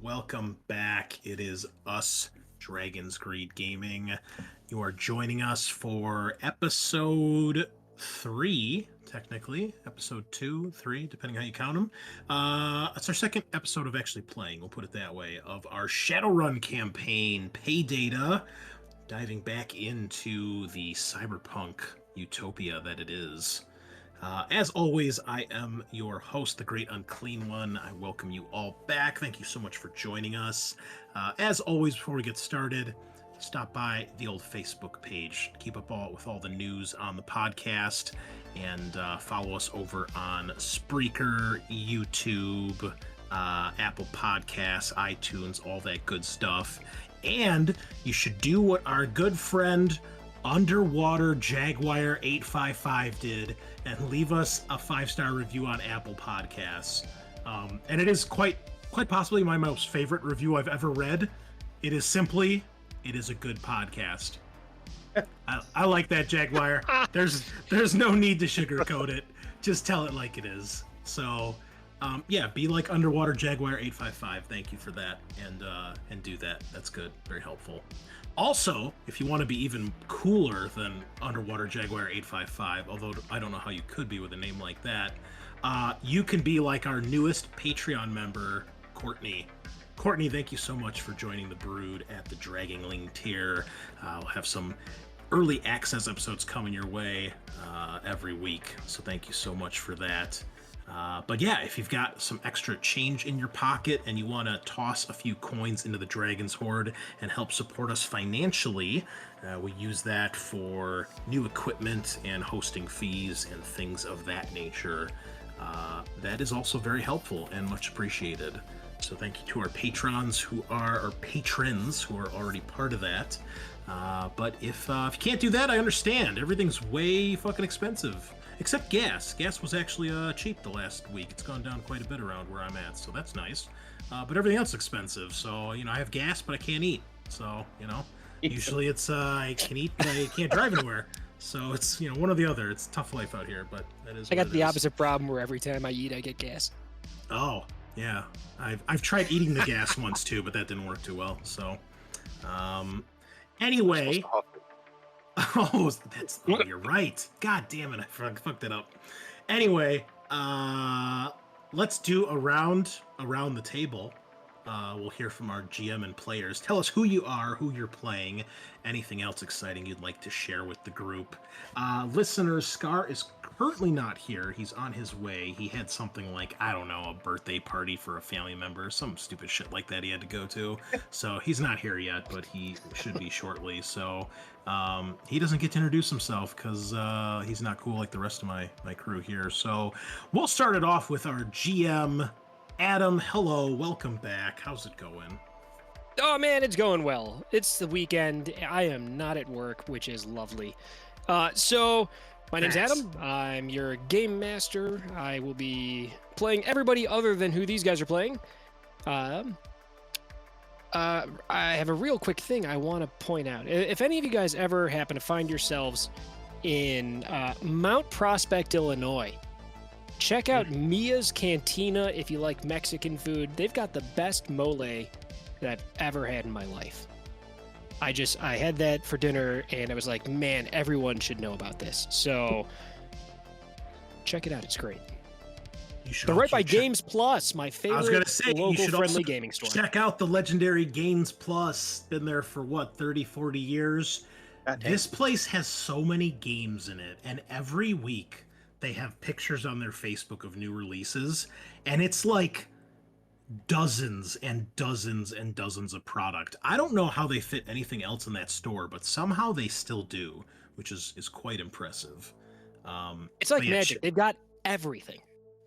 welcome back. It is us, Dragon's Greed Gaming. You are joining us for episode 3, technically. Episode 2, 3, depending how you count them. It's our second episode of actually playing, we'll put it that way, of our Shadowrun campaign, Paydata, diving back into the cyberpunk utopia that it is. As always, I am your host, the Great Unclean One. I welcome you all back. Thank you so much for joining us. As always, before we get started, stop by the old Facebook page. Keep up with all the news on the podcast, and follow us over on Spreaker, YouTube, Apple Podcasts, iTunes, all that good stuff. And you should do what our good friend Underwater Jaguar 855 did and leave us a 5-star review on Apple Podcasts. And it is quite possibly my most favorite review I've ever read. It is simply, it is a good podcast. I like that, Jaguar. There's no need to sugarcoat it. Just tell it like it is. So, yeah, be like Underwater Jaguar 855. Thank you for that, and do that. That's good. Very helpful. Also, if you want to be even cooler than Underwater Jaguar 855, although I don't know how you could be with a name like that, you can be like our newest Patreon member, Courtney. Courtney, thank you so much for joining the Brood at the Dragongling tier. We'll have some early access episodes coming your way every week, so thank you so much for that. But yeah, if you've got some extra change in your pocket and you want to toss a few coins into the Dragon's Hoard and help support us financially, we use that for new equipment and hosting fees and things of that nature. That is also very helpful and much appreciated. So thank you to our patrons who are already part of that. But if you can't do that, I understand. Everything's way fucking expensive. Except gas. Gas was actually cheap the last week. It's gone down quite a bit around where I'm at, so that's nice. But everything else is expensive. So, I have gas, but I can't eat. So, usually it's I can eat, but I can't drive anywhere. So it's, one or the other. It's a tough life out here, but that is I got the opposite problem where every time I eat, I get gas. Oh, yeah. I've tried eating the gas once too, but that didn't work too well. So, anyway. Oh, you're right. God damn it, I fucked it up. Anyway, let's do a round around the table. We'll hear from our GM and players. Tell us who you are, who you're playing, anything else exciting you'd like to share with the group. Listeners, Scar is currently not here. He's on his way. He had something like, I don't know, a birthday party for a family member, some stupid shit like that he had to go to. So he's not here yet, but he should be shortly. So he doesn't get to introduce himself because he's not cool like the rest of my crew here. So we'll start it off with our GM, Adam. Hello, welcome back. How's it going? Oh man, it's going well. It's the weekend. I am not at work, which is lovely. So my name's Adam. I'm your game master. I will be playing everybody other than who these guys are playing. I have a real quick thing I want to point out. If any of you guys ever happen to find yourselves in Mount Prospect, Illinois, check out Mia's Cantina if you like Mexican food. They've got the best mole that I've ever had in my life. I had that for dinner, and I was like, man, everyone should know about this. So check it out. It's great. They're right by Games Plus, my favorite local friendly gaming store. Check out the legendary Games Plus. Been there for, 30, 40 years? This place has so many games in it, and every week they have pictures on their Facebook of new releases, and it's like dozens and dozens and dozens of product. I don't know how they fit anything else in that store, but somehow they still do, which is quite impressive. It's like magic. They've got everything.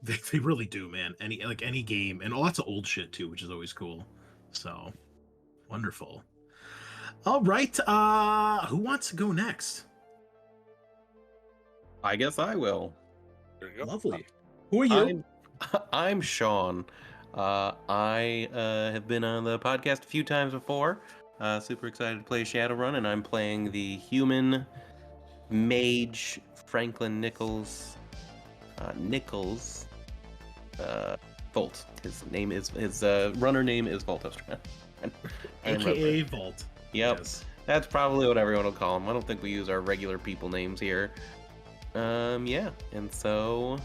They really do, man. Any game, and lots of old shit too, which is always cool. So wonderful. All right, who wants to go next? I guess I will. There you go. Lovely. Who are you? I'm Sean. I have been on the podcast a few times before. Super excited to play Shadowrun, and I'm playing the human mage Franklin Nichols, Volt. His runner name is Voltostran. AKA Volt. Yep. Yes. That's probably what everyone will call him. I don't think we use our regular people names here. Yeah. And so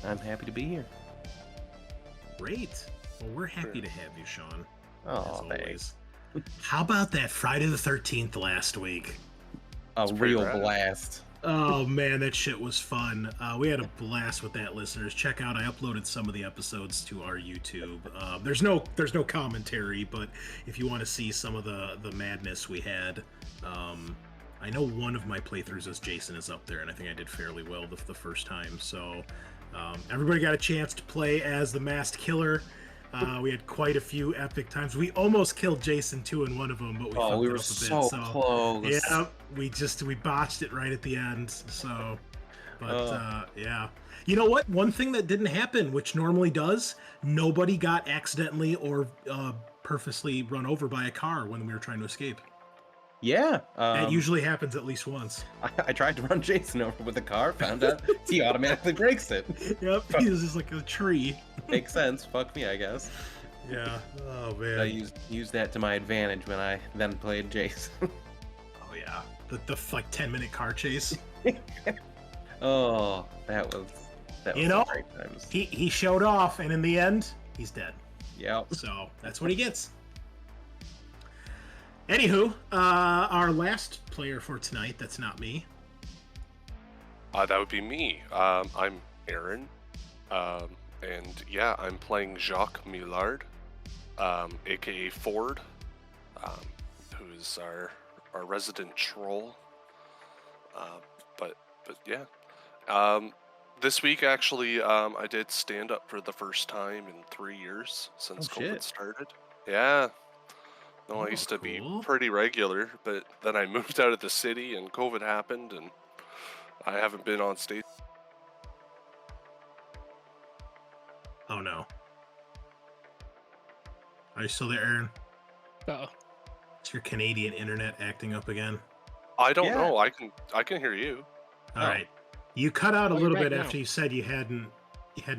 I'm happy to be here. Great. Well, we're happy to have you, Sean. Oh, as always. How about that Friday the 13th last week? A real blast. Oh man, that shit was fun. We had a blast with that, listeners. Check out, I uploaded some of the episodes to our YouTube. There's no commentary, but if you want to see some of the madness we had, I know one of my playthroughs as Jason is up there, and I think I did fairly well the first time. So everybody got a chance to play as the Masked Killer. We had quite a few epic times. We almost killed Jason too in one of them, but we fucked we it were up a bit. so close. Yeah, we botched it right at the end. So, but yeah, you know what? One thing that didn't happen, which normally does, nobody got accidentally or purposely run over by a car when we were trying to escape. Yeah, that usually happens at least once. I tried to run Jason over with a car, found out he automatically brakes it. Yep, he was just like a tree. Makes sense. Fuck me, I guess. Yeah. Oh man. I used that to my advantage when I then played Jason. Oh yeah. The like 10-minute car chase. Oh, that was you know, great times. He showed off, and in the end, he's dead. Yeah. So that's what he gets. Anywho, our last player for tonight, that's not me. That would be me. I'm Aaron. And yeah, I'm playing Jacques Millard, aka Ford, who's our resident troll. But yeah. This week actually, I did stand up for the first time in 3 years since COVID started. Yeah. No, I used to be pretty regular, but then I moved out of the city and COVID happened, and I haven't been on stage. Oh no. Are you still there, Aaron? Uh-oh. Is your Canadian internet acting up again? I don't know. I can hear you. All right. You cut out a little bit after you said you hadn't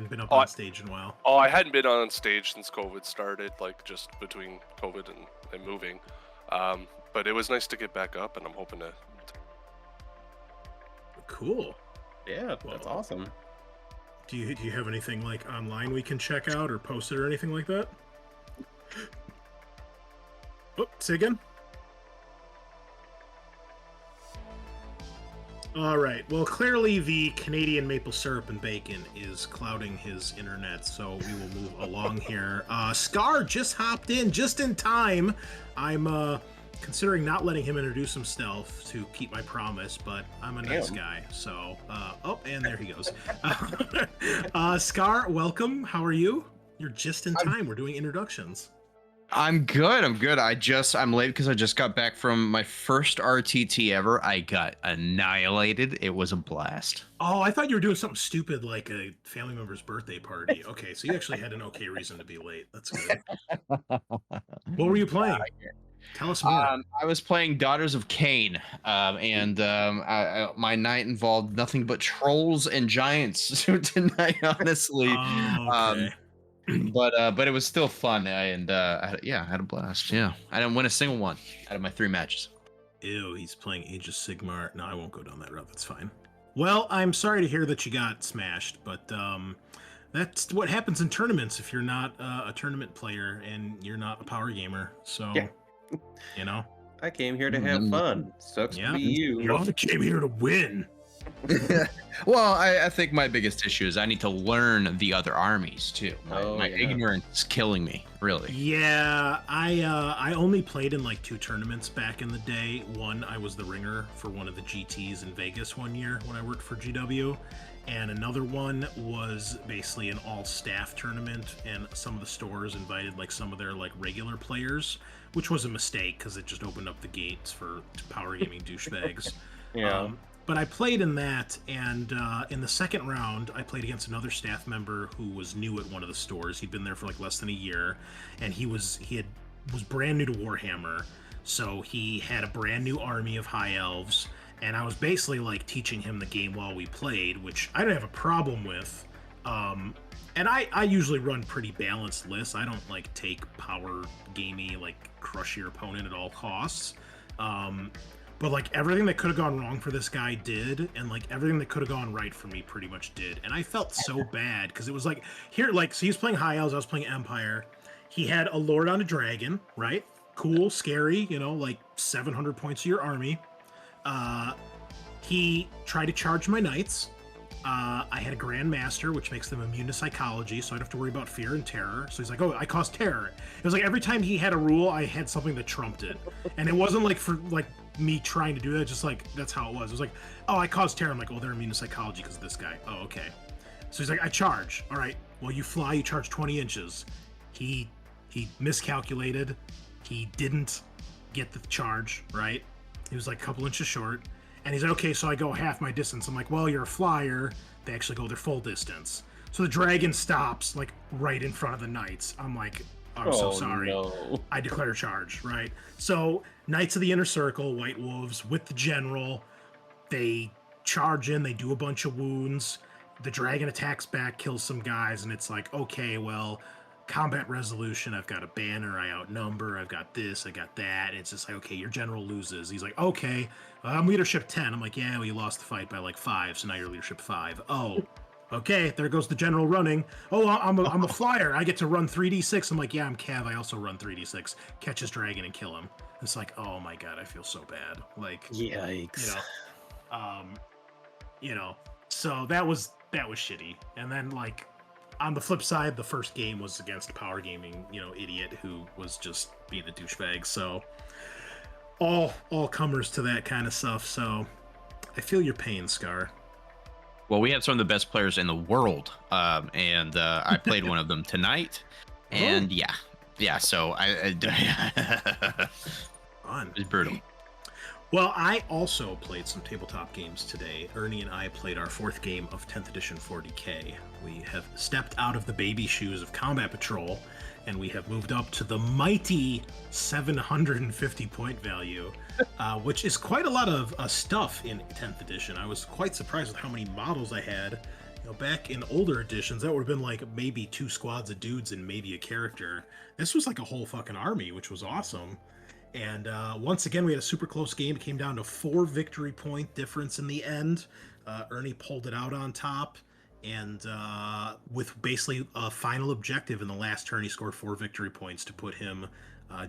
been up on stage in a while. Oh, I hadn't been on stage since COVID started, like just between COVID and moving. But it was nice to get back up, and I'm hoping to. Cool. Yeah, that's awesome. Do you have anything like online we can check out or post it or anything like that? Oh, say again. All right. Well, clearly the Canadian maple syrup and bacon is clouding his internet, so we will move along here. Scar just hopped in just in time. I'm considering not letting him introduce himself to keep my promise, but I'm a nice guy. So, oh, and there he goes. Scar, welcome. How are you? You're just in time. We're doing introductions. I'm good. I'm late because I just got back from my first RTT ever. I got annihilated. It was a blast. Oh, I thought you were doing something stupid like a family member's birthday party. Okay, so you actually had an okay reason to be late. That's good. What were you playing? Tell us more. I was playing Daughters of Cain, and my night involved nothing but trolls and giants tonight, honestly. Oh, okay. But it was still fun, and I had a blast. Yeah, I didn't win a single one out of my 3 matches. Ew, he's playing Age of Sigmar. No, I won't go down that route. That's fine. Well, I'm sorry to hear that you got smashed, but that's what happens in tournaments if you're not a tournament player and you're not a power gamer. So, you know. I came here to have fun. Sucks to be you. You also came here to win. Well, I think my biggest issue is I need to learn the other armies too. My ignorance is killing me, really. Yeah, I only played in like 2 tournaments back in the day. One, I was the ringer for one of the GTs in Vegas one year when I worked for GW, and another one was basically an all-staff tournament, and some of the stores invited like some of their like regular players, which was a mistake because it just opened up the gates for power gaming douchebags. Yeah. But I played in that, and in the second round, I played against another staff member who was new at one of the stores. He'd been there for like less than a year, and he was brand new to Warhammer, so he had a brand new army of high elves, and I was basically like teaching him the game while we played, which I didn't have a problem with. And I usually run pretty balanced lists. I don't like take power gamey, like crush your opponent at all costs. But like everything that could have gone wrong for this guy did, and like everything that could have gone right for me pretty much did. And I felt so bad because it was like here, like so he was playing High Elves, I was playing Empire. He had a Lord on a Dragon, right? Cool, scary, you know, like 700 points of your army. He tried to charge my knights. I had a Grandmaster, which makes them immune to psychology, so I don't have to worry about fear and terror. So he's like, oh, I cause terror. It was like every time he had a rule, I had something that trumped it. And it wasn't like for like me trying to do that, just like that's how it was. It was like, oh, I cause terror. I'm like, oh, they're immune to psychology because of this guy. Oh, okay. So he's like, I charge. All right. Well, you fly, you charge 20 inches. He miscalculated. He didn't get the charge, right? He was like a couple inches short. And he's like, okay, so I go half my distance. I'm like, well, you're a flyer. They actually go their full distance. So the dragon stops, like, right in front of the knights. I'm like, I'm so sorry. No. I declare charge, right? So Knights of the Inner Circle, White Wolves, with the general, they charge in, they do a bunch of wounds. The dragon attacks back, kills some guys, and it's like, okay, well, combat resolution, I've got a banner, I outnumber, I've got this, I got that. It's just like, okay, your general loses. He's like, okay, I'm leadership 10. I'm like, yeah, well, you lost the fight by like 5, so now you're leadership 5. Oh, okay, there goes the general running. Oh, I'm a flyer. I get to run 3d6. I'm like, yeah, I'm Cav. I also run 3d6. Catch his dragon and kill him. It's like, oh my god, I feel so bad. Like, Yikes. you know, so that was shitty. And then like, on the flip side, the first game was against Power Gaming, idiot who was just being a douchebag. So all comers to that kind of stuff. So I feel your pain, Scar. Well, we had some of the best players in the world, and I played one of them tonight. And so I Fun. it was brutal. Well, I also played some tabletop games today. Ernie and I played our 4th game of 10th edition 40k. We have stepped out of the baby shoes of Combat Patrol, and we have moved up to the mighty 750 point value, which is quite a lot of stuff in 10th edition. I was quite surprised with how many models I had. Back in older editions, that would have been like maybe 2 squads of dudes and maybe a character. This was like a whole fucking army, which was awesome. And once again, we had a super close game. It came down to 4 victory point difference in the end. Ernie pulled it out on top. And with basically a final objective in the last turn, he scored 4 victory points to put him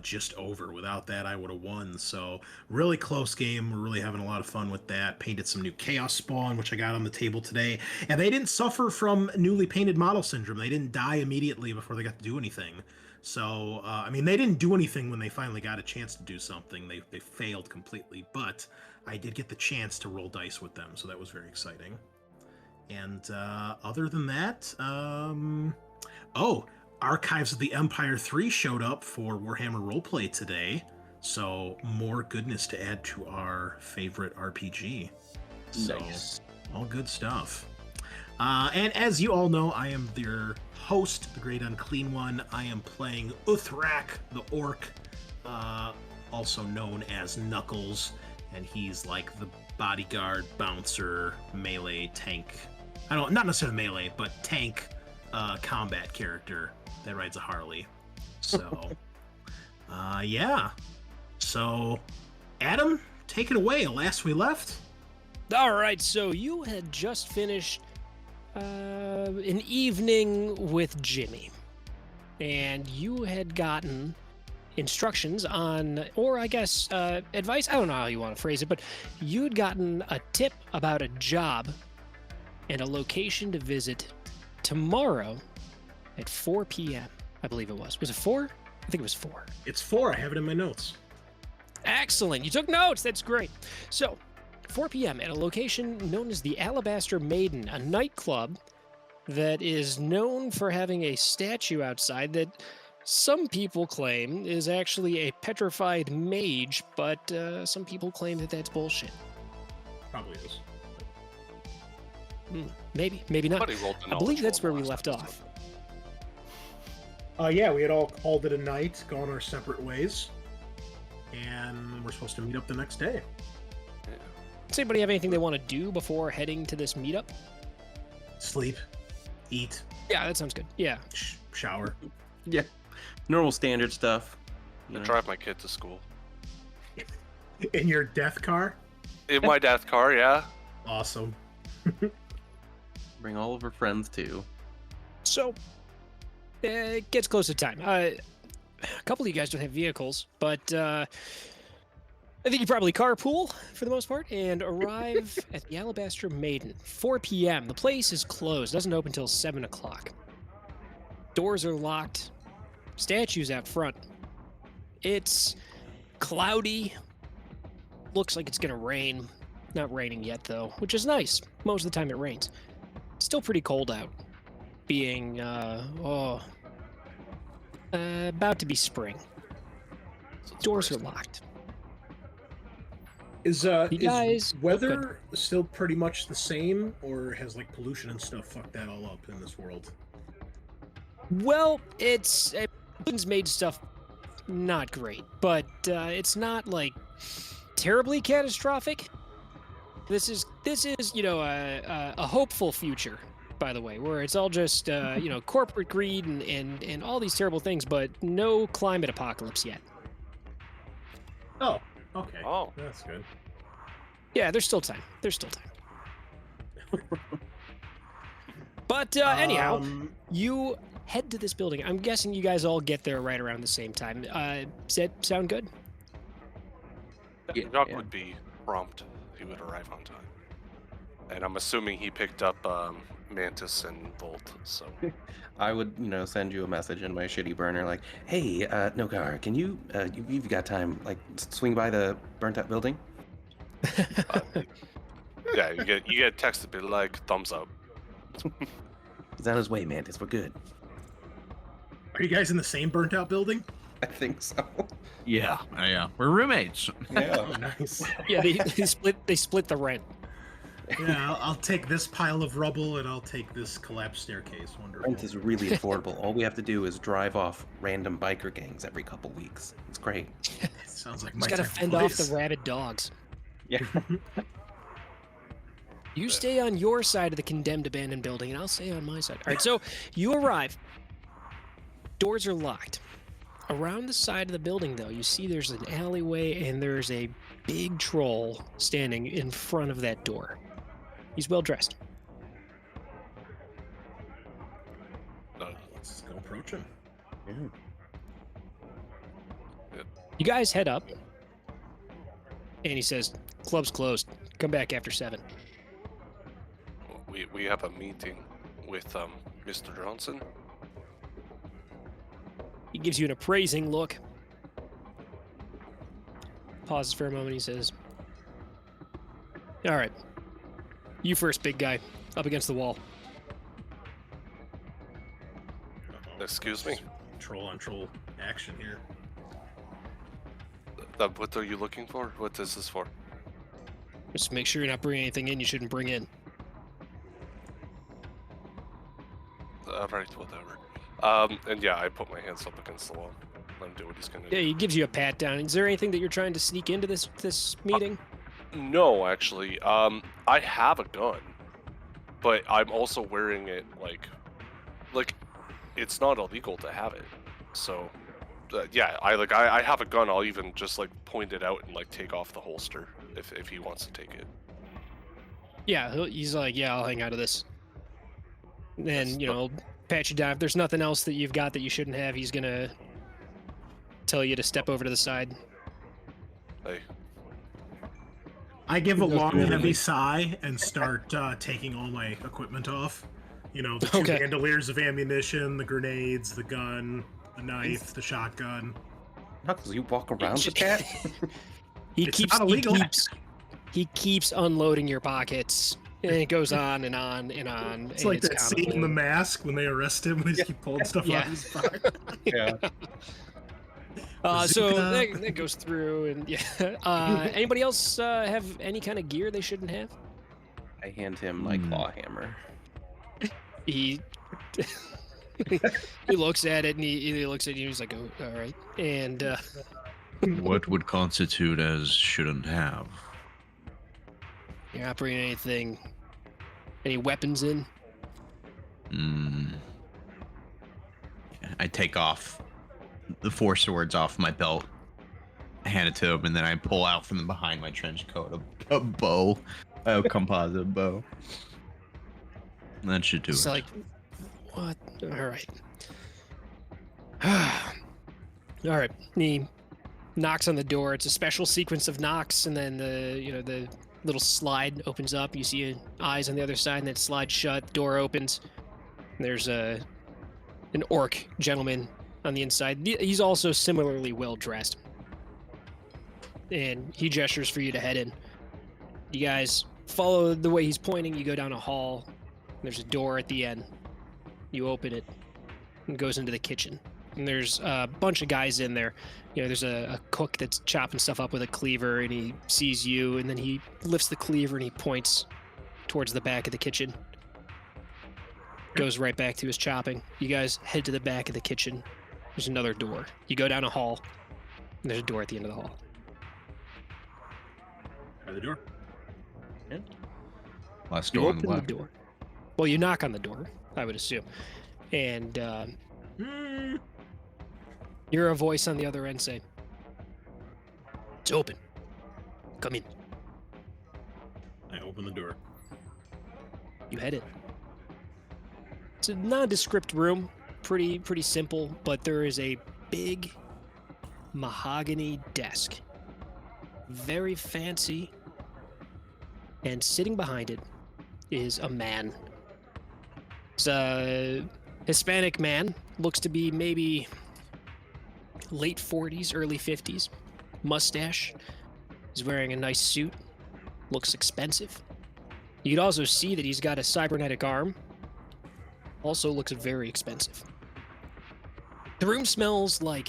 just over. Without that, I would have won. So really close game. We're really having a lot of fun with that. Painted some new Chaos Spawn, which I got on the table today. And they didn't suffer from newly painted model syndrome. They didn't die immediately before they got to do anything. So, they didn't do anything when they finally got a chance to do something. They failed completely, but I did get the chance to roll dice with them, so that was very exciting. And other than that, Archives of the Empire 3 showed up for Warhammer Roleplay today, so more goodness to add to our favorite RPG. So, all good stuff. And as you all know, I am their host, the Great Unclean One. I am playing Uthrak, the Orc, also known as Knuckles, and he's like the bodyguard, bouncer, melee, tank. Not necessarily melee, but tank combat character that rides a Harley. So, yeah. So, Adam, take it away. Last we left. All right, so you had just finished an evening with Jimmy, and you had gotten instructions on, or I guess advice, I don't know how you want to phrase it, but you'd gotten a tip about a job and a location to visit tomorrow at 4 p.m. I believe it was. Was it 4? I think it was 4. It's 4. I have it in my notes. Excellent. You took notes. That's great. So, 4 p.m. at a location known as the Alabaster Maiden, a nightclub that is known for having a statue outside that some people claim is actually a petrified mage, but some people claim that that's bullshit. Probably is. Maybe not. Somebody rolled the I believe knowledge that's roll where we last left episode. off. Yeah, we had all called it a night, gone our separate ways, and we're supposed to meet up the next day. Does anybody have anything they want to do before heading to this meetup? Sleep. Eat, Yeah, that sounds good. Yeah. shower. Yeah, normal standard stuff. you I know. drive my kid to school. In your death car? In my death car, yeah. Awesome. Bring all of her friends too. So, it gets close to time. A couple of you guys don't have vehicles, but I think you probably carpool for the most part and arrive at the Alabaster Maiden. 4 p.m. The place is closed. Doesn't open until 7 o'clock. Doors are locked. Statues out front. It's cloudy. Looks like it's gonna rain. Not raining yet though, which is nice. Most of the time it rains. Still pretty cold out. Being about to be spring. So it's Doors are bracing. locked. Is guys- weather still pretty much the same, or has like pollution and stuff fucked that all up in this world? Well, it's made stuff not great, but it's not like terribly catastrophic. This is a hopeful future, by the way, where it's all just corporate greed and all these terrible things, but no climate apocalypse yet. Oh, okay. Oh. That's good. Yeah, there's still time. But anyhow, you head to this building. I'm guessing you guys all get there right around the same time. Does that sound good? Yeah, Doc yeah. would be prompt. He would arrive on time. And I'm assuming he picked up Mantis and Volt, so... I would, send you a message in my shitty burner like, "Hey, Nogar, can you've got time, like, swing by the burnt out building?" Yeah, you get a text to be like, thumbs up. He's on his way, Mantis. We're good. Are you guys in the same burnt out building? I think so. Yeah, we're roommates. Yeah. Oh, nice. Yeah, they split the rent. Yeah, I'll take this pile of rubble and I'll take this collapsed staircase. Wonderful. Rent is really affordable. All we have to do is drive off random biker gangs every couple weeks. It's great. Sounds like my Just gotta type of fend off place. the rabid dogs. Yeah. You stay on your side of the condemned abandoned building, and I'll stay on my side. All right, so you arrive. Doors are locked. Around the side of the building, though, you see there's an alleyway, and there's a big troll standing in front of that door. He's well dressed. Let's go approach him. You guys head up, and he says, "Club's closed. Come back after 7." We have a meeting with Mr. Johnson. He gives you an appraising look. Pauses for a moment. He says, "All right, you first, big guy, up against the wall." Excuse me? Troll on troll action here. What are you looking for? What is this for? Just make sure you're not bringing anything in you shouldn't bring in. Alright, whatever. And yeah, I put my hands up against the wall. Let him do what he's gonna Yeah, do. he gives you a pat down. Is there anything that you're trying to sneak into this meeting? No, actually. I have a gun, but I'm also wearing it like it's not illegal to have it. So, yeah, I have a gun. I'll even just like point it out and like take off the holster if he wants to take it. Yeah, he's like, "Yeah, I'll hang out of this." Yes, And, he'll pat you down. If there's nothing else that you've got that you shouldn't have, he's gonna tell you to step over to the side. Hey, I give a long, heavy sigh and start taking all my equipment off. You know, the two Okay. bandoliers of ammunition, the grenades, the gun, the knife, the shotgun. Knuckles, you walk around with that? It's not illegal. He keeps unloading your pockets. And it goes on and on and on. It's and like that scene in comical. The Mask when they arrest him. They just keep pulling stuff out of his pocket. Yeah. So Bazooka. that goes through, and yeah. Anybody else have any kind of gear they shouldn't have? I hand him my claw hammer. He he looks at it and he looks at you. He's like, "Oh, all right." And What would constitute as shouldn't have? you're not bringing any weapons in. I take off the 4 swords off my belt, hand it to him, and then I pull out from behind my trench coat a bow, a composite bow. That should do It's it. like, what? All right. All right. He knocks on the door. It's a special sequence of knocks, and then the little slide opens up. You see eyes on the other side, and then it slides shut. Door opens. There's an orc gentleman on the inside. He's also similarly well dressed, and he gestures for you to head in. You guys follow the way he's pointing. You go down a hall. There's a door at the end. You open it, and it goes into the kitchen. And there's a bunch of guys in there. There's a cook that's chopping stuff up with a cleaver, and he sees you, and then he lifts the cleaver and he points towards the back of the kitchen. Goes right back to his chopping. You guys head to the back of the kitchen. There's another door. You go down a hall, and there's a door at the end of the hall. By the door. Yeah. Last You door on open the the left. door. Well, you knock on the door, I would assume. And you hear a voice on the other end say, "It's open. Come in." I open the door. You head in. It's a nondescript room, pretty simple, but there is a big mahogany desk. Very fancy. And sitting behind it is a man. It's a Hispanic man, looks to be maybe late 40s, early 50s. Mustache. He's wearing a nice suit. Looks expensive. You could also see that he's got a cybernetic arm. Also looks very expensive. The room smells like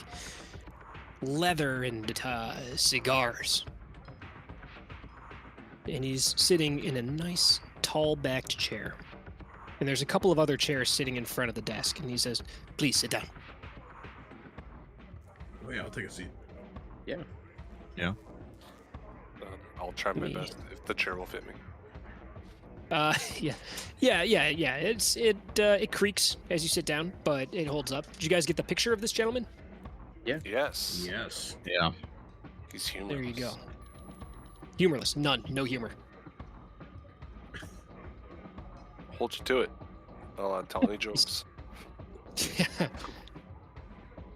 leather and cigars. And he's sitting in a nice, tall-backed chair. And there's a couple of other chairs sitting in front of the desk. And he says, "Please sit down." Oh yeah, I'll take a seat. I'll try my Me. best if the chair will fit me. Yeah. It creaks as you sit down, but it holds up. Did you guys get the picture of this gentleman? Yes. Yes. Yeah. He's human. There you go. Humorless. None. No humor. Hold you to it. I'll tell any jokes. He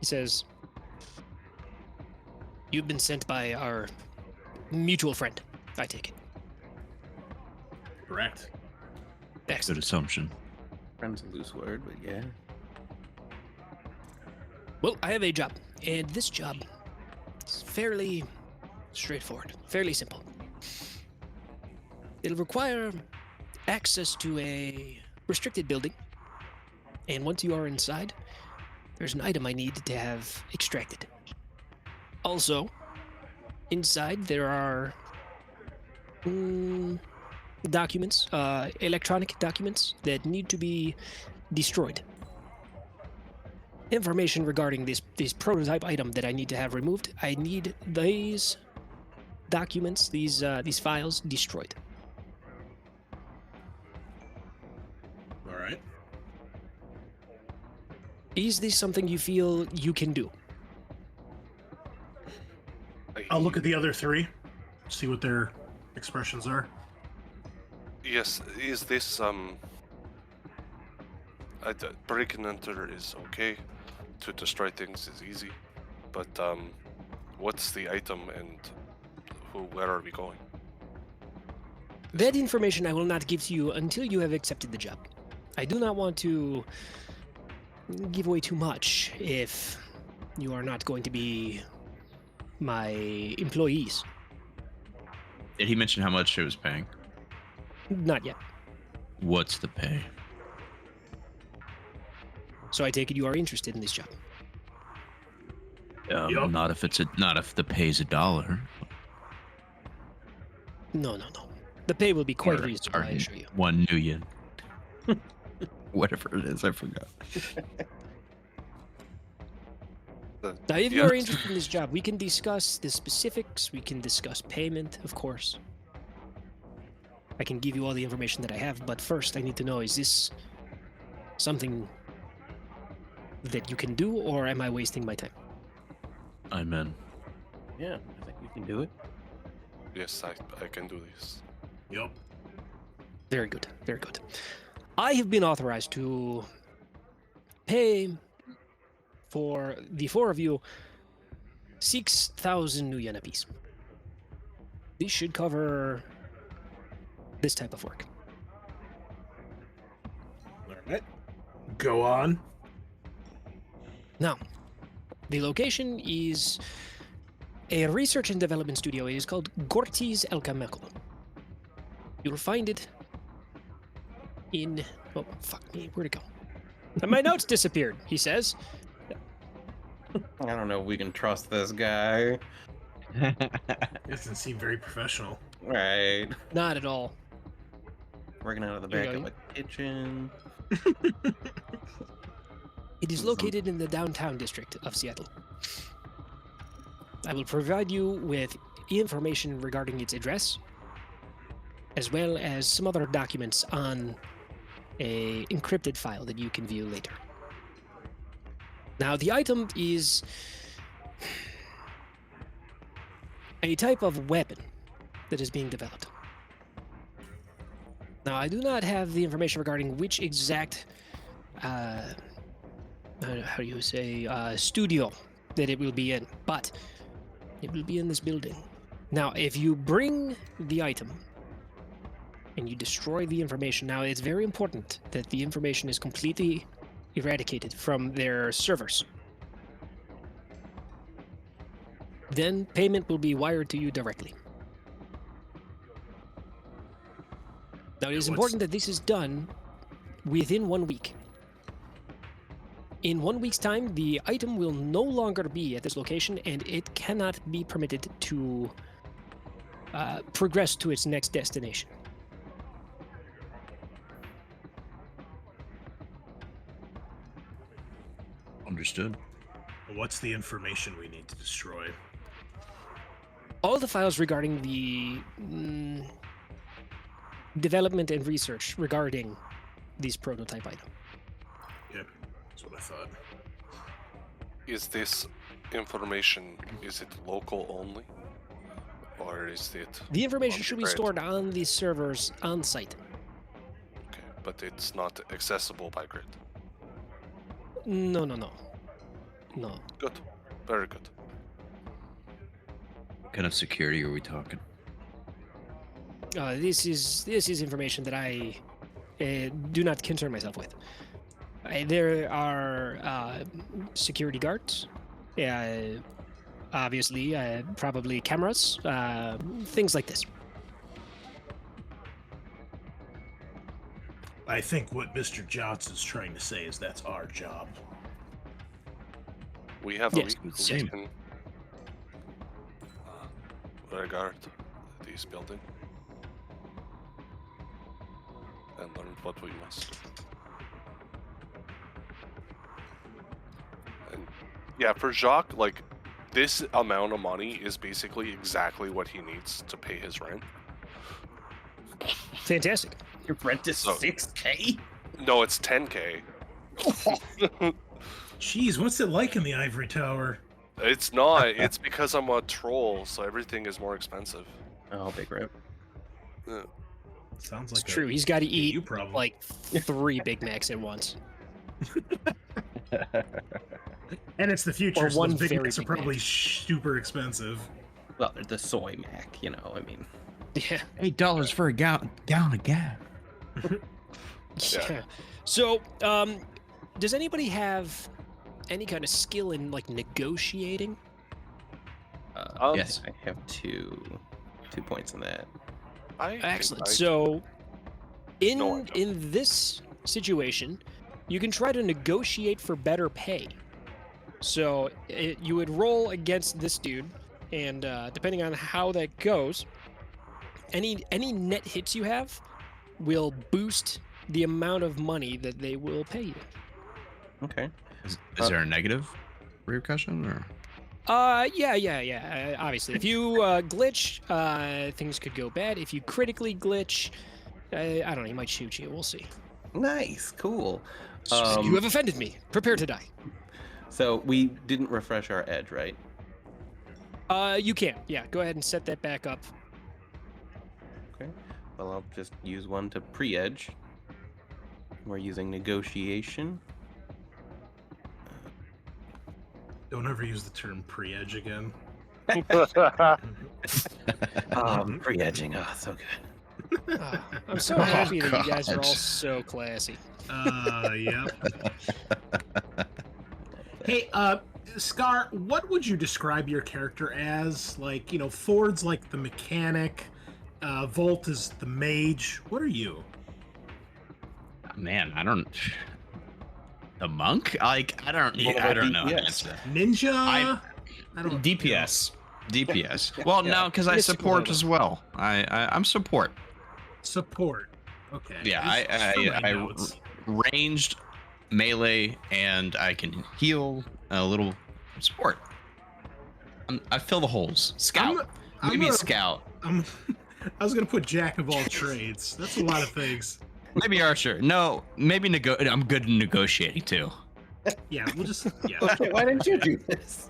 says, "You've been sent by our mutual friend, I take it." Correct. Good Excellent. assumption. Friend's a loose word, but yeah. Well, I have a job, and this job is fairly straightforward, fairly simple. It'll require access to a restricted building, and once you are inside, there's an item I need to have extracted. Also, inside there are documents, electronic documents that need to be destroyed. Information regarding this prototype item that I need to have removed. I need these documents, these files destroyed. All right. Is this something you feel you can do? I'll look at the other three, see what their expressions are. Yes, is this break and enter is okay. To destroy things is easy, but what's the item and where are we going? That information I will not give to you until you have accepted the job. I do not want to give away too much if you are not going to be my employees. Did he mention how much it was paying? Not yet. What's the pay? So I take it you are interested in this job. Yup. Not if the pay's $1. No. The pay will be quite Or, reasonable, I sorry, assure you. 1 million. Whatever it is, I forgot. Now, if you are interested in this job, we can discuss the specifics. We can discuss payment, of course. I can give you all the information that I have, but first I need to know, is this something that you can do, or am I wasting my time? I'm in. Yeah, I think you can do it. Yes, I can do this. Yep. Very good, very good. I have been authorized to pay for the four of you 6,000 new yen apiece. This should cover this type of work. All right. Go on. Now, the location is a research and development studio. It is called Gortiz El Cameco. You'll find it in... Oh, fuck me. Where'd it go? And my notes disappeared, he says. I don't know if we can trust this guy. Doesn't seem very professional. Right. Not at all. Working out of the Here back you of a kitchen. It is located in the downtown district of Seattle. I will provide you with information regarding its address, as well as some other documents on a encrypted file that you can view later. Now, the item is a type of weapon that is being developed. Now, I do not have the information regarding which exact, how do you say, studio that it will be in, but it will be in this building. Now, if you bring the item and you destroy the information, now it's very important that the information is completely eradicated from their servers. Then payment will be wired to you directly. Now, it is important that this is done within 1 week. In 1 week's time, the item will no longer be at this location, and it cannot be permitted to progress to its next destination. Understood. What's the information we need to destroy? All the files regarding the development and research regarding this prototype item. Yep, that's what I thought. Is this information, is it local only? Or is it... The information on should be grid? stored on the servers on site. Okay, but it's not accessible by grid. No. Good. Very good. What kind of security are we talking? This is information that I do not concern myself with. There are security guards, obviously, probably cameras, things like this. I think what Mr. Johnson's trying to say is that's our job. We have Yes, a week same. in regard this building and learn what we must. And yeah, for Jacques, like, this amount of money is basically exactly what he needs to pay his rent. Fantastic. Your rent is So- 6K? No, it's 10K. Jeez, what's it like in the Ivory Tower? It's not. It's because I'm a troll, so everything is more expensive. Oh, big rip. Yeah. Sounds It's like true. He's got to eat you problem. like 3 Big Macs at once. And it's the future, Or so one those Big very Macs are Big Mac. probably super expensive. Well, they're the soy mac, you know, I mean. Yeah. $8 for a gallon of gas. Yeah. So, does anybody have any kind of skill in like negotiating? Yes. I have 2 points in that. Excellent. So, in No, I don't. in this situation, you can try to negotiate for better pay. So you would roll against this dude, and depending on how that goes, any net hits you have will boost the amount of money that they will pay you. Okay. Is there a negative repercussion or? Yeah. Obviously, if you glitch, things could go bad. If you critically glitch, I don't know, he might shoot you. We'll see. Nice, cool. You have offended me. Prepare to die. So we didn't refresh our edge, right? You can. Yeah, go ahead and set that back up. Okay. Well, I'll just use one to pre-edge. We're using negotiation. Don't ever use the term pre-edge again. Pre-edging. Oh, so good. I'm so happy that you guys are all God. so classy. Yeah. Hey, Scar, what would you describe your character as? Like, Ford's like the mechanic, Volt is the mage. What are you? Man, I don't. The monk? Like, I don't know. DPS. Ninja? I don't DPS. DPS. Well, Yeah. no, because I Mystical support level. as well. I'm support. Support. Okay. Yeah, Just for my I notes. ranged, melee, and I can heal a little support. I fill the holes. Scout. Maybe a scout. I was gonna put jack of all trades. That's a lot of things. Maybe archer. No, maybe I'm good in negotiating too. Yeah, we'll just Okay, why didn't you do this?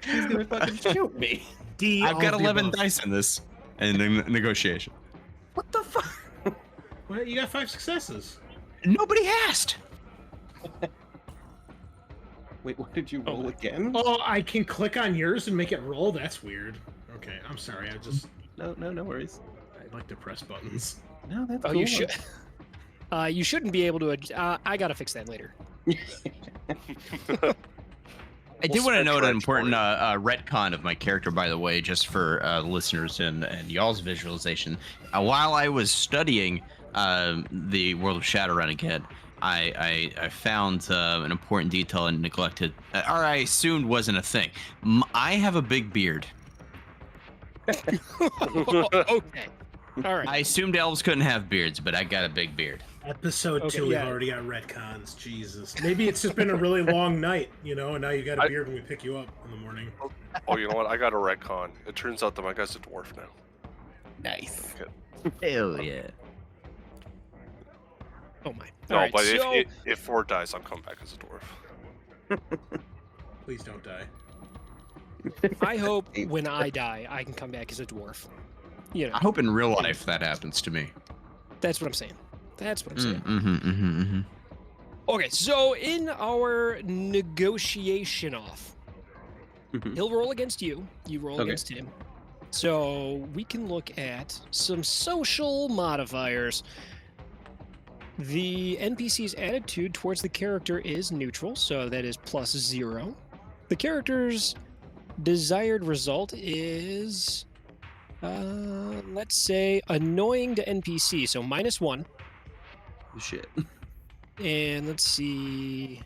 He's gonna fucking shoot me. D. I've all got of the 11 above. dice in this and negotiation. What the fuck? Well, you got 5 successes. Nobody asked. Wait, what did you roll again? Oh, I can click on yours and make it roll. That's weird. Okay, I'm sorry. No worries. I like to press buttons. No, that's Oh, cool. you should. You shouldn't be able to. I gotta fix that later. I did We'll want to switch note an range for important you. retcon of my character, by the way, just for listeners and y'all's visualization. While I was studying the world of Shadowrun again, I found an important detail and neglected, or I assumed wasn't a thing. I have a big beard. Okay. All right. I assumed elves couldn't have beards, but I got a big beard. Episode Okay, 2, we've yeah. already got retcons. Jesus. Maybe it's just been a really long night, and now you got a beard when we pick you up in the morning. Oh, you know what? I got a retcon. It turns out that my guy's a dwarf now. Nice. Hell yeah. Oh my. No, All right, but so, if Ford dies, I'm coming back as a dwarf. Please don't die. I hope when I die, I can come back as a dwarf. I hope in real life that happens to me. That's what I'm saying. That's what I'm saying. Mm-hmm. Okay, so in our negotiation off, Mhm. he'll roll against you. You roll Okay. against him. So we can look at some social modifiers. The NPC's attitude towards the character is neutral, so that is +0. The character's desired result is, let's say, annoying to NPC, so -1. Shit. And let's see.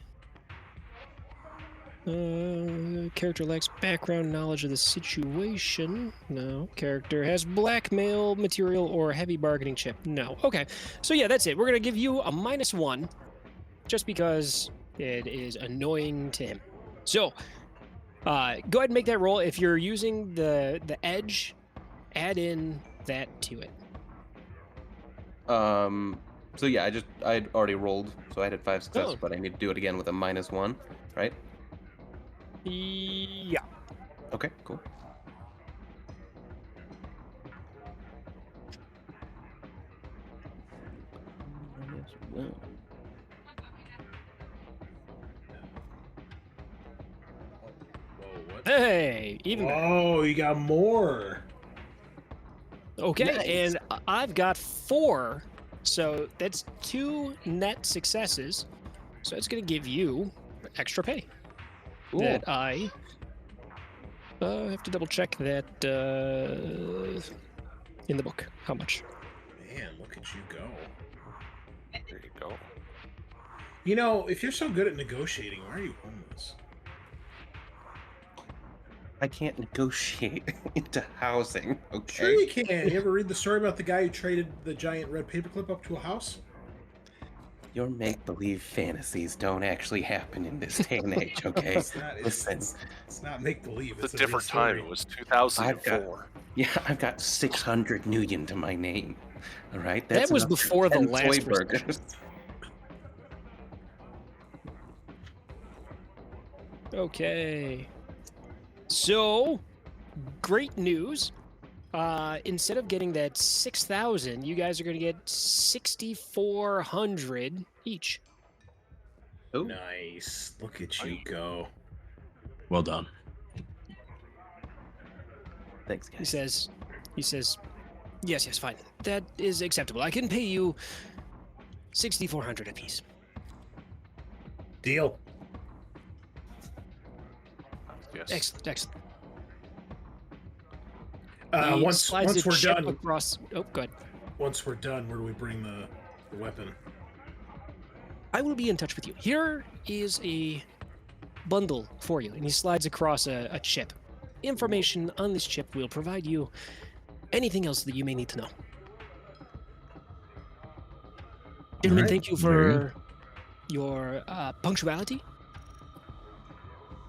Character lacks background knowledge of the situation. No. Character has blackmail material or heavy bargaining chip. No. Okay. So yeah, that's it. We're gonna give you a -1, just because it is annoying to him. So, go ahead and make that roll. If you're using the edge, add in that to it. So yeah, I'd already rolled, so I had 5 successes, Oh. but I need to do it again with a -1, right? Yeah. Okay, cool. -1. Whoa, what? Hey, even better. Oh, you got more. Okay, Nice. and I've got 4, so that's 2 net successes. So it's going to give you extra pay. Cool. That I have to double check that in the book. How much? Man, look at you go. There you go. If you're so good at negotiating, why are you homeless? I can't negotiate into housing, Sure okay? you can. You ever read the story about the guy who traded the giant red paperclip up to a house? Your make-believe fantasies don't actually happen in this day and age, okay? It's not. Listen, It's not make believe. It's a different time. It was 2004. yeah, I've got 600 million to my name. All right, That was enough for before the 10 last soy recession. burgers. Okay. So, great news. Instead of getting that 6,000, you guys are going to get 6,400 each. Oh, Nice. Look at you go. Well done. thanks, He guys. says, yes, fine. That is acceptable. I can pay you 6,400 apiece. Deal. Yes. Excellent. He Once slides the we're chip done, across. Oh, good. once we're done, where do we bring the weapon? I will be in touch with you. Here is a bundle for you, and he slides across a chip. Information on this chip will provide you anything else that you may need to know. Gentlemen, Alright. thank you for your punctuality.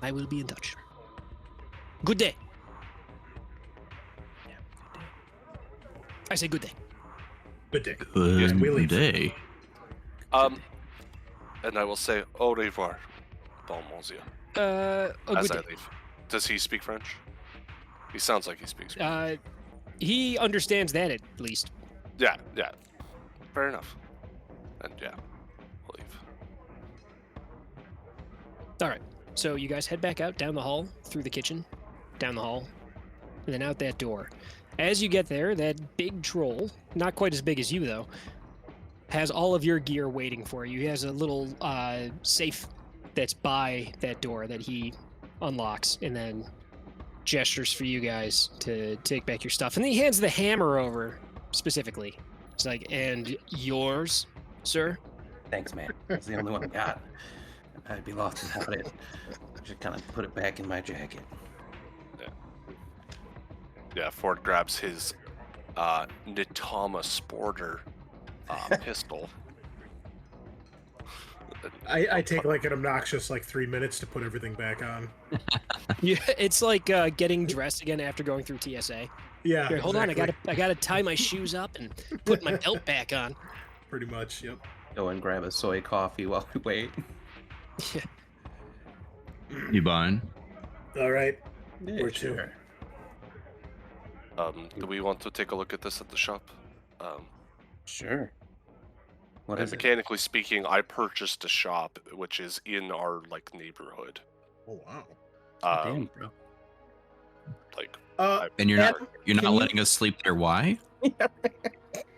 I will be in touch. Good day. I say good day. Good day. Good we leave. day. And I will say au revoir, bon monsieur, A as good I day. leave. Does he speak French? He sounds like he speaks French. He understands that at least. Yeah. Fair enough. And yeah, we'll leave. All right. So you guys head back out down the hall, through the kitchen, down the hall, and then out that door. As you get there, that big troll, not quite as big as you though, has all of your gear waiting for you. He has a little safe that's by that door that he unlocks and then gestures for you guys to take back your stuff. And then he hands the hammer over specifically. It's like, and yours, sir? Thanks, man. It's the only one I got. I'd be lost without it. Just kind of put it back in my jacket. Yeah, Ford grabs his Nitama Sporter pistol. I take like an obnoxious 3 minutes to put everything back on. Yeah, it's like getting dressed again after going through TSA. Yeah. Here, hold on, exactly. I gotta tie my shoes up and put my belt back on. Pretty much. Yep. Go and grab a soy coffee while we wait. You buying? All right. Yeah, Where to? Do we want to take a look at this at the shop? Sure. What And is it? mechanically speaking, I purchased a shop which is in our neighborhood. Oh wow. Damn, bro. Like And you're not Adam, you're not can you- letting us sleep there. Why?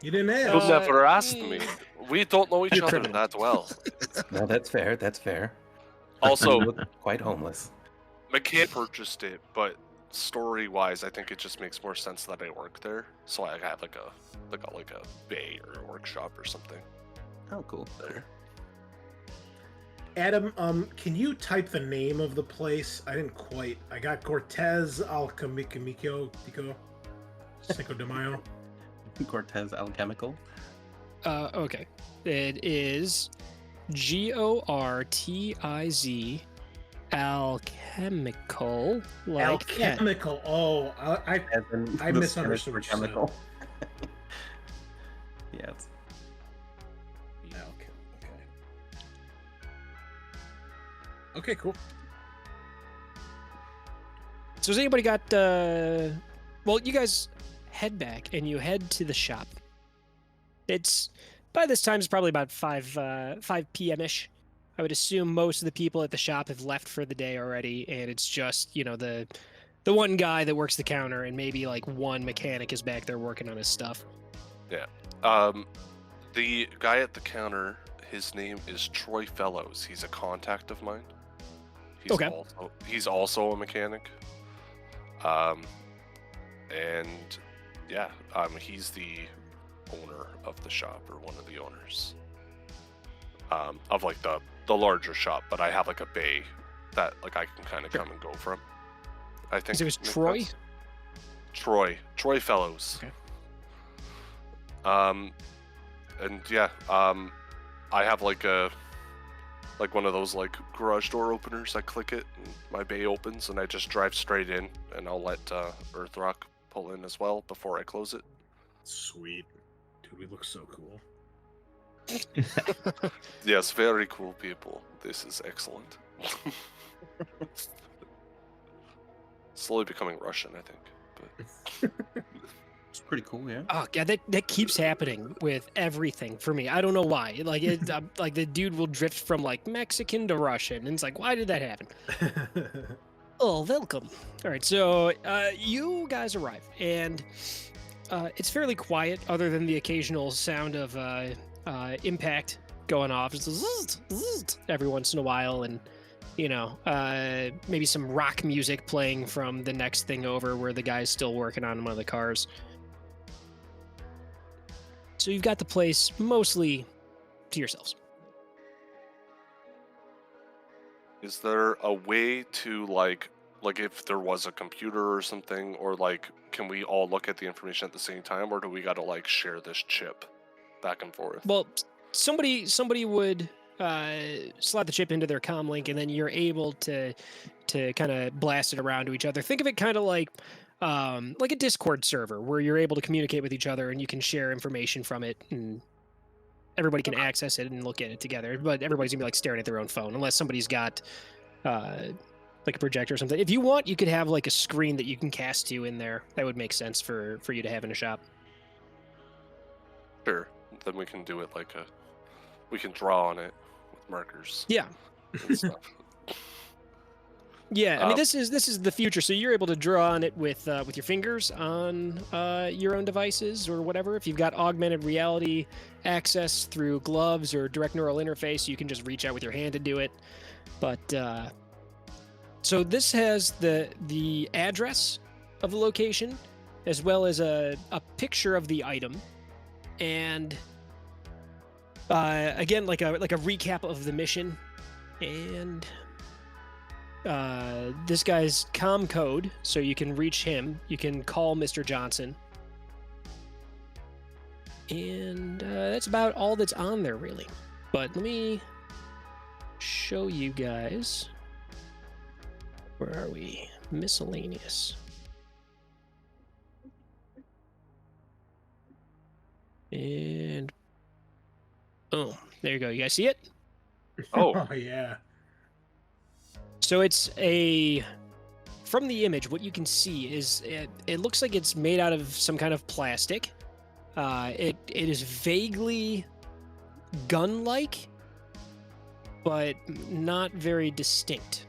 You didn't ask. you never asked me. We don't know each You're other criminal. that well. No, that's fair. That's fair. Also, You look quite homeless. McCann purchased it, but story-wise, I think it just makes more sense that I work there. So I have like a bay or a workshop or something Oh, cool. there. Adam, can you type the name of the place? I didn't quite. I got Cortez Alchemico Pico Cinco de Mayo. Cortez Alchemical. Okay. It is Gortiz alchemical. Like that. Alchemical. Oh, I As in I the misunderstood Spanish what you chemical. Yeah, it's okay. Okay, cool. So has anybody got well, you guys head back and you head to the shop. It's by this time it's probably about 5 p.m. ish. I would assume most of the people at the shop have left for the day already, and it's just, the one guy that works the counter and maybe like one mechanic is back there working on his stuff. The guy at the counter, his name is Troy Fellows. He's a contact of mine. Okay. He's also a mechanic. And yeah, he's the owner of the shop, or one of the owners. Of like the larger shop, but I have like a bay that like I can kind of come and go from. I think So it was makes Troy? sense. Troy Fellows. Okay. And yeah, I have like one of those like garage door openers. I click it and my bay opens and I just drive straight in, and I'll let Earthrock pull in as well before I close it. Sweet. Dude, we look so cool. Yes, very cool people. This is excellent. Slowly becoming Russian, I think. But It's pretty cool, yeah. Oh god, that keeps happening with everything for me. I don't know why. Like like the dude will drift from like Mexican to Russian, and it's like, why did that happen? Oh, welcome. All right, so you guys arrive, and it's fairly quiet, other than the occasional sound of impact going off just zzzt, zzzt, every once in a while, and maybe some rock music playing from the next thing over where the guy's still working on one of the cars. So you've got the place mostly to yourselves. is there a way to like if there was a computer or something, or like can we all look at the information at the same time, or do we got to like share this chip back and forth? Well, somebody would slot the chip into their comm link, and then you're able to kind of blast it around to each other. Think of it kind of like a Discord server where you're able to communicate with each other and you can share information from it, and everybody can access it and look at it together. But everybody's gonna be like staring at their own phone unless somebody's got like a projector or something. If you want, you could have like a screen that you can cast to in there. That would make sense for you to have in a shop. Sure. Then we can do it we can draw on it with markers Yeah. and stuff. Yeah, I mean, this is the future, so you're able to draw on it with your fingers on your own devices or whatever. If you've got augmented reality access through gloves or direct neural interface, you can just reach out with your hand to do it. But so this has the address of the location, as well as a picture of the item, and again like a recap of the mission, and this guy's comm code, so you can reach him. You can call Mr. Johnson. And that's about all that's on there, really. But let me show you guys. Where are we? Miscellaneous. And oh, there you go. You guys see it? Oh. Yeah. So it's from the image, what you can see is it looks like it's made out of some kind of plastic. It is vaguely gun-like, but not very distinct.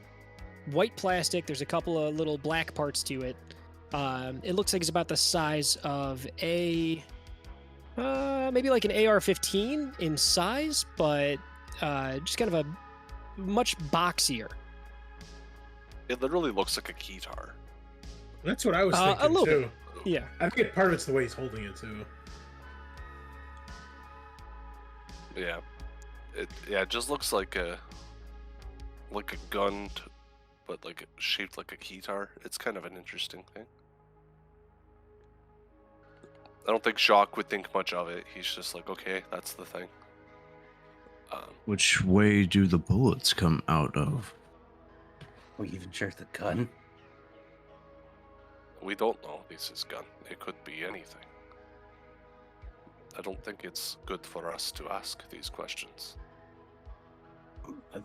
White plastic, there's a couple of little black parts to it. It looks like it's about the size of maybe like an AR-15 in size, but just kind of a much boxier. It literally looks like a keytar. That's what I was thinking a little too. bit. Yeah. I think part of it's the way he's holding it too. Yeah. It just looks like a gun, but like shaped like a keytar. It's kind of an interesting thing. I don't think Jacques would think much of it. He's just like, okay, that's the thing. Which way do the bullets come out of? We even share the gun. We don't know this is gun. It could be anything. I don't think it's good for us to ask these questions.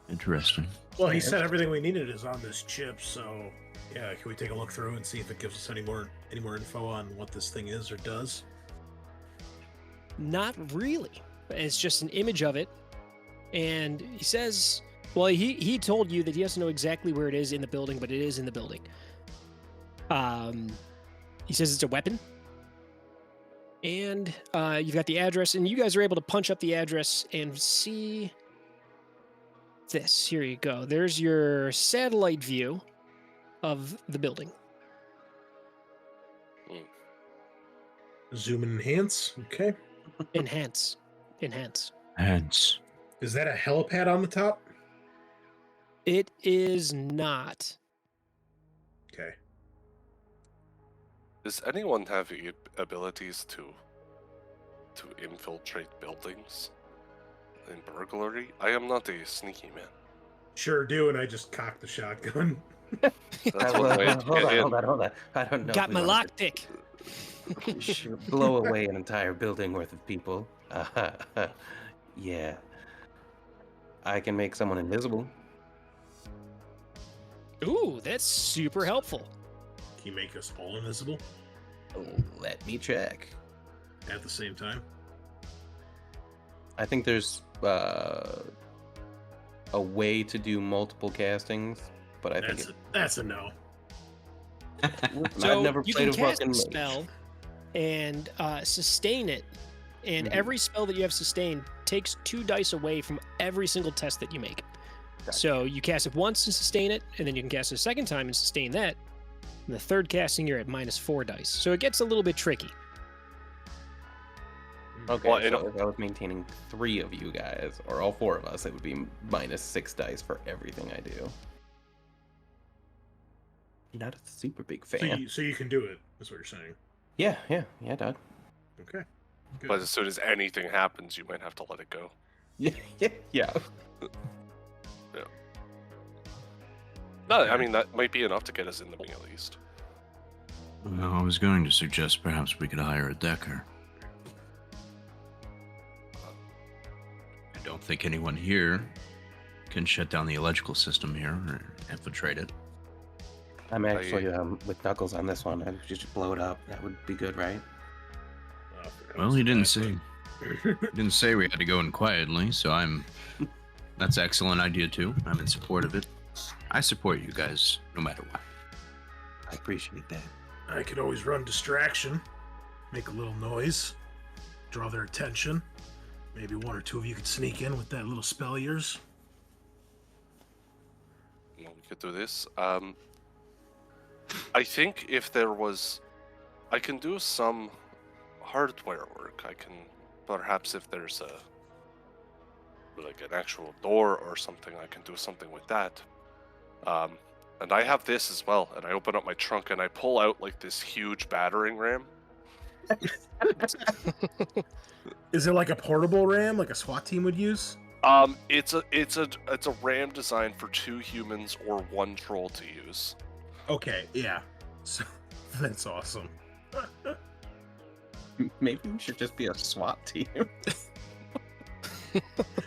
Interesting. Well, he said everything we needed is on this chip, so yeah, can we take a look through and see if it gives us any more info on what this thing is or does? Not really. It's just an image of it. And he says, well, he told you that he doesn't know exactly where it is in the building, but it is in the building. He says it's a weapon. And you've got the address, and you guys are able to punch up the address and see this. Here you go. There's your satellite view of the building. Zoom and enhance. Okay. Enhance. Hands. Is that a helipad on the top? It is not. Okay. Does anyone have the abilities to infiltrate buildings in burglary? I am not a sneaky man. Sure do, and I just cocked the shotgun. That's one way to get in. Hold on. I don't know. Got if my we wanna lockpick. blow away an entire building worth of people. Yeah. I can make someone invisible. Ooh, that's super helpful. Can you make us all invisible Oh, let me check. at the same time? I think there's a way to do multiple castings, but I think That's a no. So I've never you played can a cast fucking a spell and sustain it, and every spell that you have sustained takes 2 dice away from every single test that you make. Gotcha. So you cast it once and sustain it, and then you can cast it a second time and sustain that. And the third casting, you're at -4 dice. So it gets a little bit tricky. Okay, Well, so if I was maintaining 3 of you guys, or all 4 of us, it would be -6 dice for everything I do. Not a super big fan. So you can do it. That's what you're saying. Yeah, Doug. Okay. Good. But as soon as anything happens, you might have to let it go. Yeah. No, I mean, that might be enough to get us in the ring at least. Well, I was going to suggest perhaps we could hire a decker. I don't think anyone here can shut down the electrical system here or infiltrate it. I'm actually with Knuckles on this one. I just blow it up. That would be good, right? Well, he didn't say. He didn't say we had to go in quietly, so that's an excellent idea too. I'm in support of it. I support you guys no matter what. I appreciate that. I could always run distraction, make a little noise, draw their attention. Maybe 1 or 2 of you could sneak in with that little spell of yours. We could do this. I think if there was, I can do some hardware work. I can, perhaps if there's like an actual door or something, I can do something with that. And I have this as well. And I open up my trunk and I pull out like this huge battering ram. Is it like a portable ram, like a SWAT team would use? It's a ram designed for 2 humans or 1 troll to use. Okay, yeah. So that's awesome. Maybe we should just be a SWAT team.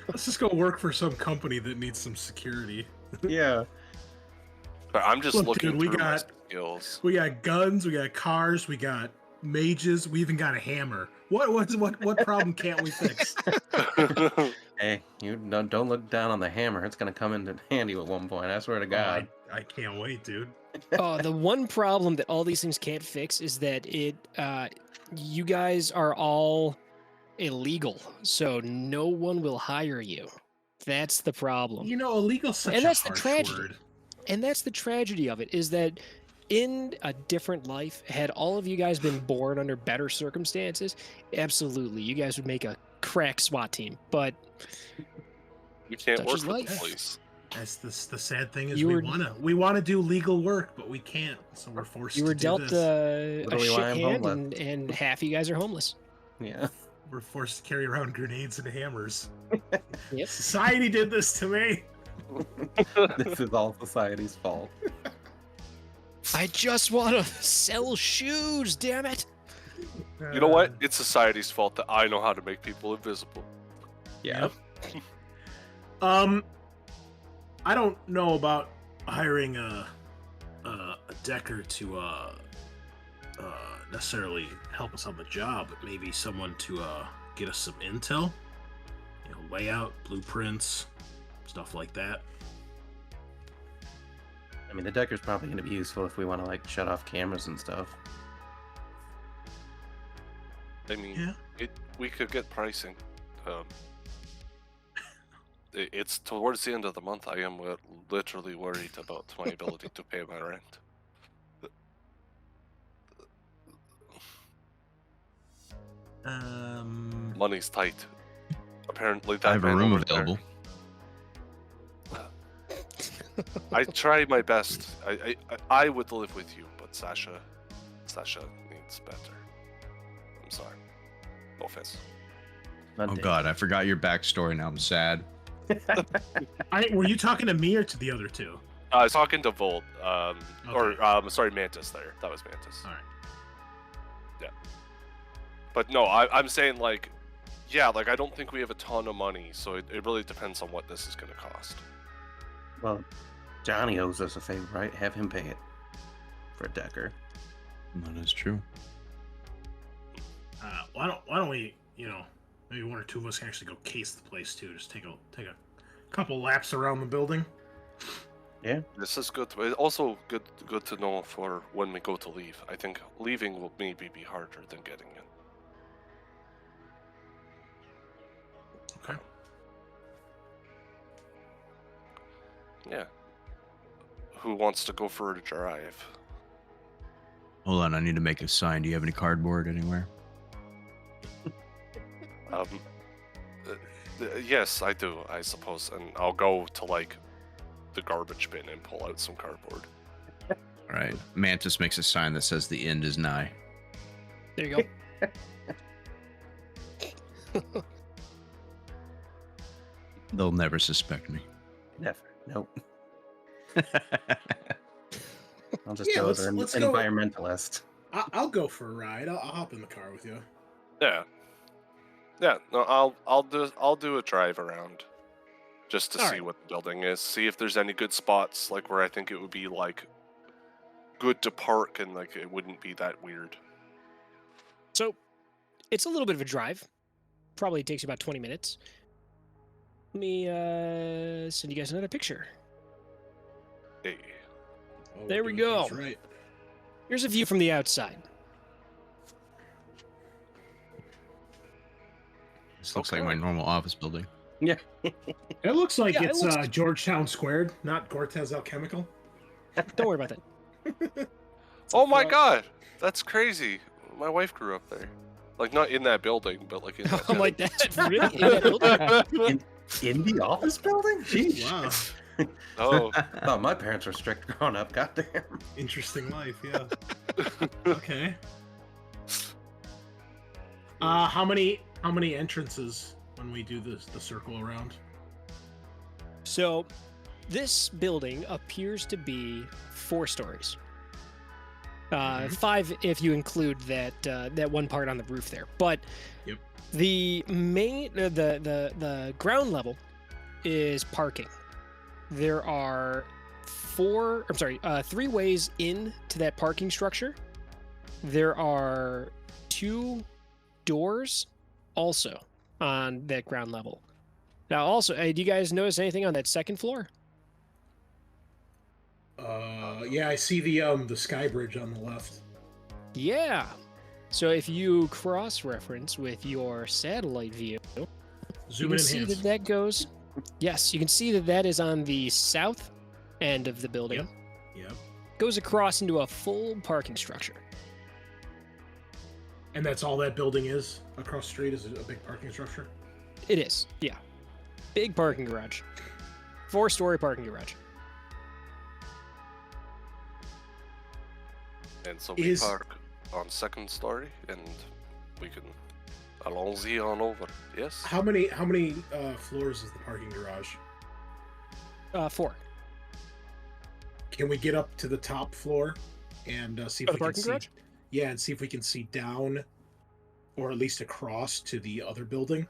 Let's just go work for some company that needs some security. Yeah. But I'm just Look, looking dude, we through my got- skills. We got guns, we got cars, we got mages, we even got a hammer. What problem can't we fix? Hey, you don't look down on the hammer. It's gonna come into handy at one point. I swear to God. I can't wait, dude. Oh, the one problem that all these things can't fix is that you guys are all illegal, so no one will hire you. That's the problem. You know, illegal's such And a that's the harsh tragedy. word. And that's the tragedy of it, is that in a different life, had all of you guys been born under better circumstances, absolutely, you guys would make a crack SWAT team. But We can't Such work is with life. the police. That's the sad thing is You we were- wanna do legal work, but we can't, so we're forced you were to do dealt this. a Literally shit why I'm hand, homeless. and half you guys are homeless. Yeah. We're forced to carry around grenades and hammers. Yep. Society did this to me. This is all society's fault. I just want to sell shoes, damn it! You know what? It's society's fault that I know how to make people invisible. Yeah. I don't know about hiring a decker to necessarily help us on the job, but maybe someone to get us some intel, layout, blueprints, stuff like that. I mean, the decker's probably going to be useful if we want to like shut off cameras and stuff. I mean, Yeah. we could get pricing. It's towards the end of the month. I am literally worried about my ability to pay my rent. Money's tight. Apparently, that I have a man room over there- available. I try my best. I would live with you, but Sasha needs better. I'm sorry. No offense. Oh God, I forgot your backstory. Now I'm sad. Were you talking to me or to the other two? I was talking to Volt, Okay. or sorry, Mantis. There, that was Mantis. All right. Yeah. But no, I'm saying like, yeah, like I don't think we have a ton of money, so it really depends on what this is going to cost. Well, Johnny owes us a favor, right? Have him pay it for Decker. That is true. Why don't we, maybe one or two of us can actually go case the place too. Just take a couple laps around the building. Yeah. This is good. It's also good to know for when we go to leave. I think leaving will maybe be harder than getting in. Okay. Yeah. Who wants to go for a drive? Hold on, I need to make a sign. Do you have any cardboard anywhere? Yes, I do, I suppose, and I'll go to like the garbage bin and pull out some cardboard. All right. Mantis makes a sign that says the end is nigh. There you go. They'll never suspect me. Never. Nope. I'll just Yeah, go as an let's go. environmentalist. I'll go for a ride. I'll hop in the car with you. Yeah. Yeah, no, I'll do a drive around just to see what the building is. See if there's any good spots like where I think it would be like good to park and like it wouldn't be that weird. So, it's a little bit of a drive. Probably takes you about 20 minutes. Let me send you guys another picture. Hey. Oh, There we we're doing go. things right. Here's a view from the outside. This looks like my normal office building. Yeah. It looks like Yeah, it it's looks- Georgetown Squared, not Cortez Alchemical. Don't worry about that. Oh my god! That's crazy. My wife grew up there. Like not in that building, but like in that I'm town. like, that's really in that building? In the office building? Jeez. Wow, Oh. I thought my parents were strict growing up. Goddamn. interesting life. Yeah. Okay. How many entrances when we do the circle around? So, this building appears to be 4 stories. 5 if you include that one part on the roof there. But Yep. the main the ground level is parking. There are 3 ways into that parking structure. There are 2 doors also on that ground level. Now, also, do you guys notice anything on that second floor? Yeah, I see the sky bridge on the left. Yeah. So if you cross-reference with your satellite view, Zoom you in can see enhance. that goes. Yes, you can see that is on the south end of the building. Yep. Goes across into a full parking structure. And that's all that building is across the street is a big parking structure. It is, yeah. Big parking garage. 4-story parking garage. And so we park on second story and we can allons-y on over. Yes? How many floors is the parking garage? 4. Can we get up to the top floor and see if The we can parking see? garage? Yeah, and see if we can see down, or at least across to the other building.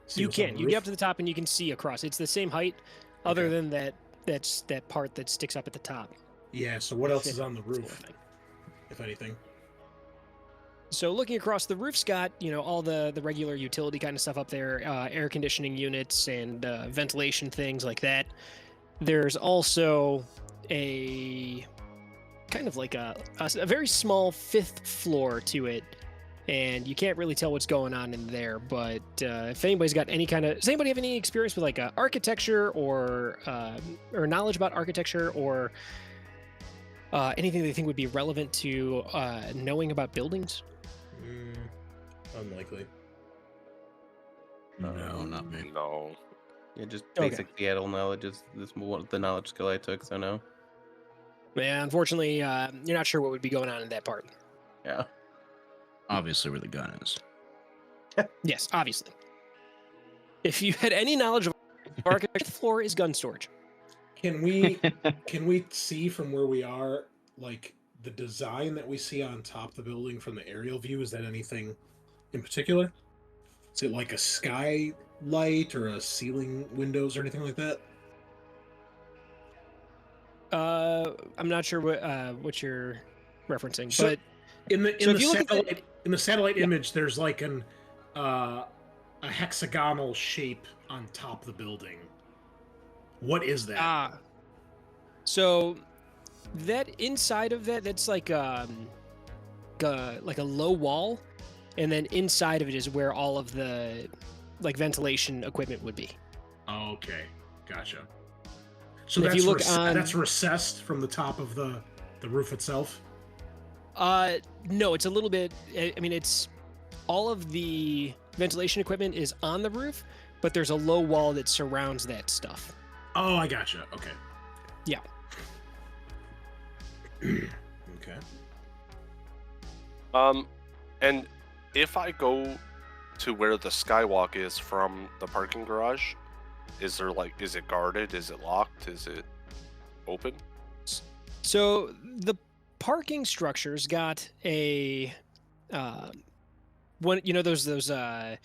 See You what's on can. the You roof? get up to the top and you can see across. It's the same height, other Okay. than that part that sticks up at the top. Yeah. So what else is on the Sort of roof, thing. if anything? So looking across the roof's got, all the regular utility kind of stuff up there, air conditioning units and ventilation things like that. There's also a kind of like a very small 5th floor to it, and you can't really tell what's going on in there. But if anybody's got any kind of, does anybody have any experience with like architecture or knowledge about architecture or anything they think would be relevant to knowing about buildings? Unlikely. No, not me. No. Yeah, just Okay. basic Seattle knowledge is the knowledge skill I took, so no. Yeah, unfortunately, you're not sure what would be going on in that part. Yeah. Obviously, where the gun is. Yes, obviously. If you had any knowledge of architecture, the floor is gun storage. Can we see from where we are, like the design that we see on top of the building from the aerial view? Is that anything in particular? Is it like a skylight or a ceiling windows or anything like that? I'm not sure what you're referencing, So- but In the So if you look at the- satellite Yeah. image, there's like a hexagonal shape on top of the building. What is that? So that inside of that's like a low wall, and then inside of it is where all of the like ventilation equipment would be. Okay, gotcha. So And if you that's look on- that's recessed from the top of the roof itself. No, it's a little bit. I mean, it's all of the ventilation equipment is on the roof, but there's a low wall that surrounds that stuff. Oh, I gotcha. Okay. Yeah. Okay. And if I go to where the skywalk is from the parking garage, is it guarded? Is it locked? Is it open? So the parking structure's got a one, those what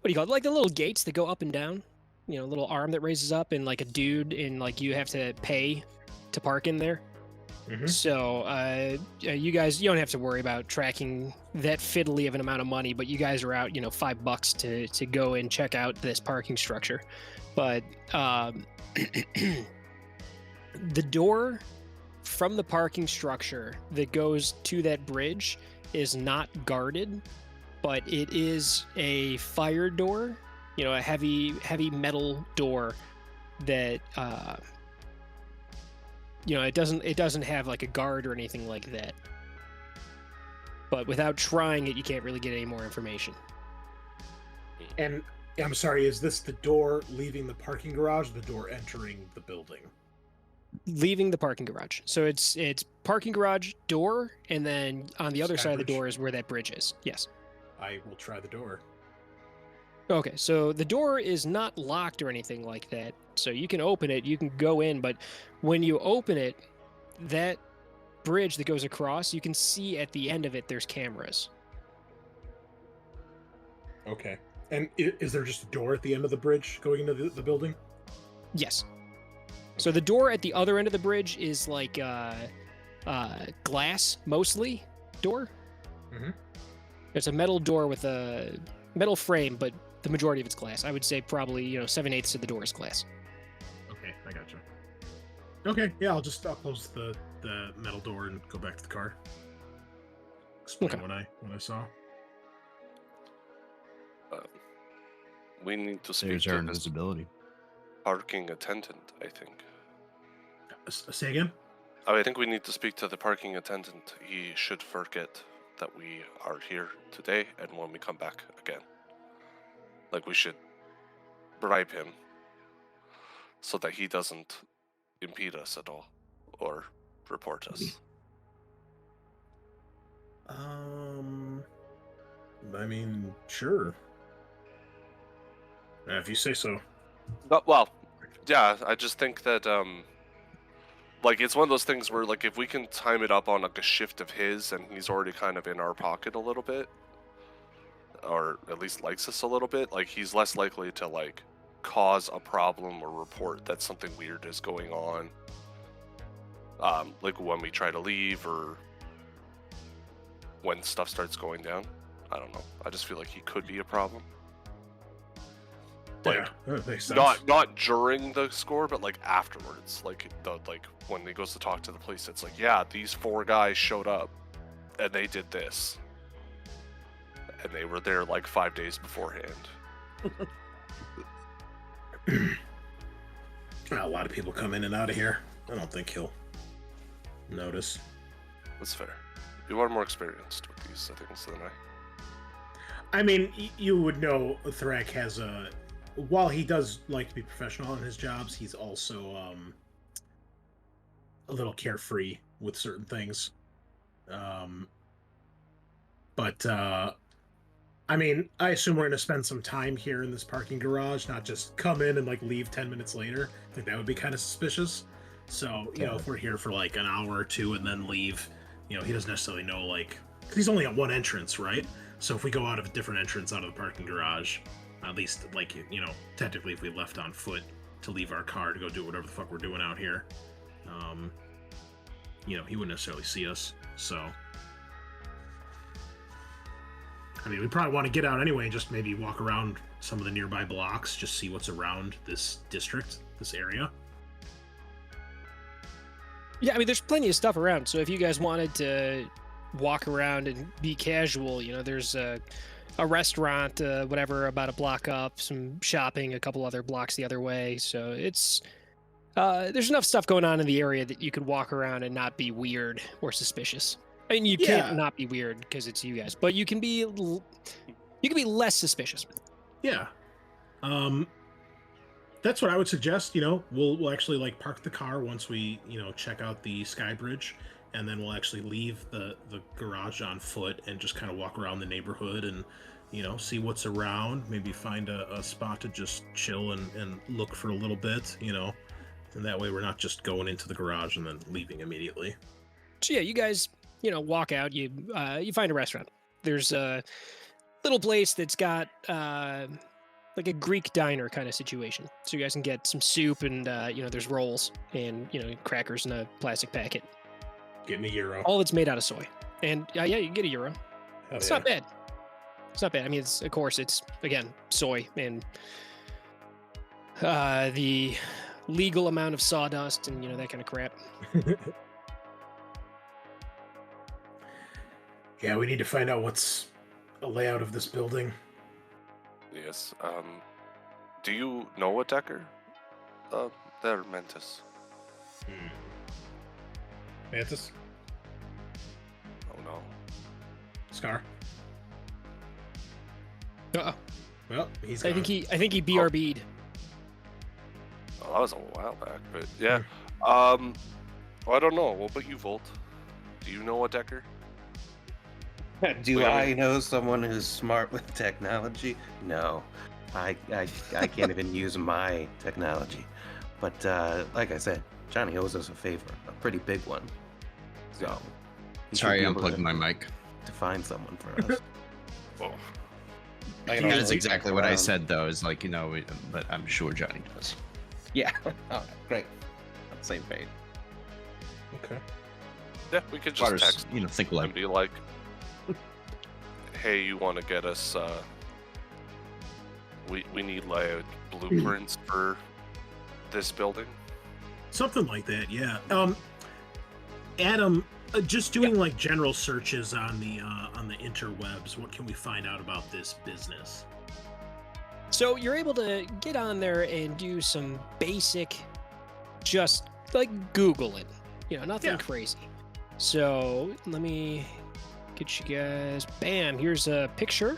do you call it? Like the little gates that go up and down. A little arm that raises up, and like a dude, and like you have to pay to park in there. Mhm. So you guys, you don't have to worry about tracking that fiddly of an amount of money, but you guys are out, $5 to go and check out this parking structure. But the door from the parking structure that goes to that bridge is not guarded, but it is a fire door, a heavy metal door that it doesn't have like a guard or anything like that. But without trying it, you can't really get any more information. And I'm sorry, is this the door leaving the parking garage, or the door entering the building? Leaving the parking garage. So it's parking garage door, and then on the other Sky side of the bridge. door is where that bridge is. Yes. I will try the door. Okay, so the door is not locked or anything like that. So you can open it, you can go in, but when you open it, that bridge that goes across, you can see at the end of it there's cameras. Okay. And is there just a door at the end of the bridge going into the building? Yes. So the door at the other end of the bridge is like glass, mostly, door. Mhm. It's a metal door with a metal frame, but the majority of it's glass. I would say probably, 7/8 of the door is glass. Okay, I gotcha. Okay, yeah, I'll close the metal door and go back to the car. Explain Okay. what I saw. We need to speak There's our to this invisibility. parking attendant, I think. Say again? I think we need to speak to the parking attendant. He should forget that we are here today and when we come back again. Like, we should bribe him so that he doesn't impede us at all or report us. I mean, sure. If you say so. But, well, yeah, I just think that, like, it's one of those things where, like, if we can time it up on, like, a shift of his and he's already kind of in our pocket a little bit, or at least likes us a little bit, like, he's less likely to, like, cause a problem or report that something weird is going on. Like, when we try to leave or when stuff starts going down. I don't know. I just feel like he could be a problem. Like, Yeah, that makes sense. not during the score, but like afterwards. Like when he goes to talk to the police, it's like, yeah, these 4 guys showed up and they did this. And they were there like 5 days beforehand. A lot of people come in and out of here. I don't think he'll notice. That's fair. You are more experienced with these things than I. I mean, you would know Thrak has a... While he does like to be professional in his jobs, he's also a little carefree with certain things. But I mean, I assume we're going to spend some time here in this parking garage, not just come in and like leave 10 minutes later. I think that would be kind of suspicious. So, you know, if we're here for like an hour or two and then leave, he doesn't necessarily know, like, 'cause he's only got one entrance, right? So if we go out of a different entrance out of the parking garage, at least, like, technically if we left on foot to leave our car to go do whatever the fuck we're doing out here, he wouldn't necessarily see us. So, I mean, we probably want to get out anyway and just maybe walk around some of the nearby blocks, just see what's around this district, this area. Yeah, I mean, there's plenty of stuff around. So if you guys wanted to walk around and be casual, there's a restaurant, whatever, about a block up, some shopping, a couple other blocks the other way. So it's there's enough stuff going on in the area that you could walk around and not be weird or suspicious. I mean, you can't not be weird because it's you guys, but you can be less suspicious. Yeah. That's what I would suggest. We'll actually like park the car once we check out the sky bridge, and then we'll actually leave the garage on foot and just kind of walk around the neighborhood and see what's around. Maybe find a spot to just chill and look for a little bit. And that way we're not just going into the garage and then leaving immediately. So yeah, you guys walk out. You find a restaurant. There's a little place that's got like a Greek diner kind of situation. So you guys can get some soup and, there's rolls and, crackers in a plastic packet. Get me euro. All that's made out of soy. And yeah, you can get a euro. It's not bad. It's not bad. I mean, of course, it's, again, soy and the legal amount of sawdust and, that kind of crap. Yeah, we need to find out what's a layout of this building. Yes. Do you know a Decker? They're Mantis. Mantis? Oh no. Scar? Uh-oh. Well, he's I think he BRB'd. Oh, that was a while back, but yeah. Well, I don't know. What about you, Volt? Do you know a Decker? Do I know someone who's smart with technology? No, I can't even use my technology. But like I said, Johnny owes us a favor, a pretty big one. So Sorry, I unplugged my mic. To find someone for us. Oh. That's exactly what I said, though. Is like but I'm sure Johnny does. Yeah. All right, great. On the same page. Okay. Yeah, we could just text think and like be like, hey, you want to get us, we need like blueprints for this building? Something like that, yeah. Adam, just doing like general searches on the interwebs, what can we find out about this business? So you're able to get on there and do some basic, just like Google it, nothing crazy. So let me get you guys, bam, here's a picture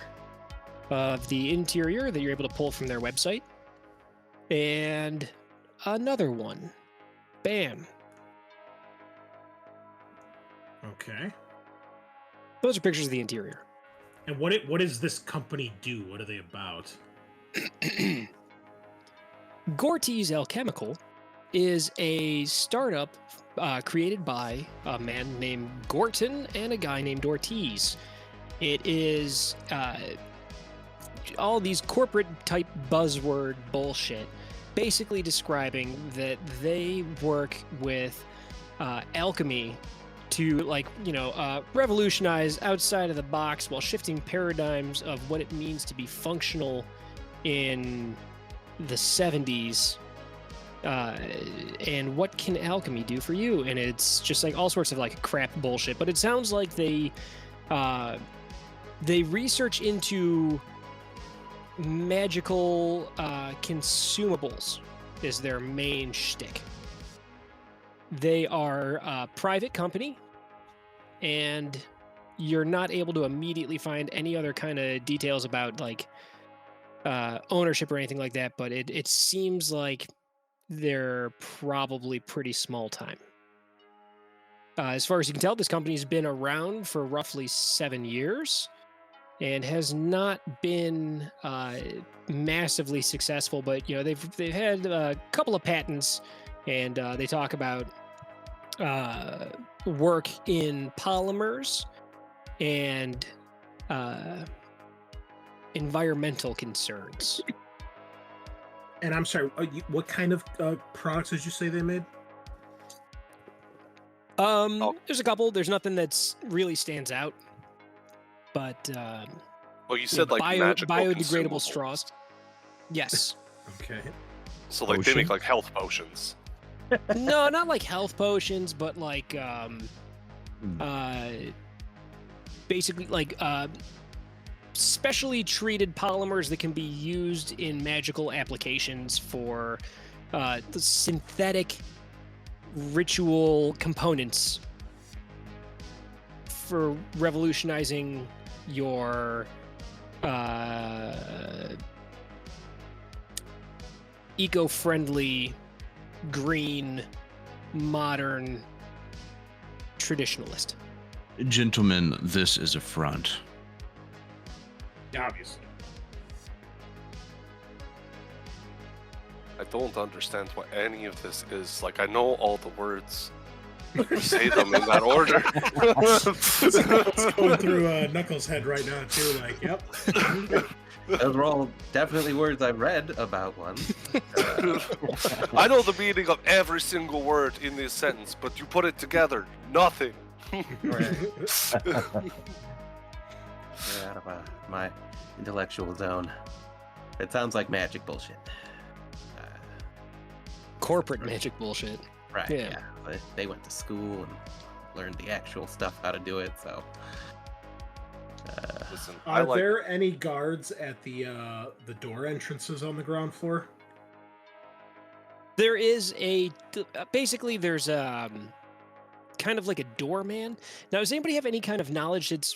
of the interior that you're able to pull from their website. And another one, bam. Okay. Those are pictures of the interior. And what does this company do? What are they about? Gortys Alchemical is a startup created by a man named Gorton and a guy named Ortiz. It is all these corporate type buzzword bullshit, basically describing that they work with alchemy to revolutionize outside of the box while shifting paradigms of what it means to be functional in the 70s. And what can alchemy do for you? And it's just like all sorts of like crap bullshit. But it sounds like they research into magical consumables is their main shtick. They are a private company, and you're not able to immediately find any other kind of details about like ownership or anything like that. But it seems like they're probably pretty small time. As far as you can tell, this company's been around for roughly 7 years and has not been massively successful. But they've had a couple of patents, and they talk about work in polymers and environmental concerns. And I'm sorry, what kind of products did you say they made? There's a couple. There's nothing that's really stands out. But Well, you said like magical biodegradable consumables. straws. Yes. Okay. So like they make Potions? like health potions. No, not like health potions, but like basically like specially treated polymers that can be used in magical applications for the synthetic ritual components for revolutionizing your eco-friendly, green, modern traditionalist. Gentlemen, this is a front. Obviously. I don't understand what any of this is. Like, I know all the words. You say them in that order. It's going through Knuckles' head right now too. Like, yep. Those are all definitely words I've read about one. I know the meaning of every single word in this sentence, but you put it together, nothing. Right. Get out of my intellectual zone. It sounds like magic bullshit. Corporate magic bullshit. Right, Yeah. yeah. But they went to school and learned the actual stuff how to do it, so. Listen, Are there any guards at the door entrances on the ground floor? There is basically there's kind of like a doorman. Now, does anybody have any kind of knowledge that's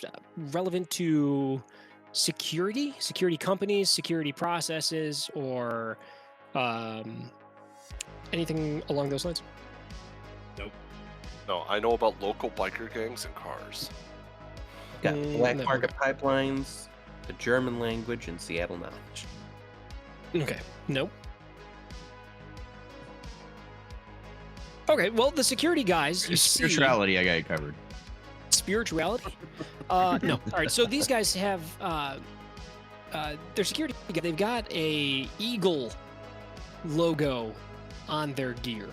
relevant to security companies, security processes, or anything along those lines? No, I know about local biker gangs and cars. Got black no, market pipelines, the German language, and Seattle knowledge. Okay. Nope. Okay, well, the security guys, you see... Spirituality, I got you covered. Spirituality? No. All right, so these guys have... their security... They've got a eagle logo on their gear.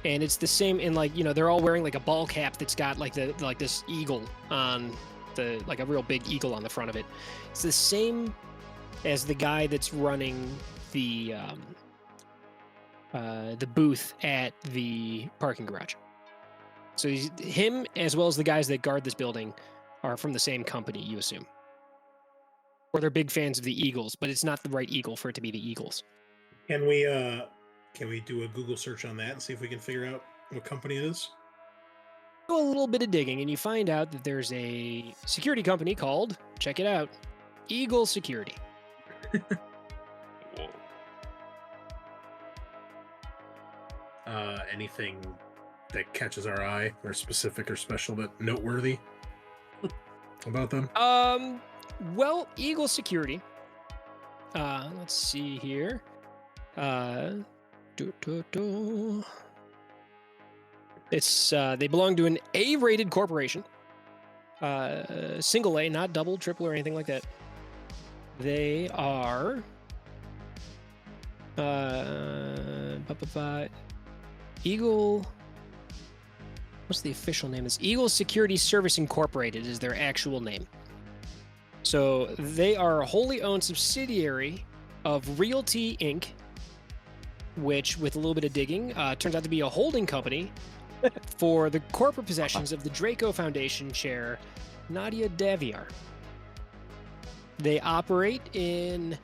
And it's the same in, like, you know, they're all wearing, like, a ball cap that's got, like, this eagle on the... Like, a real big eagle on the front of it. It's the same as the guy that's running the booth at the parking garage. So him, as well as the guys that guard this building, are from the same company, you assume. Or they're big fans of the Eagles, but it's not the right eagle for it to be the Eagles. Can we do a Google search on that and see if we can figure out what company it is? Do a little bit of digging, and you find out that there's a security company called, check it out, Eagle Security. Whoa. Anything that catches our eye or specific or special but noteworthy about them? Well, Eagle Security. Let's see here. It's they belong to an A-rated corporation. Single A, not double, triple, or anything like that. They are Eagle. What's the official name? It's Eagle Security Service Incorporated is their actual name. So they are a wholly owned subsidiary of Realty Inc., which, with a little bit of digging, turns out to be a holding company for the corporate possessions of the Draco Foundation chair, Nadia Daviar. They operate in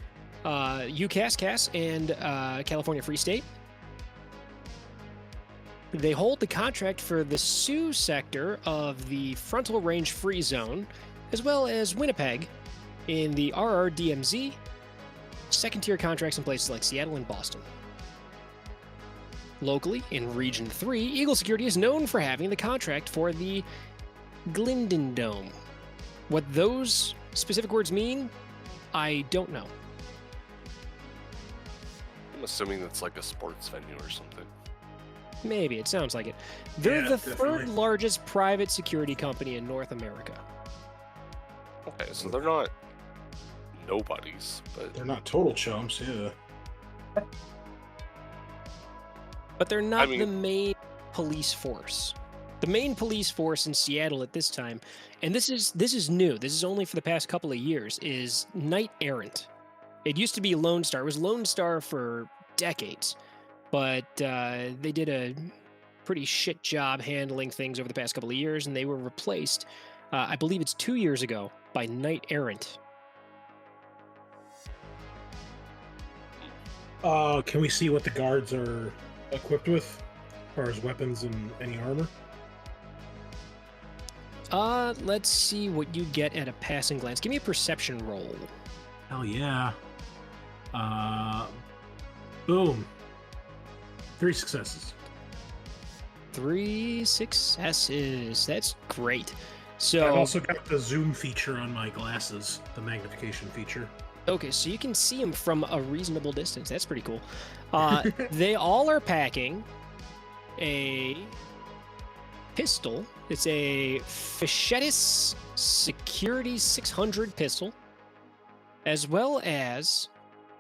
UCAS, CAS, and California Free State. They hold the contract for the Sioux sector of the Frontal Range Free Zone, as well as Winnipeg in the RRDMZ, second-tier contracts in places like Seattle and Boston. Locally, in Region 3, Eagle Security is known for having the contract for the Glyndon Dome. What those specific words mean, I don't know. I'm assuming that's like a sports venue or something. Maybe, it sounds like it. They're Yeah, the definitely. third largest private security company in North America. Okay, so they're not nobodies, but They're not total chumps, yeah. But they're not mean- the main police force. the main police force in Seattle at this time, and this is new. This is only for the past couple of years. Is Knight Errant. It used to be Lone Star. It was Lone Star for decades, but they did a pretty shit job handling things over the past couple of years, and they were replaced. I believe it's 2 years ago by Knight Errant. Can we see what the guards are equipped with, as far as weapons and any armor? Let's see what you get at a passing glance. Give me a perception roll. Hell yeah. Boom. 3 successes. 3 successes. That's great. So I've also got the zoom feature on my glasses, the magnification feature. okay, so you can see them from a reasonable distance. That's pretty cool. They all are packing a pistol. It's a Fichetis Security 600 pistol, as well as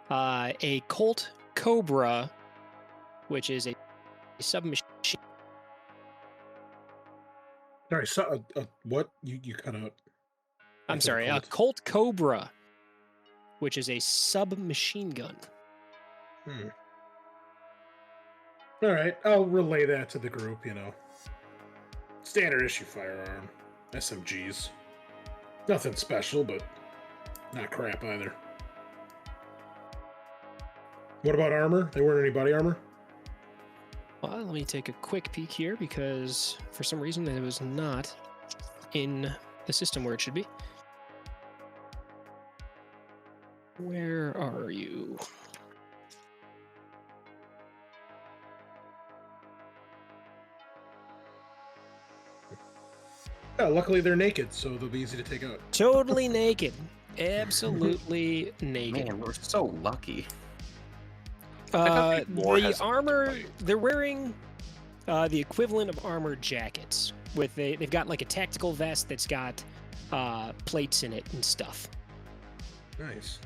a Colt Cobra, which is a submachine. Sorry, what? You cut out. I'm sorry, a Colt Cobra, which is a submachine gun. All right, I'll relay that to the group, Standard issue firearm. SMGs. Nothing special, but not crap either. What about armor? They weren't any body armor? Well, let me take a quick peek here because for some reason it was not in the system where it should be. Where are you? Yeah, luckily they're naked, so they'll be easy to take out. Totally naked. Absolutely naked. Man, we're so lucky. The armor, they're wearing the equivalent of armor jackets. They've got like a tactical vest that's got plates in it and stuff. Nice.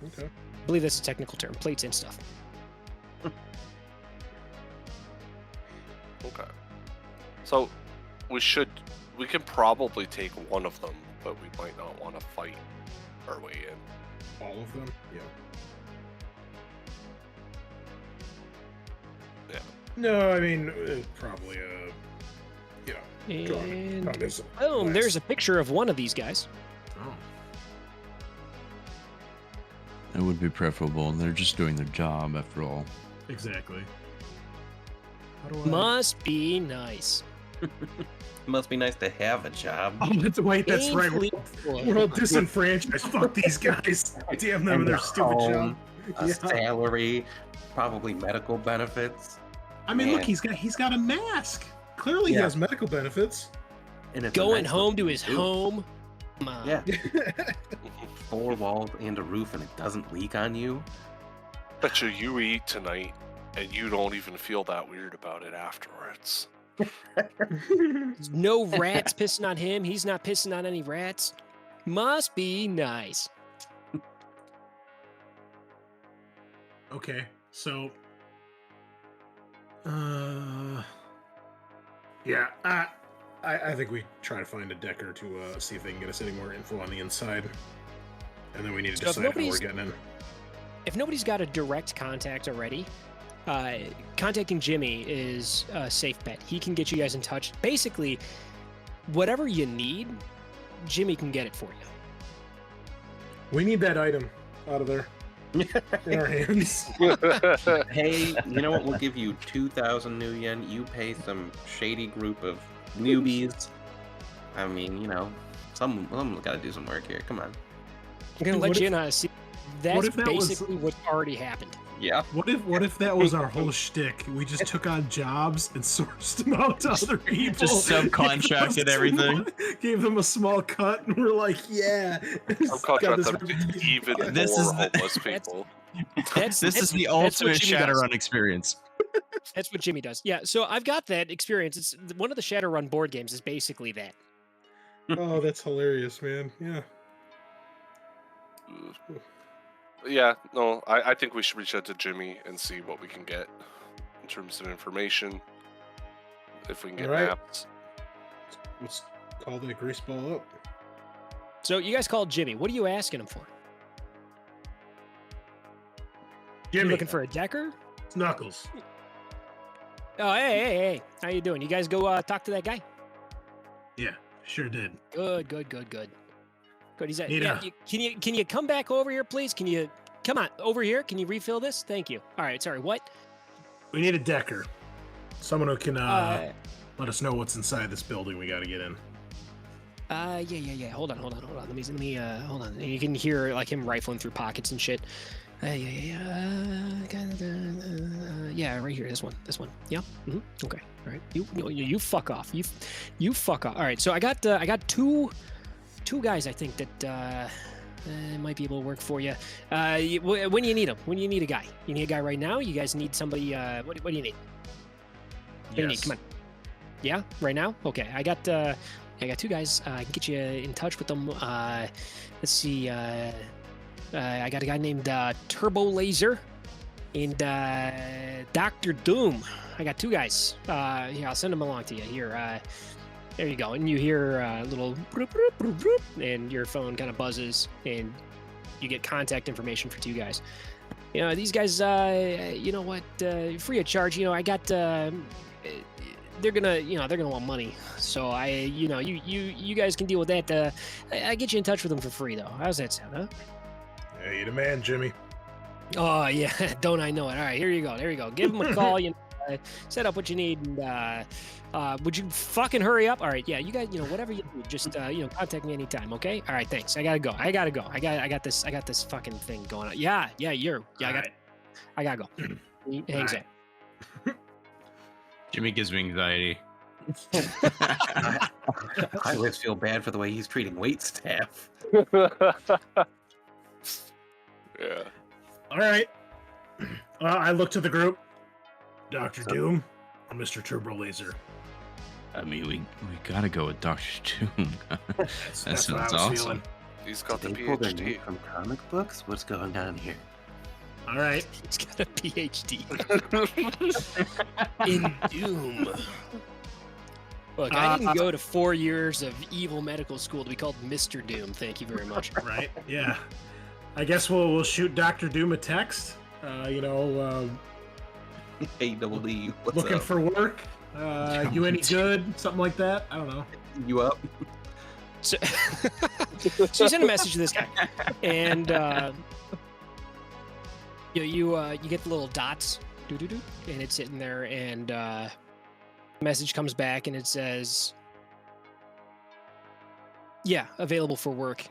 Okay. I believe that's a technical term, plates and stuff. Okay. So we can probably take one of them, but we might not want to fight our way in. All of them? Yeah. Yeah. No, I mean, probably, And this boom, glass. there's a picture of one of these guys. Oh. It would be preferable. They're just doing their job after all. Exactly. How do I... Must be nice. Must be nice to have a job. Oh, wait, that's right. Painfully We're all disenfranchised. Fuck these guys. Damn them and their stupid job. A Yeah. salary, probably medical benefits. I mean, look, Man. he's got a mask. Clearly, he Yeah. has medical benefits. And it's a Going nice home to little his dude. home. Come on. Yeah, 4 walls and a roof, and it doesn't leak on you. Bet you eat tonight, and you don't even feel that weird about it afterwards. No rats pissing on him. He's not pissing on any rats. Must be nice. Okay, so, yeah, I think we try to find a decker to see if they can get us any more info on the inside, and then we need to So if decide how we're nobody's- getting in. If nobody's got a direct contact already, contacting Jimmy is a safe bet. He can get you guys in touch. Basically, whatever you need, Jimmy can get it for you. We need that item out of there in our hands. Hey, you know what? We'll give you 2,000 new yen. You pay some shady group of newbies. I mean, some of them got to do some work here. Come on. I'm gonna Dude, let what you if- in on a secret. That's if that was- basically what's already happened. Yeah. What if that was our whole shtick? We just took on jobs and sourced them out to other people. Just subcontracted everything. Gave them a small cut, and we're like, yeah. Subcontract them to even This more is the- homeless people. That's This is the that's what ultimate Jimmy does. Shadowrun experience. That's what Jimmy does. Yeah, so I've got that experience. It's one of the Shadowrun board games is basically that. Oh, that's hilarious, man. Yeah. Yeah, no, I think we should reach out to Jimmy and see what we can get in terms of information. if we can get Alright. maps. Let's call the grease ball up. So you guys called Jimmy. What are you asking him for? You Jimmy, looking for a decker? it's Knuckles. Oh, hey. How you doing? You guys go talk to that guy? Yeah, sure did. Good. Good. He's at, Need yeah, a- can you come back over here, please? Can you come on over here? Can you refill this? Thank you. All right, sorry. What? We need a decker. Someone who can let us know what's inside this building we got to get in. Yeah. Hold on. Let me hold on. And you can hear like him rifling through pockets and shit. Yeah, right here. This one. Yeah. Okay. All right. You fuck off. You fuck off. All right. So I got two guys I think that might be able to work for you. When do you need them? When do you need a guy? You need a guy right now? You guys need somebody? What do you need? What do you need? Come on. Yeah, right now. Okay. I got two guys. I can get you in touch with them. Let's see. I got a guy named Turbo Laser and Dr. Doom. I got two guys. Here, I'll send them along to you. Here, there you go. And you hear a little broop, broop, broop, broop, and your phone kind of buzzes, and you get contact information for two guys. You know, these guys, you know what, free of charge. You know, I got, they're gonna want money. So you guys can deal with that. I get you in touch with them for free, though. How's that sound, huh? Hey, you the man, Jimmy. Oh yeah, don't I know it? All right, here you go. There you go. Give them a call. Set up what you need, and would you fucking hurry up? All right, yeah, you guys, whatever you do, just contact me anytime, okay? All right, thanks. I gotta go. I got this fucking thing going on. Yeah, I gotta go. He hangs up. Jimmy gives me anxiety. I always feel bad for the way he's treating wait staff. Yeah. All right. I look to the group. Dr. Doom or Mr. Turbo Laser. I mean, we gotta go with Dr. Doom. That That's what sounds I was awesome. feeling. He's got the They pulled their PhD. name from comic books? What's going on here? All right. He's got a PhD in Doom. Look, I didn't go to 4 years of evil medical school to be called Mr. Doom. Thank you very much. Right. Yeah. I guess we'll shoot Dr. Doom a text. Hey, Double D, what's Looking up? for work. You any good? Something like that. I don't know. You up? So, so you send a message to this guy, and you get the little dots, doo-doo-doo, and it's sitting there, and message comes back, and it says, "Yeah, available for work."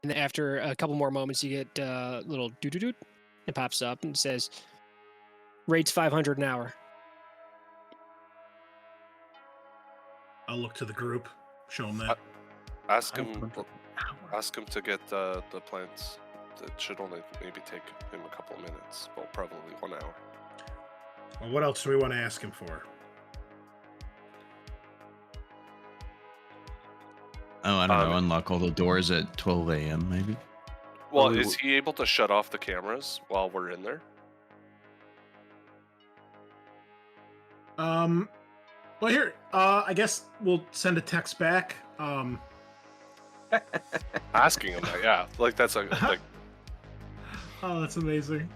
And after a couple more moments, you get a little doo-doo-doo. It pops up and says, "Rates $500 an hour." I'll look to the group. Show them that. Ask him to get the plans. It should only maybe take him a couple of minutes. Well, probably 1 hour. Well, what else do we want to ask him for? Oh, I don't know. Unlock all the doors at 12 a.m. maybe. Well, Oh, we- is he able to shut off the cameras while we're in there? Well, here. I guess we'll send a text back. Asking him that, yeah. Like that's like Oh, that's amazing.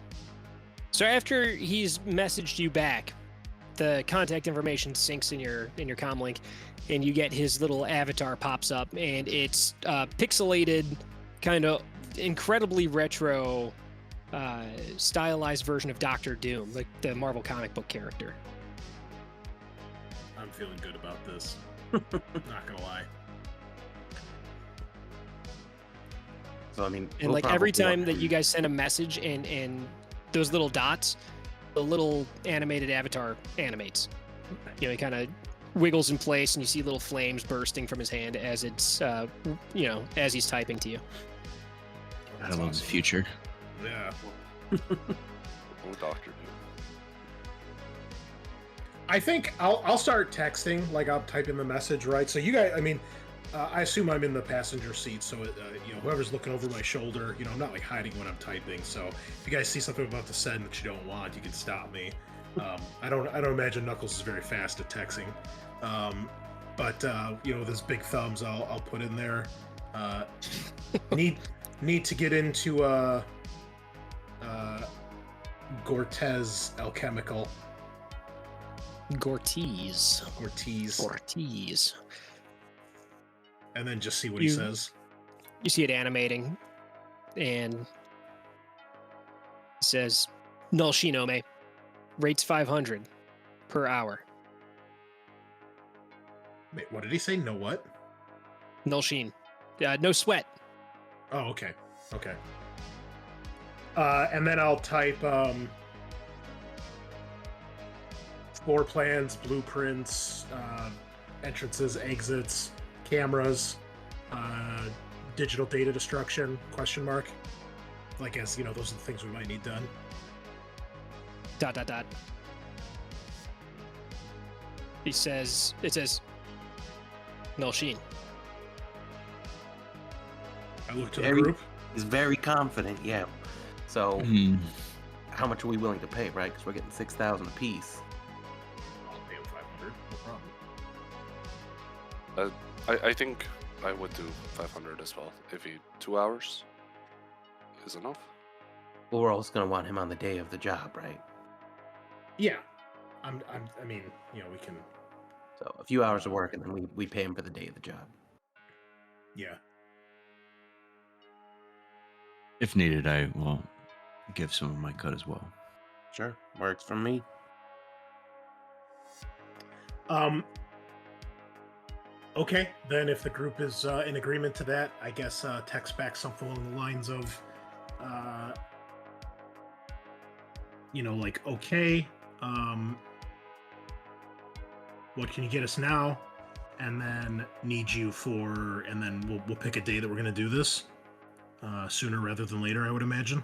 So after he's messaged you back, the contact information syncs in your comm link, and you get his little avatar pops up, and it's pixelated, kind of incredibly retro, stylized version of Doctor Doom, like the Marvel comic book character. I'm feeling good about this. Not gonna lie. So, I mean, And we'll like every probably- time that you guys send a message, and those little dots, the little animated avatar animates. He kind of wiggles in place, and you see little flames bursting from his hand as it's, as he's typing to you. I love the future. Yeah. oh, Doctor Doom. I think I'll start texting. Like I'll type in the message, right? So you guys, I mean, I assume I'm in the passenger seat, so whoever's looking over my shoulder, I'm not like hiding when I'm typing. So if you guys see something I'm about to send that you don't want, you can stop me. I don't imagine Knuckles is very fast at texting, but with his big thumbs, I'll put in there. Need to get into Gortez Alchemical. Gortez. And then just see what he says. You see it animating, and it says, Null Shinome, rates 500 per hour. Wait, what did he say? No what? Null Shin. No sweat. Oh, okay. And then I'll type floor plans, blueprints, entrances, exits, cameras, digital data destruction, ? Like, as those are the things we might need done. ... It says, Null Shin. I look to the group. He's very confident, yeah. So, how much are we willing to pay, right? Because we're getting 6,000 apiece. I'll pay him 500, no problem. I think I would do 500 as well. If 2 hours is enough. Well, we're also going to want him on the day of the job, right? Yeah. I mean, we can... So, a few hours of work, and then we pay him for the day of the job. Yeah. If needed, I will give some of my cut as well. Sure, works for me. Okay, then if the group is in agreement to that, I guess text back something along the lines of, okay, what can you get us now? And then need you for, and then we'll pick a day that we're gonna do this, sooner rather than later, I would imagine.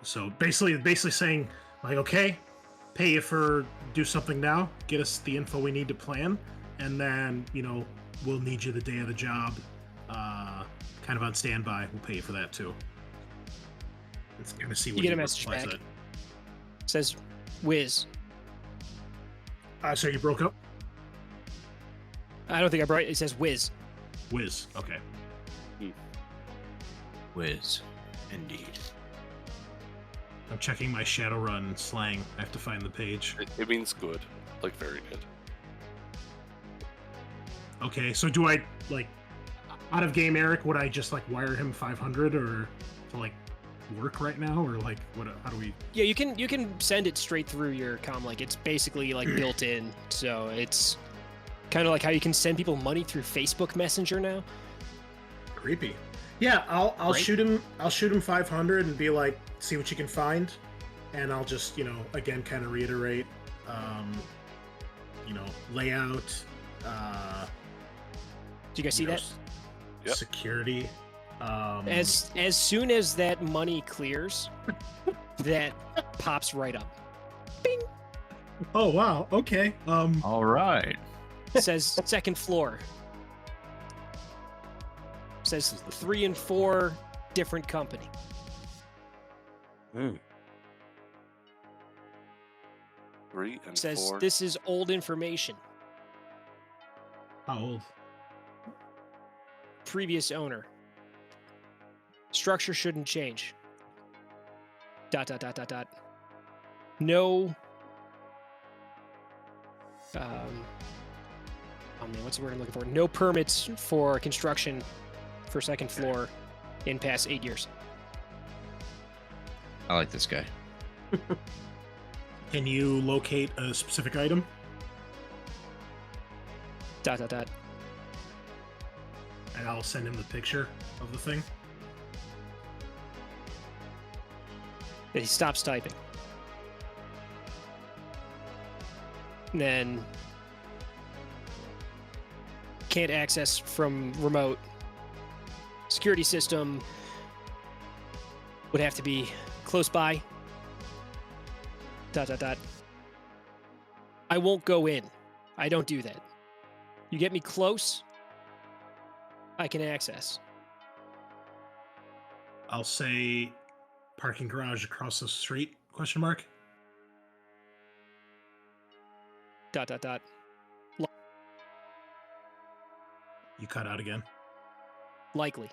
So basically saying, like, okay, pay you for do something now, get us the info we need to plan, and then we'll need you the day of the job, kind of on standby. We'll pay you for that too. Let's kind of see what you get a message back. It says Wiz. So you broke up? I don't think I broke. It says Wiz. Wiz. Okay. Wiz, indeed. I'm checking my Shadowrun slang. I have to find the page. It means good, like very good. Okay, so do I, like, out of game Eric, would I just, like, wire him 500 or to, like, work right now, or, like, what? How do we? Yeah, you can send it straight through your comm. Like, it's basically, like, built in, so it's kind of like how you can send people money through Facebook Messenger now. Creepy. Yeah, I'll shoot him. I'll shoot him 500 and be like, see what you can find, and I'll just again kind of reiterate, layout. Do you guys see that? Yep. Security. As soon as that money clears, that pops right up. Bing. Oh wow. Okay. All right. Says second floor. Says 3 and 4 different company. Mm. 3 and Says 4. this is old information. How old? Previous owner. Structure shouldn't change. ... No. Oh man, what's the word I'm looking for? No permits for construction for second floor in past 8 years. I like this guy. Can you locate a specific item? ... And I'll send him the picture of the thing. He stops typing. And then can't access from remote. Security system would have to be close by. ... I won't go in. I don't do that. You get me close, I can access. I'll say parking garage across the street, question mark. Dot, dot, dot. You cut out again. Likely.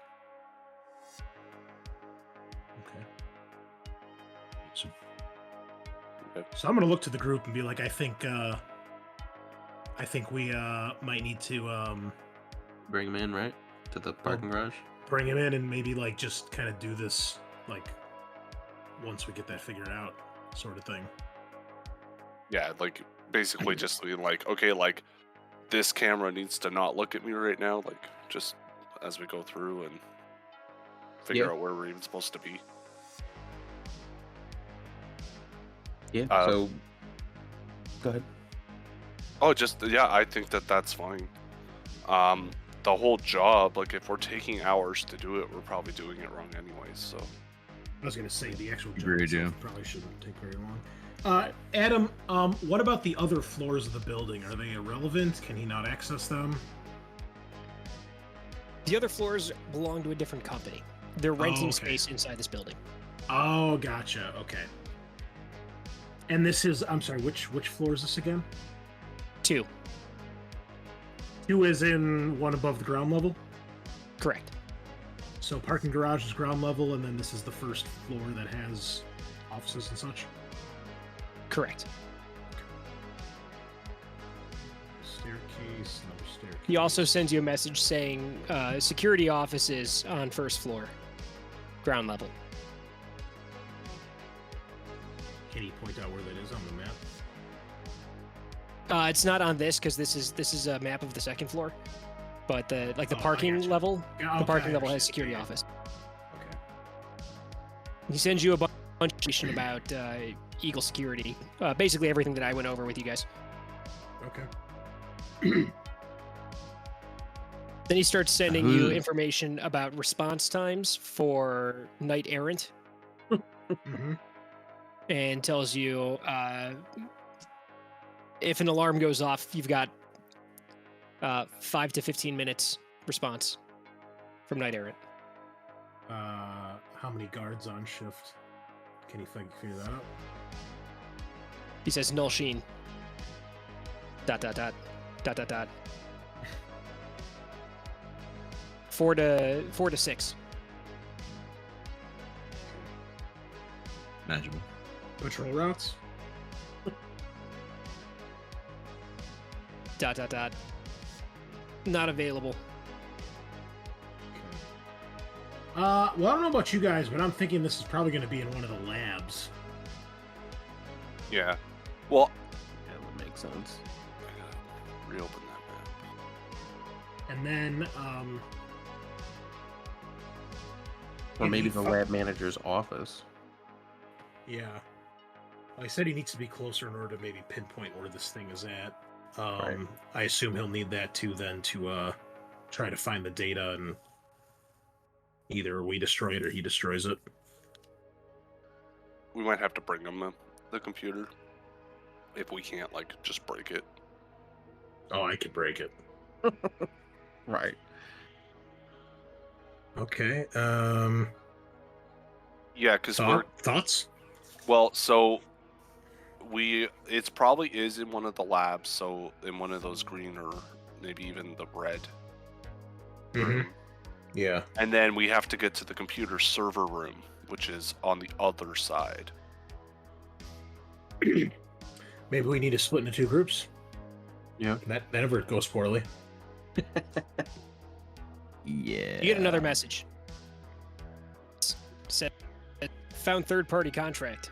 Okay. So, So I'm gonna look to the group and be like, I think we might need to Bring him in, right? To the parking garage? bring him in and maybe like just kind of do this like once we get that figured out, sort of thing. Yeah, like basically just being like, okay, like this camera needs to not look at me right now, like just as we go through and figure Yeah. out where we're even supposed to be. Yeah, Uh, so... Go ahead. Oh, just yeah, I think that that's fine. The whole job, like if we're taking hours to do it, we're probably doing it wrong anyways. So I was gonna say the actual job Agree, itself Jim. probably shouldn't take very long. Adam, what about the other floors of the building? Are they irrelevant? Can he not access them? The other floors belong to a different company. They're renting okay. space inside this building. Oh, gotcha. Okay. And this is, I'm sorry, which floor is this again? 2. 2 is in one above the ground level. Correct. So parking garage is ground level, and then this is the first floor that has offices and such. Correct. Staircase, another staircase. He also sends you a message saying security offices on first floor, ground level. Can you point out where that is on the map? It's not on this because this is a map of the second floor, but the I parking gotcha. level, Yeah, the okay, parking I level has understand. security Yeah, yeah. office. Okay. He sends you a bunch of information about Eagle security, basically everything that I went over with you guys. Okay. Then he starts sending you Ugh. information about response times for Knight Errant Mm-hmm. and tells you if an alarm goes off, you've got 5 to 15 minutes response from Knight Errant. How many guards on shift? Can you figure that out? He says null sheen. ... 4 to 6. manageable. Patrol routes? ... Not available. Well, I don't know about you guys, but I'm thinking this is probably going to be in one of the labs. yeah, well, Yeah, that makes sense. I gotta reopen that map. And then, Or If maybe he the fu- lab manager's office. yeah. Well, I said he needs to be closer in order to maybe pinpoint where this thing is at. Right. I assume he'll need that too, then, to try to find the data, and either we destroy it or he destroys it. We might have to bring him the computer if we can't like just break it. Oh, I could break it. Right. Okay. Yeah, because we're Thoughts? well, so it's probably is in one of the labs, so in one of those green or maybe even the red. Mm-hmm. Yeah. And then we have to get to the computer server room, which is on the other side. Maybe we need to split into 2 groups. Yeah. That never goes poorly. Yeah. You get another message. Said, found third-party contract.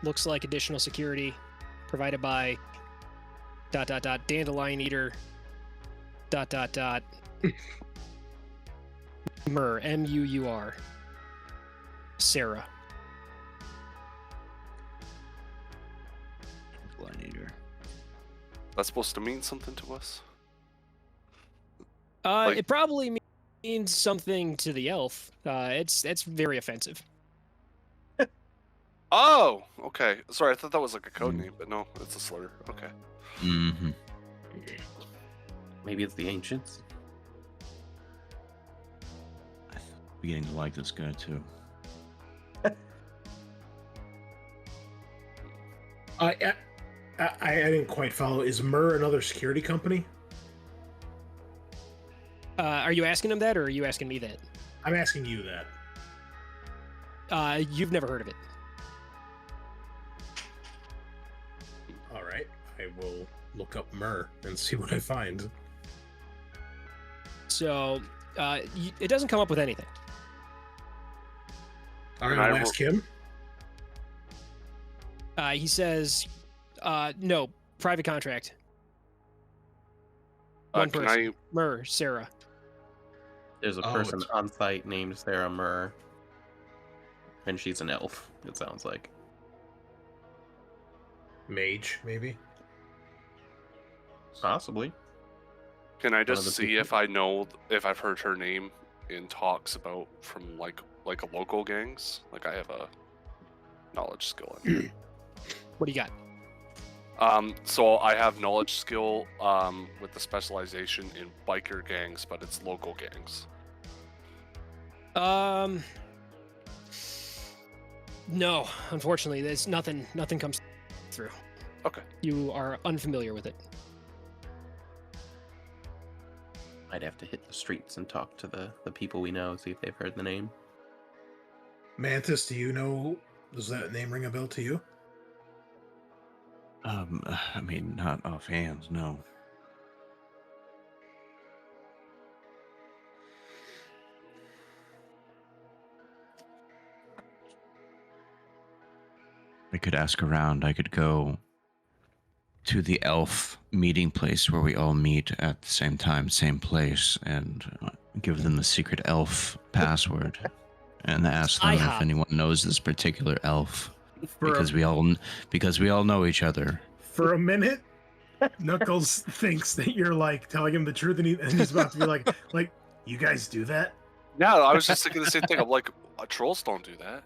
Looks like additional security provided by ... Dandelion Eater ... Mur, M-U-U-R. Sarah. Line eater. That's supposed to mean something to us. It probably means something to the elf. It's very offensive. Oh, okay. Sorry, I thought that was like a code name, but no, it's a slur. Okay. Mm-hmm. Maybe it's the ancients. I'm beginning to like this guy too. I didn't quite follow. Is Myrrh another security company? Are you asking him that, or are you asking me that? I'm asking you that. You've never heard of it. All right, I will look up Myrrh and see what I find. So it doesn't come up with anything. All right, I'll ask him. He says, no, private contract. One Can person. Myrrh, Sarah. There's a person on site named Sarah Myrrh. And she's an elf, it sounds like. Mage, maybe? Possibly. Can I just see if I know if I've heard her name in talks about from like a local gangs? Like I have a knowledge skill in. What do you got? So I have knowledge skill with the specialization in biker gangs, but it's local gangs. No, unfortunately, there's nothing comes through. Okay. You are unfamiliar with it. I'd have to hit the streets and talk to the people we know, see if they've heard the name. Mantis, do you know? Does that name ring a bell to you? I mean, not offhand, no. I could ask around. I could go to the elf meeting place where we all meet at the same time, same place, and give them the secret elf password and ask them if anyone knows this particular elf. Because we all know each other. For a minute, Knuckles thinks that you're like telling him the truth, and he's about to be like, you guys do that? Yeah, I was just thinking the same thing. I'm like, trolls don't do that.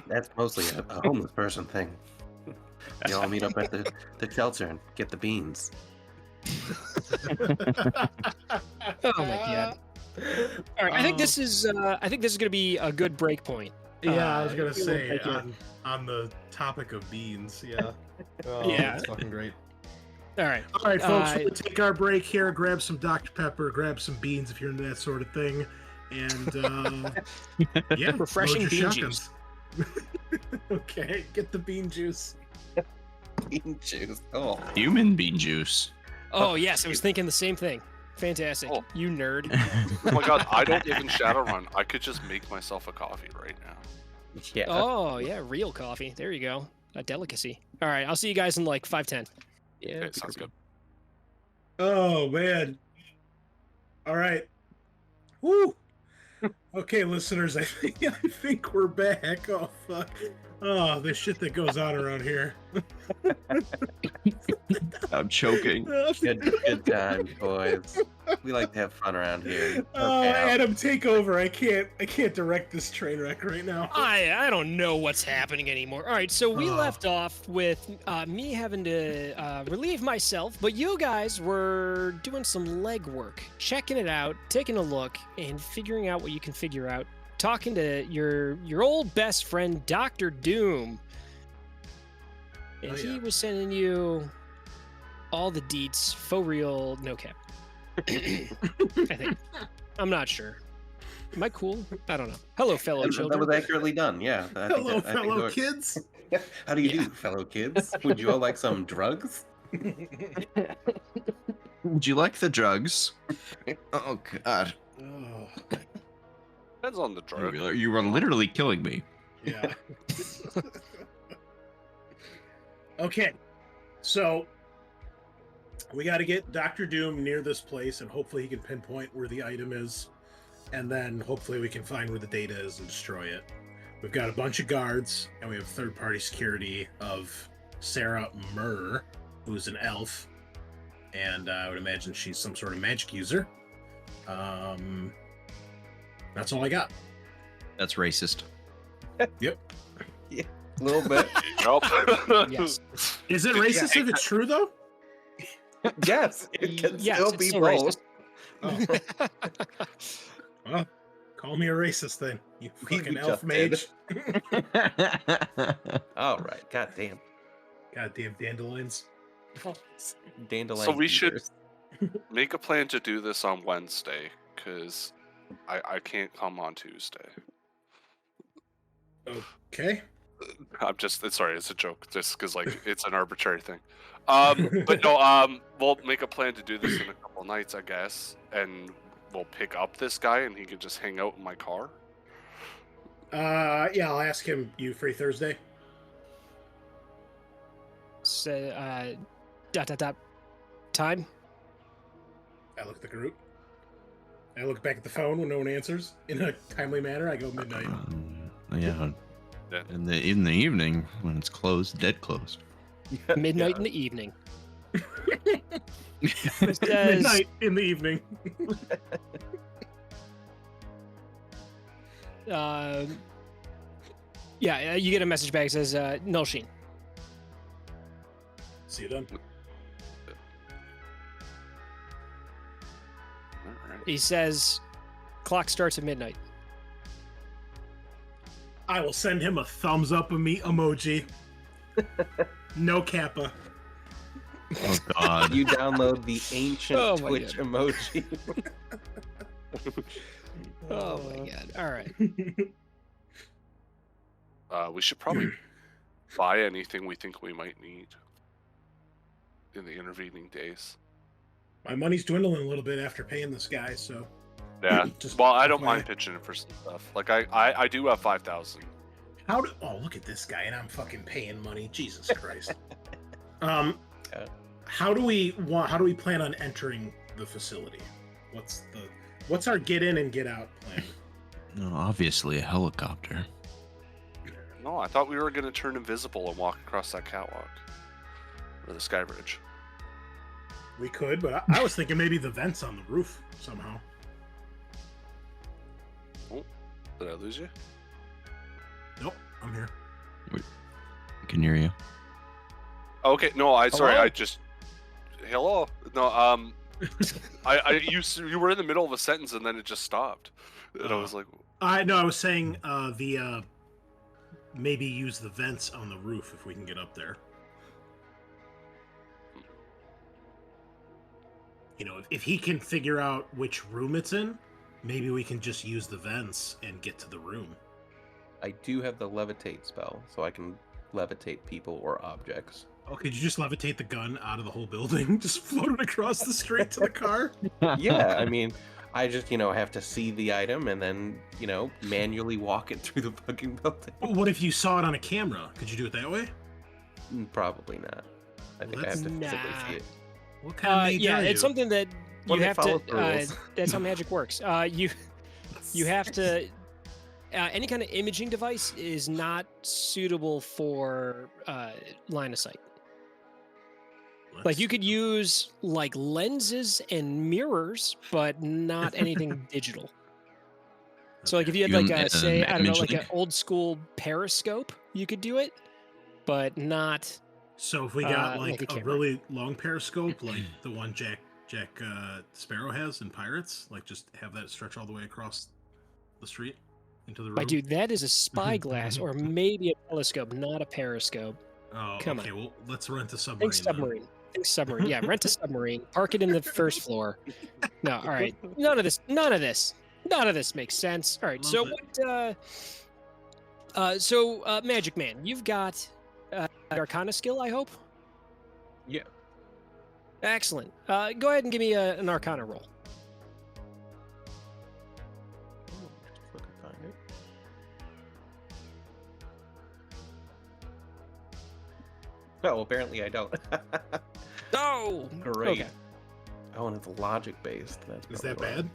That's mostly a homeless person thing. You all meet up at the shelter and get the beans. Oh my god! All right, I think this is going to be a good break point. Yeah, I was gonna say on the topic of beans. Yeah. Oh, yeah, that's fucking great. All right, folks. We'll take our break here. Grab some Dr. Pepper. Grab some beans if you're into that sort of thing. And yeah, refreshing bean juice. Okay, get the bean juice. Bean juice. Oh, human bean juice. Oh yes, I was thinking the same thing. Fantastic, you nerd. Oh my god, I don't live in Shadowrun. I could just make myself a coffee right now. Yeah. Oh yeah, real coffee. There you go. A delicacy. All right, I'll see you guys in like 5-10. Yeah, Okay, sounds good. Oh man. All right. Woo. Okay, listeners, I think we're back. Oh fuck. Oh, the shit that goes on around here. I'm choking. Good time, boys. We like to have fun around here. Oh, Adam, take over. I can't direct this train wreck right now. I don't know what's happening anymore. All right, so we left off with me having to relieve myself, but you guys were doing some legwork, checking it out, taking a look, and figuring out what you can figure out. Talking to your old best friend, Dr. Doom. And he was sending you all the deets, faux real, no cap. I think. I'm not sure. Am I cool? I don't know. Hello, fellow children. That was accurately done, yeah. Hello, fellow kids. How do you do, fellow kids? Would you all like some drugs? Would you like the drugs? Oh, God. Oh. Depends on the drug. You were literally killing me. Yeah. Okay. So we got to get Dr. Doom near this place, and hopefully he can pinpoint where the item is, and then hopefully we can find where the data is and destroy it. We've got a bunch of guards, and we have third-party security of Sarah Myrrh, who's an elf, and I would imagine she's some sort of magic user. That's all I got. That's racist. Yep. Yeah, a little bit. Yup. Yes. Is it racist if it's true, though? Yes, it can Yes, still it's be still both. racist. Oh. Well, call me a racist then, you We fucking just elf did. mage. All right, goddamn. Goddamn dandelions. Dandelion So we should eaters. make a plan to do this on Wednesday, because I can't come on Tuesday. Okay. I'm just sorry, it's a joke, just because like it's an arbitrary thing. But no, we'll make a plan to do this in a couple nights, I guess, and we'll pick up this guy, and he can just hang out in my car. Yeah, I'll ask him. You free Thursday? So, time. I look at the group. I look back at the phone when no one answers in a timely manner. I go midnight. Yeah. Yeah. In the evening when it's closed, dead closed. Midnight in the evening. Midnight in the evening. Yeah, you get a message back that says null sheen. See you done. Alright. He says clock starts at midnight. I will send him a thumbs up emoji. No kappa. Oh God. You download the ancient Oh my Twitch emoji. Oh my god. All right. We should probably buy anything we think we might need in the intervening days. My money's dwindling a little bit after paying this guy, so Yeah. Just Well, I don't FYI. mind pitching in for some stuff. Like I do have 5,000. how do? Oh, look at this guy, and I'm fucking paying money. Jesus Christ. How do we plan on entering the facility? What's our get in and get out plan? No, obviously a helicopter. No, I thought we were gonna turn invisible and walk across that catwalk or the sky bridge. We could, but I was thinking maybe the vents on the roof somehow. Did I lose you? Nope, I'm here. I can hear you. Okay, no, sorry, Hello? I just hello. No, you were in the middle of a sentence and then it just stopped, and I was like, I was saying maybe use the vents on the roof if we can get up there. You know, if he can figure out which room it's in, maybe we can just use the vents and get to the room. I do have the levitate spell, so I can levitate people or objects. Oh, could you just levitate the gun out of the whole building? Just float it across the street to the car? Yeah, I mean, I just, have to see the item and then, manually walk it through the fucking building. But what if you saw it on a camera? Could you do it that way? Probably not. I think I have to physically Nah. see it. What kind of mage Yeah, are it's you? something that Well, you they have follow to. the rules. That's how magic works. You have to. Any kind of imaging device is not suitable for line of sight. Like you could use like lenses and mirrors, but not anything digital. So like if you had like a, say, I don't know, like an old school periscope, you could do it, but not. So if we got like a like a camera. really long periscope, like the one Jack Sparrow has in Pirates, like just have that stretch all the way across the street into the room. My dude, that is a spyglass or maybe a telescope, not a periscope. Oh, come okay. on. Well, let's rent a submarine. Think then. submarine. Think submarine. Yeah, rent a submarine. Park it in the first floor. No, all right. None of this makes sense. All right. So Love what? Magic Man, you've got Arcana skill, I hope. Yeah. Excellent. Go ahead and give me an Arcana roll. Just fucking find it. Oh, apparently I don't. Oh, Great. Okay. Oh, and it's logic based. Is that bad?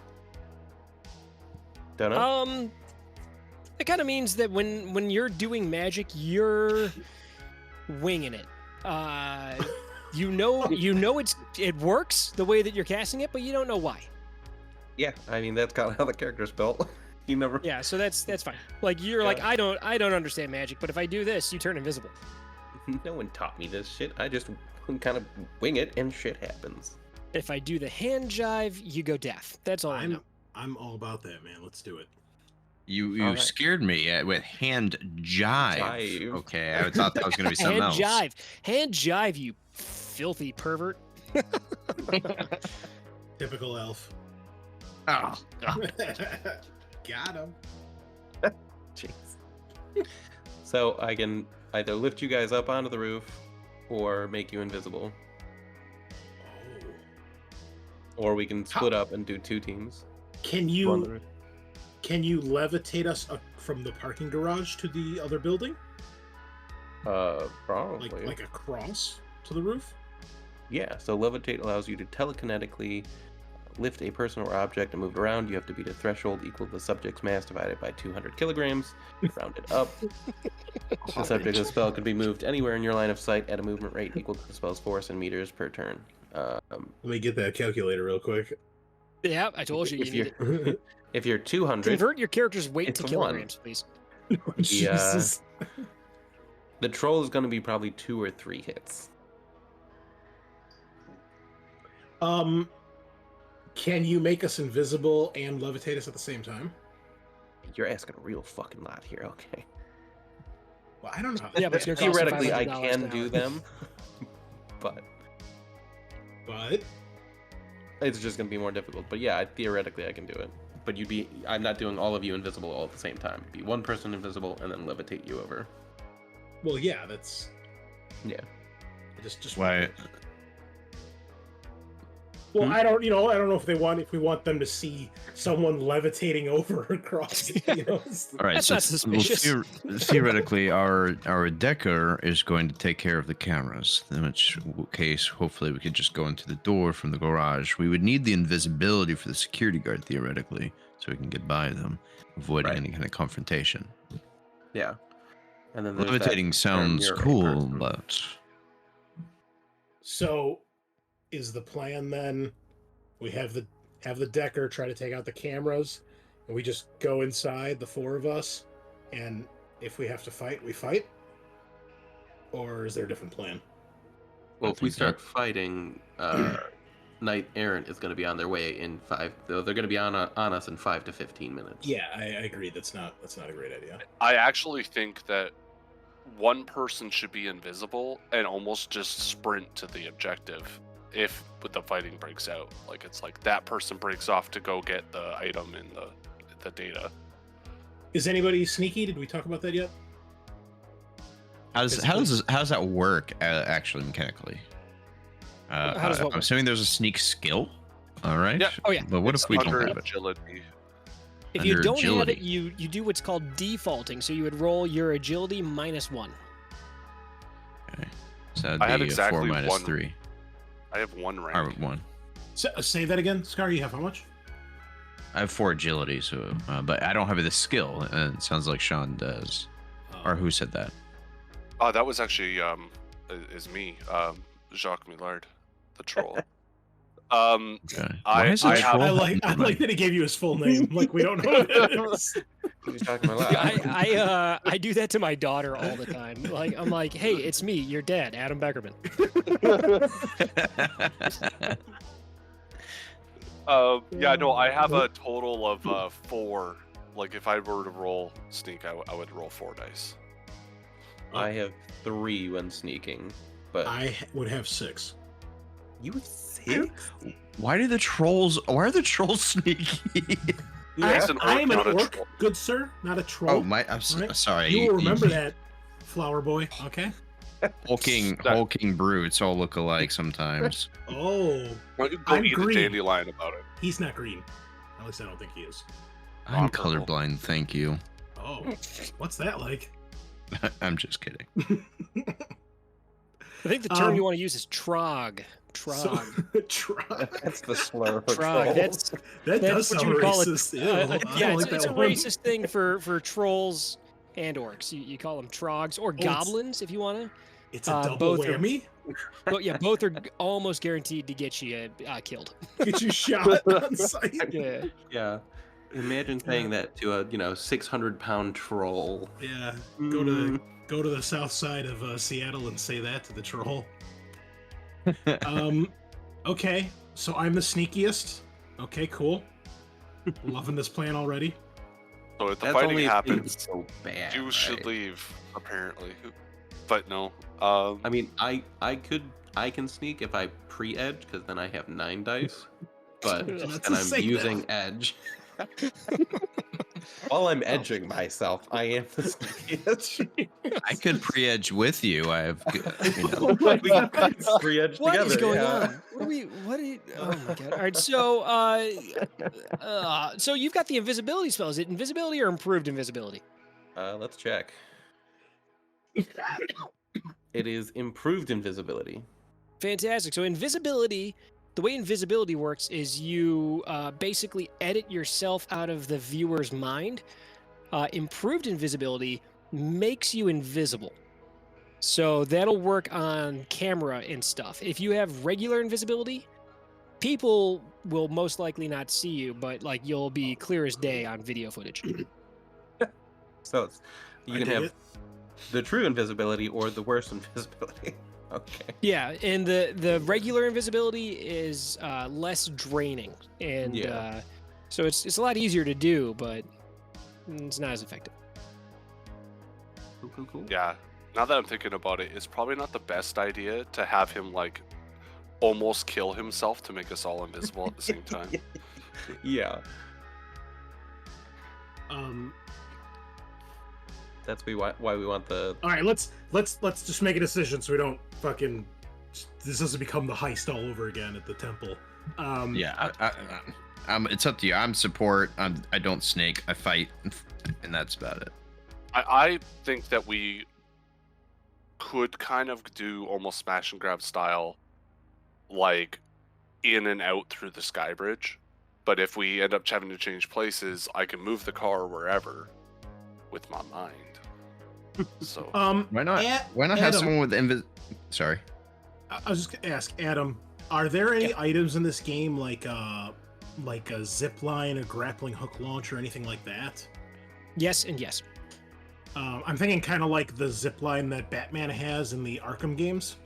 Don't know. It kind of means that when you're doing magic, you're winging it. You know it works the way that you're casting it, but you don't know why. Yeah, I mean that's kind of how the character's built. You never. Yeah, so that's fine. Like you're like I don't understand magic, but if I do this, you turn invisible. No one taught me this shit. I just kind of wing it, and shit happens. If I do the hand jive, you go deaf. That's all I know. I'm all about that, man. Let's do it. You All right. scared me with hand jive. Jive. Okay, I thought that was going to be something Hand else. jive. Hand jive, you filthy pervert. Typical elf. Oh, Got him. Jeez. So I can either lift you guys up onto the roof or make you invisible. Oh. Or we can split up and do 2 teams. Can Go on the you roof. levitate us from the parking garage to the other building? Probably. Like across to the roof? Yeah, so levitate allows you to telekinetically lift a person or object and move it around. You have to beat a threshold equal to the subject's mass divided by 200 kilograms, rounded up. The subject of the spell can be moved anywhere in your line of sight at a movement rate equal to the spell's force in meters per turn. Let me get that calculator real quick. Yeah, I told you you need it. If you're 200, Convert your character's weight it's to a kilograms, please. Jesus. the troll is going to be probably 2 or 3 hits. Can you make us invisible and levitate us at the same time? You're asking a real fucking lot here, okay? Well, I don't know. Yeah, but it's gonna cost you Theoretically, I $500 can an do hour. them, but But it's just going to be more difficult. But yeah, theoretically, I can do it. But I'm not doing all of you invisible all at the same time. It'd be one person invisible and then levitate you over. well, yeah, that's Yeah. just why? Well, I don't know if we want them to see someone levitating over across. All right, That's so not suspicious. theoretically, our decker is going to take care of the cameras. In which case, hopefully, we could just go into the door from the garage. We would need the invisibility for the security guard, theoretically, so we can get by them, avoiding Right. any kind of confrontation. Yeah. And then there's Levitating that sounds mirroring cool, person. but So, is the plan then? We have the decker try to take out the cameras, and we just go inside, the 4 of us, and if we have to fight, we fight. Or is there a different plan? Well, I if we think start fighting, Knight Errant is going to be on their way in 5. They're going to be on us in 5 to 15 minutes. Yeah, I agree. That's not a great idea. I actually think that one person should be invisible and almost just sprint to the objective if the fighting breaks out. Like, it's like that person breaks off to go get the item in the data. Is anybody sneaky? Did we talk about that yet? how does that work actually mechanically? How does what I'm work? assuming there's a sneak skill. All right. Yeah. Oh, yeah. But what It's if we don't under have it? agility. If you Under don't have it, agility. you do what's called defaulting. So you would roll your agility -1. Okay. So that'd I have be a 4 exactly minus one 3. I have 1 rank. Or 1. Say that again, Scar. You have how much? I have 4 agility, so but I don't have the skill. It sounds like Sean does. Or who said that? Oh, that was actually is me, Jacques Millard, the troll. Okay. I Why is have- it troll? I like that he gave you his full name. Like we don't know what it is. He's talking about loud. I do that to my daughter all the time. Like I'm like, hey, it's me, your dad, Adam Beckerman. Yeah, no, I have a total of 4. Like, if I were to roll sneak, I would roll 4 dice. I have 3 when sneaking, but I would have 6. you have 6? Why are the trolls sneaky? I am an not a orc, troll. good sir, not a troll. Oh my! I'm Right? sorry. You will remember that, flower boy. Okay. Hulking brutes all look alike sometimes. Oh, Why don't you go I'm eat green. a dandelion about it? he's not green. At least I don't think he is. I'm purple. colorblind. Thank you. Oh, what's that like? I'm just kidding. I think the term you want to use is trog. Trog. So, try. That's the slur for Trog. trolls. That's That does what you sound would call it. racist. Ew, Yeah, I don't like it's that a one. racist thing for trolls and orcs. You call them trogs or it's- goblins if you want to. It's a double both are- whammy. But yeah, both are almost guaranteed to get you killed. Get you shot on sight. Yeah. Yeah. Imagine saying that to a 600-pound troll. Yeah. Go to the south side of Seattle and say that to the troll. Okay, so I'm the sneakiest. Okay, cool. Loving this plan already. So if the That's fighting only if happens, it's so bad. you should right? leave, apparently. But no. I mean, I can sneak if I pre-edge because then I have 9 dice. But That's and the I'm same using thing. edge. While I'm edging myself, I am the sneakiest. I could pre-edge with you. I have, you know. Oh my God. Pre-edge What together. is going yeah. on? What are you, oh my god. All right, so you've got the invisibility spell. Is it invisibility or improved invisibility? Let's check. It is improved invisibility. Fantastic. So invisibility, the way invisibility works is you basically edit yourself out of the viewer's mind. Improved invisibility makes you invisible. So that'll work on camera and stuff. If you have regular invisibility, people will most likely not see you, but like you'll be clear as day on video footage. So you I can dig have it. the true invisibility or the worst invisibility. Okay. Yeah, and the regular invisibility is less draining, and Yeah. so it's a lot easier to do, but it's not as effective. Cool. yeah, now that I'm thinking about it, it's probably not the best idea to have him like almost kill himself to make us all invisible at the same time. Yeah. That's why we want the. All right, let's just make a decision so we don't fucking. This doesn't become the heist all over again at the temple. Yeah, it's up to you. I'm support. I don't snake. I fight, and that's about it. I think that we could kind of do almost smash and grab style, like in and out through the sky bridge. But if we end up having to change places, I can move the car wherever with my mind. So Why not? Why not have Adam, someone with Sorry. I was just gonna ask Adam, are there any items in this game like a zip line, a grappling hook launch, or anything like that? Yes and yes. I'm thinking kind of like the zip line that Batman has in the Arkham games.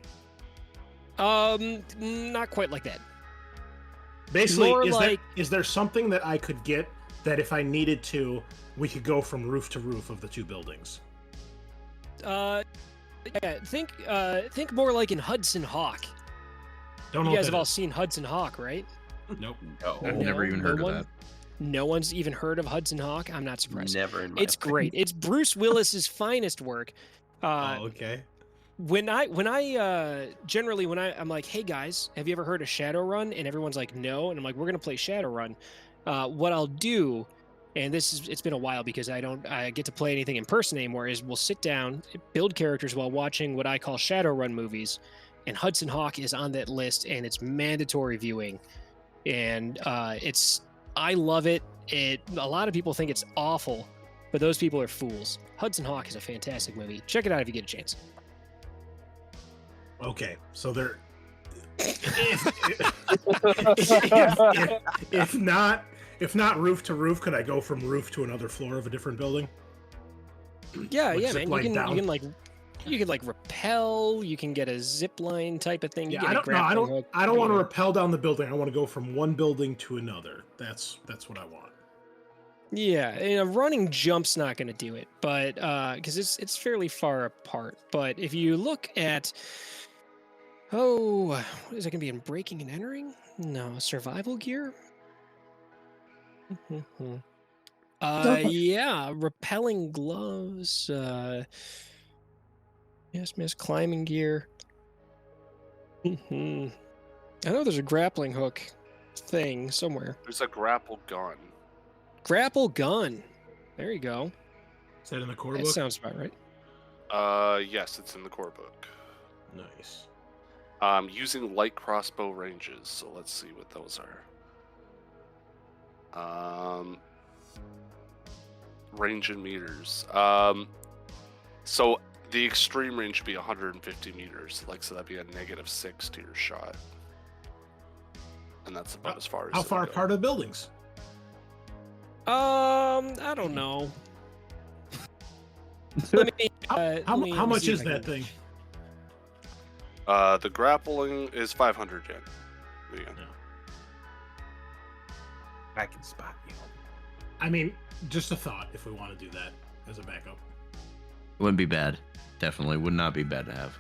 Not quite like that. Basically, More like- is there something that I could get that if I needed to, we could go from roof to roof of the two buildings? Yeah, think more like in Hudson Hawk. Don't know. You what guys that have all is. seen Hudson Hawk, right? Nope. No. I've never even heard of that. No one's even heard of Hudson Hawk. I'm not surprised. Never in my It's life. great. It's Bruce Willis's finest work. Okay. When I generally when I'm like, hey guys, have you ever heard of Shadowrun? And everyone's like, no. And I'm like, we're gonna play Shadowrun. What I'll do, and it's been a while because I get to play anything in person anymore, is we'll sit down, build characters while watching what I call Shadowrun movies. And Hudson Hawk is on that list, and it's mandatory viewing. And I love it. A lot of people think it's awful, but those people are fools. Hudson Hawk is a fantastic movie. Check it out if you get a chance. Okay. So there. If not roof to roof, could I go from roof to another floor of a different building? Yeah, Like yeah, zip man. line You down? can rappel. You can get a zip line type of thing. You Yeah, get I a don't. No, I grappling don't. hook. I don't want to Yeah. rappel down the building. I want to go from one building to another. That's what I want. Yeah, and a running jump's not going to do it, but because it's fairly far apart. But if you look at, what is it going to be in breaking and entering? No, survival gear. Yeah, rappelling gloves. Yes, miss climbing gear. I know there's a grappling hook thing somewhere. there's a grapple gun. Grapple gun. There you go. Is that in the core That book? sounds about right. Yes, it's in the core book. Nice. Using light crossbow ranges. So let's see what those are. Range in meters. So the extreme range would be 150 meters. So that'd be a -6 to your shot. And that's about as far as. How it'll far go. apart are the buildings? I don't know. Let me, How let me much see if is I that can- thing? The grappling is 500 yen. Yeah. I can spot you. I mean, just a thought if we want to do that as a backup. Wouldn't be bad. Definitely would not be bad to have.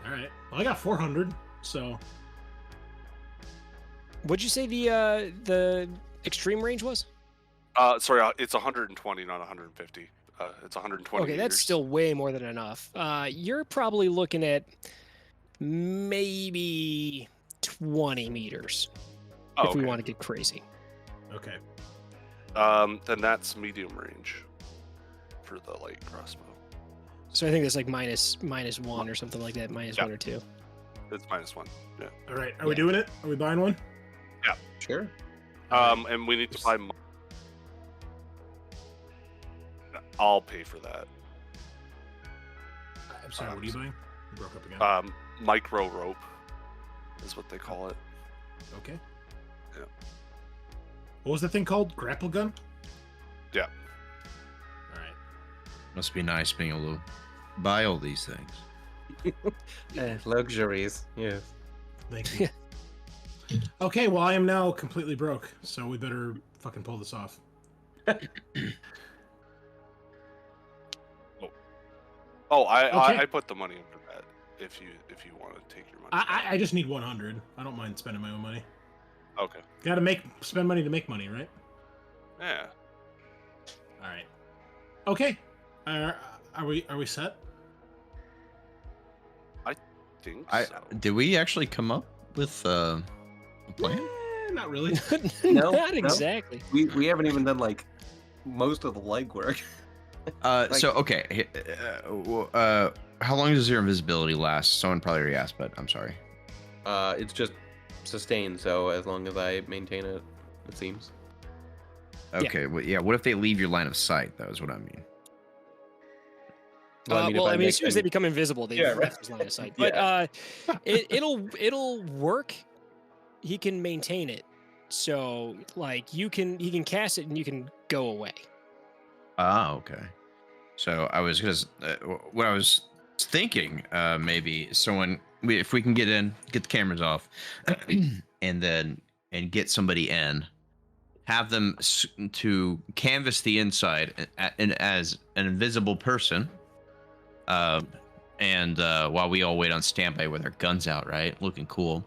All right. Well, I got 400, so What'd you say the extreme range was? Sorry, it's 120, not 150. It's 120 Okay, meters. that's still way more than enough. You're probably looking at maybe 20 meters Oh, if we okay. want to get crazy. okay. Then that's medium range for the light crossbow. So I think that's like minus one or something like that, minus Yeah. 1 or 2. It's -1. Yeah. All right. Are we doing it? Are we buying one? Sure. And we need to buy. I'll pay for that. I'm sorry. What are you buying? You broke up again. Micro rope is what they call it. Okay. Yeah. What was the thing called? Grapple gun? Yeah. All right. Must be nice being able to buy all these things. Luxuries. Yes. Thank you. Okay, well, I am now completely broke, so we better fucking pull this off. I put the money into that. If you want to take your money. I just need 100. I don't mind spending my own money. Okay. Gotta spend money to make money, right? Yeah. All right. Okay. Are we set? Think I so. did we actually come up with a plan? Not really. No, Not no. exactly. We haven't even done like most of the legwork. So okay. How long does your invisibility last? Someone probably already asked, but I'm sorry. It's just sustained, so as long as I maintain it, it seems. Okay. Well, yeah. What if they leave your line of sight? That was what I mean. Well, if I as soon as they make become invisible, they Yeah, left right. his line of sight. But it'll work. He can maintain it, so like he can cast it and you can go away. Ah, okay. So I was what I was thinking, maybe if we can get the cameras off, and get somebody in, have them to canvas the inside and as an invisible person, and while we all wait on standby with our guns out, right, looking cool,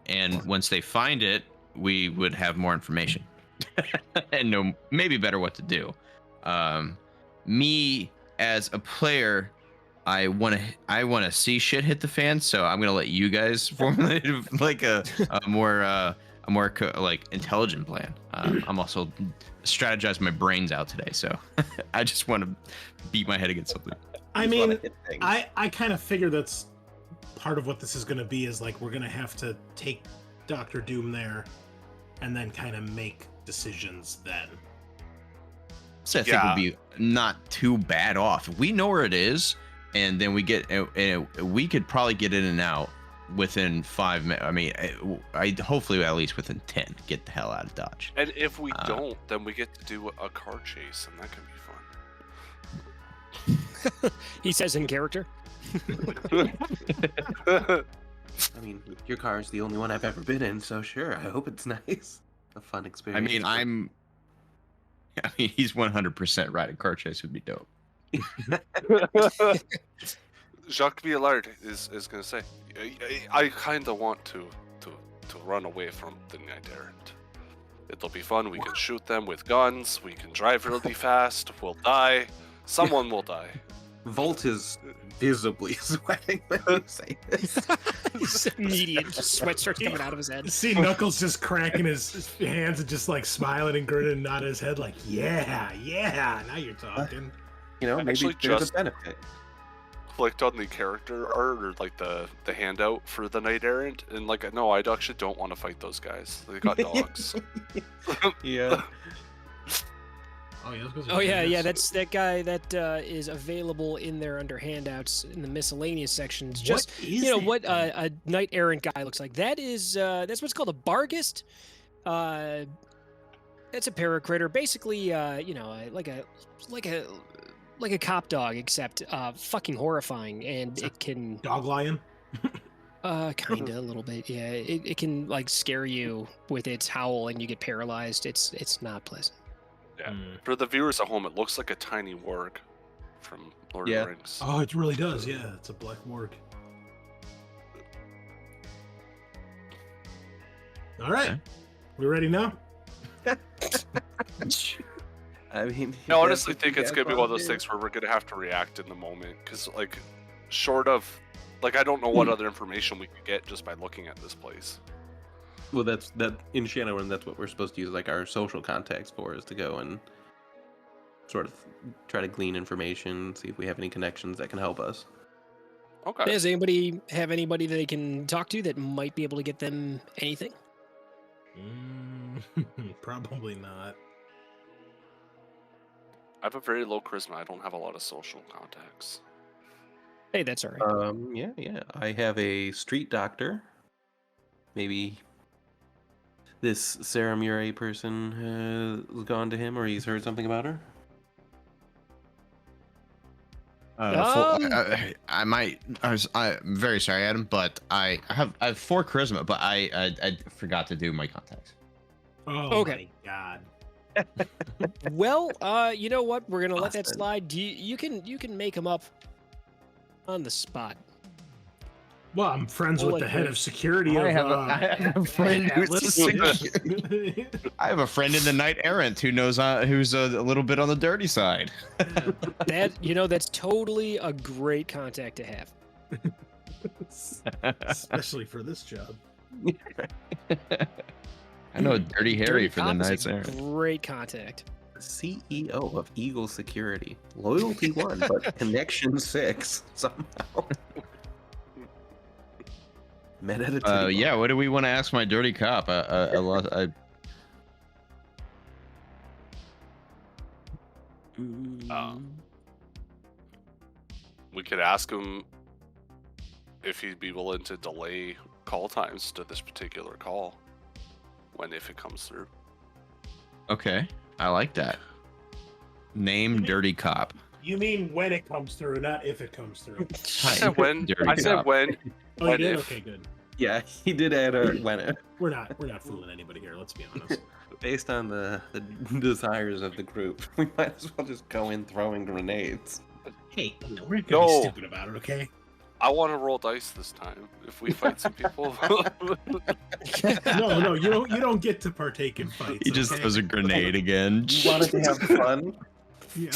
and once they find it, we would have more information and know maybe better what to do. Me as a player, I want to see shit hit the fan, so I'm gonna let you guys formulate like a more like intelligent plan. I'm also strategizing my brains out today, so I just want to beat my head against something. I Just wanna mean, hit things. I kind of figure that's part of what this is going to be, is like we're going to have to take Doctor Doom there and then kind of make decisions then. So I think would be not too bad off. If we know where it is, and then we could probably get in and out within 5 minutes. I mean, I hopefully at least within 10. Get the hell out of Dodge. And if we don't, then we get to do a car chase, and that can be fun. He says in character. I mean, your car is the only one I've ever been in, so sure. I hope it's nice, a fun I experience. mean, he's 100% right. A car chase would be dope. Jacques Villard is going to say, I kind of want to run away from the Knight Errant. It'll be fun. We can shoot them with guns. We can drive really fast. We'll die. Someone will die. Volt is visibly sweating when you say this. Immediate sweat starts coming out of his head. See Knuckles just cracking his hands and just like smiling and grinning and nodding his head like, yeah, now you're talking. You know, I maybe actually there's just- a benefit. Clicked on the character art or like the handout for the Knight Errant, and like, no, I actually don't want to fight those guys. They got dogs. Yeah. Oh yeah, that's that guy that is available in there under handouts in the miscellaneous sections. Just what a knight errant guy looks like. That is that's what's called a bargist. It's a paracritter, basically. Like a like a cop dog, except fucking horrifying, and Is it can Dog lion. kind of a little bit. Yeah, it can like scare you with its howl, and you get paralyzed. It's not pleasant. Yeah. Mm. For the viewers at home, it looks like a tiny warg from Lord Yeah. of the Rings. Oh, it really does. Yeah, it's a black warg. All right, Okay. we ready now? I mean, I honestly think it's gonna be one of those things where we're gonna have to react in the moment, because like, short of, like, I don't know what other information we could get just by looking at this place. Well, that's that in Shadowrun. That's what we're supposed to use, like our social contacts for, is to go and sort of try to glean information, see if we have any connections that can help us. Okay. Does anybody have anybody that they can talk to that might be able to get them anything? Probably not. I have a very low charisma. I don't have a lot of social contacts. Hey, that's all right. Yeah. I have a street doctor. Maybe this Sarah Murray person has gone to him, or he's heard something about her. I'm very sorry, Adam, but I have 4 charisma, but I forgot to do my contacts. Oh Okay. my god. Well, you know what? We're gonna let that Austin. slide. You can make them up on the spot. Well, I'm friends We'll with the let head you- of security of I have a friend who's Atlas. I have a friend in the Knight Errant who knows who's a little bit on the dirty side. That's totally a great contact to have. Especially for this job. I know Dirty Harry Dirty for the Cop is Knights a Errant. great contact. CEO of Eagle Security. Loyalty 1, but connection 6 somehow. Met at a titty Yeah, bar. what do we want to ask my dirty cop? We could ask him if he'd be willing to delay call times to this particular call, if it comes through. Okay, I like that. Name dirty cop. You mean when it comes through, not if it comes through. I said when. Dirty I said cop. when. Oh, you When did? if. Okay, good. Yeah, he did add a when We're not fooling anybody here. Let's be honest. based on the desires of the group. We might as well just go in throwing grenades. Hey, we're not gonna No. be stupid about it, okay? I want to roll dice this time. If we fight some people, No, you don't get to partake in fights. He just okay? throws a grenade again. You wanted to have fun? Yeah.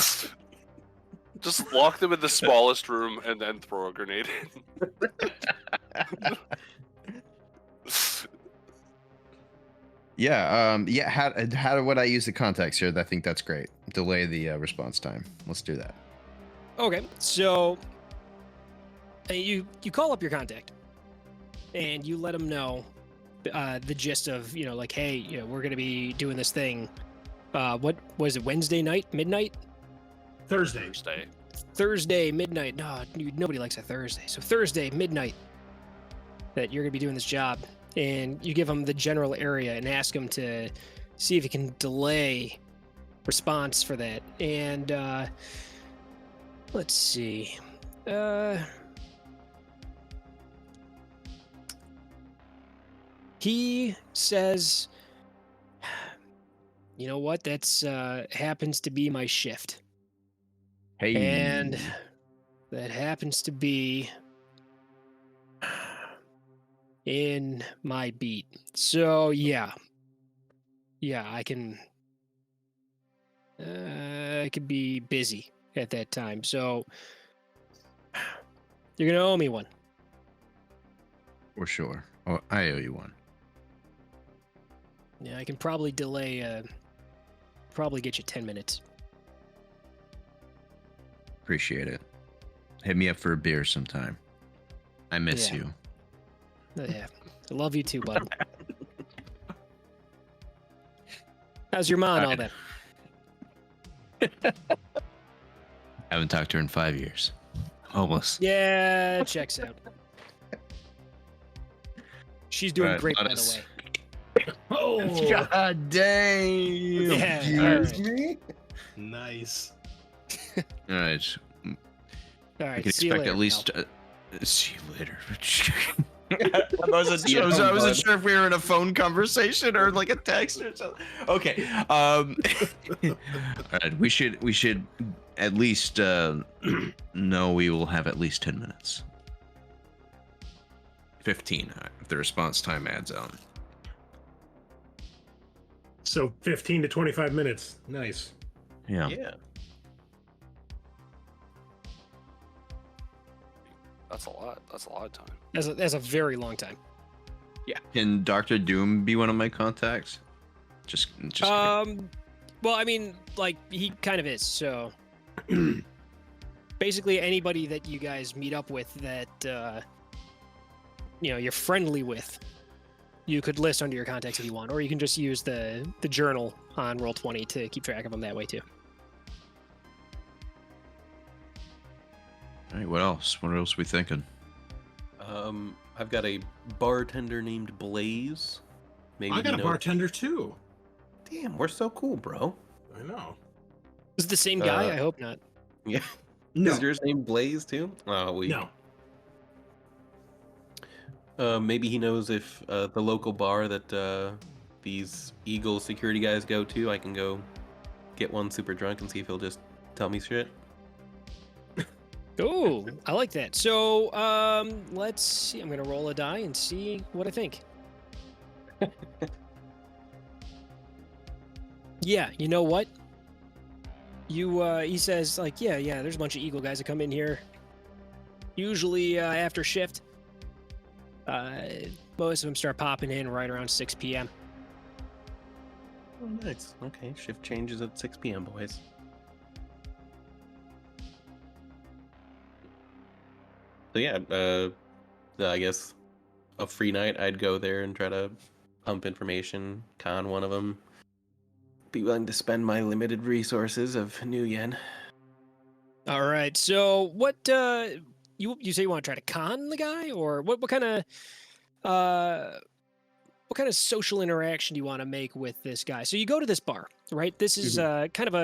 just lock them in the smallest room and then throw a grenade in. Yeah. How would I use the context here? I think that's great. Delay the response time. Let's do that. Okay, so you call up your contact, and you let them know the gist of like, hey, we're gonna be doing this thing. What was it? Wednesday night, midnight, Thursday. Thursday midnight. No, nobody likes a Thursday. So Thursday midnight that you're gonna be doing this job, and you give them the general area and ask them to see if you can delay response for that. And let's see. He says, you know what? That's happens to be my shift. Hey. And that happens to be in my beat. So yeah, I can be busy at that time. So you're gonna owe me one. For sure. Oh, I owe you one. Yeah, I can probably delay. Probably get you 10 minutes. Appreciate it. Hit me up for a beer sometime. I miss Yeah. you. Yeah, I love you too, bud. How's your mom? and all that? Haven't talked to her in 5 years. Homeless. Yeah, checks out. She's doing Alright, great, let by us- the way. Oh, God damn. Yeah, Excuse alright. me? nice. All right. All I right. can See you expect later, at least. pal. See you later. I wasn't I wasn't sure if we were in a phone conversation or like a text or something. Okay. All right. We should at least know we will have at least 10 minutes. 15 if the response time adds on. So 15 to 25 minutes. Nice. Yeah. Yeah. That's a lot. That's a lot of time. That's a very long time. Can Dr. Doom be one of my contacts? Just Well, I mean, like he kind of is. So basically, anybody that you guys meet up with that you're friendly with, you could list under your contacts if you want, or you can just use the journal on Roll20 to keep track of them that way too. All right, what else? What else are we thinking? I've got a bartender named Blaze. Maybe I got he a knows- bartender too. Damn, we're so cool, bro. I know. Is it the same guy? Uh, I hope not. Yeah. No. Is yours named Blaze too? Oh, we. No. Maybe he knows if the local bar that these Eagle security guys go to, I can go get one super drunk and see if he'll just tell me shit. Oh, I like that. So, let's see. I'm gonna roll a die and see what I think. Yeah, you know what? He says like, yeah, there's a bunch of Eagle guys that come in here. Usually after shift. Most of them start popping in right around 6 p.m. Oh, nice. Okay, shift changes at 6 p.m., boys. So yeah, I guess a free night, I'd go there and try to pump information, con one of them. Be willing to spend my limited resources of new yen. All right. So what you say you want to try to con the guy, or what kind of social interaction do you want to make with this guy? So you go to this bar, right? This is kind of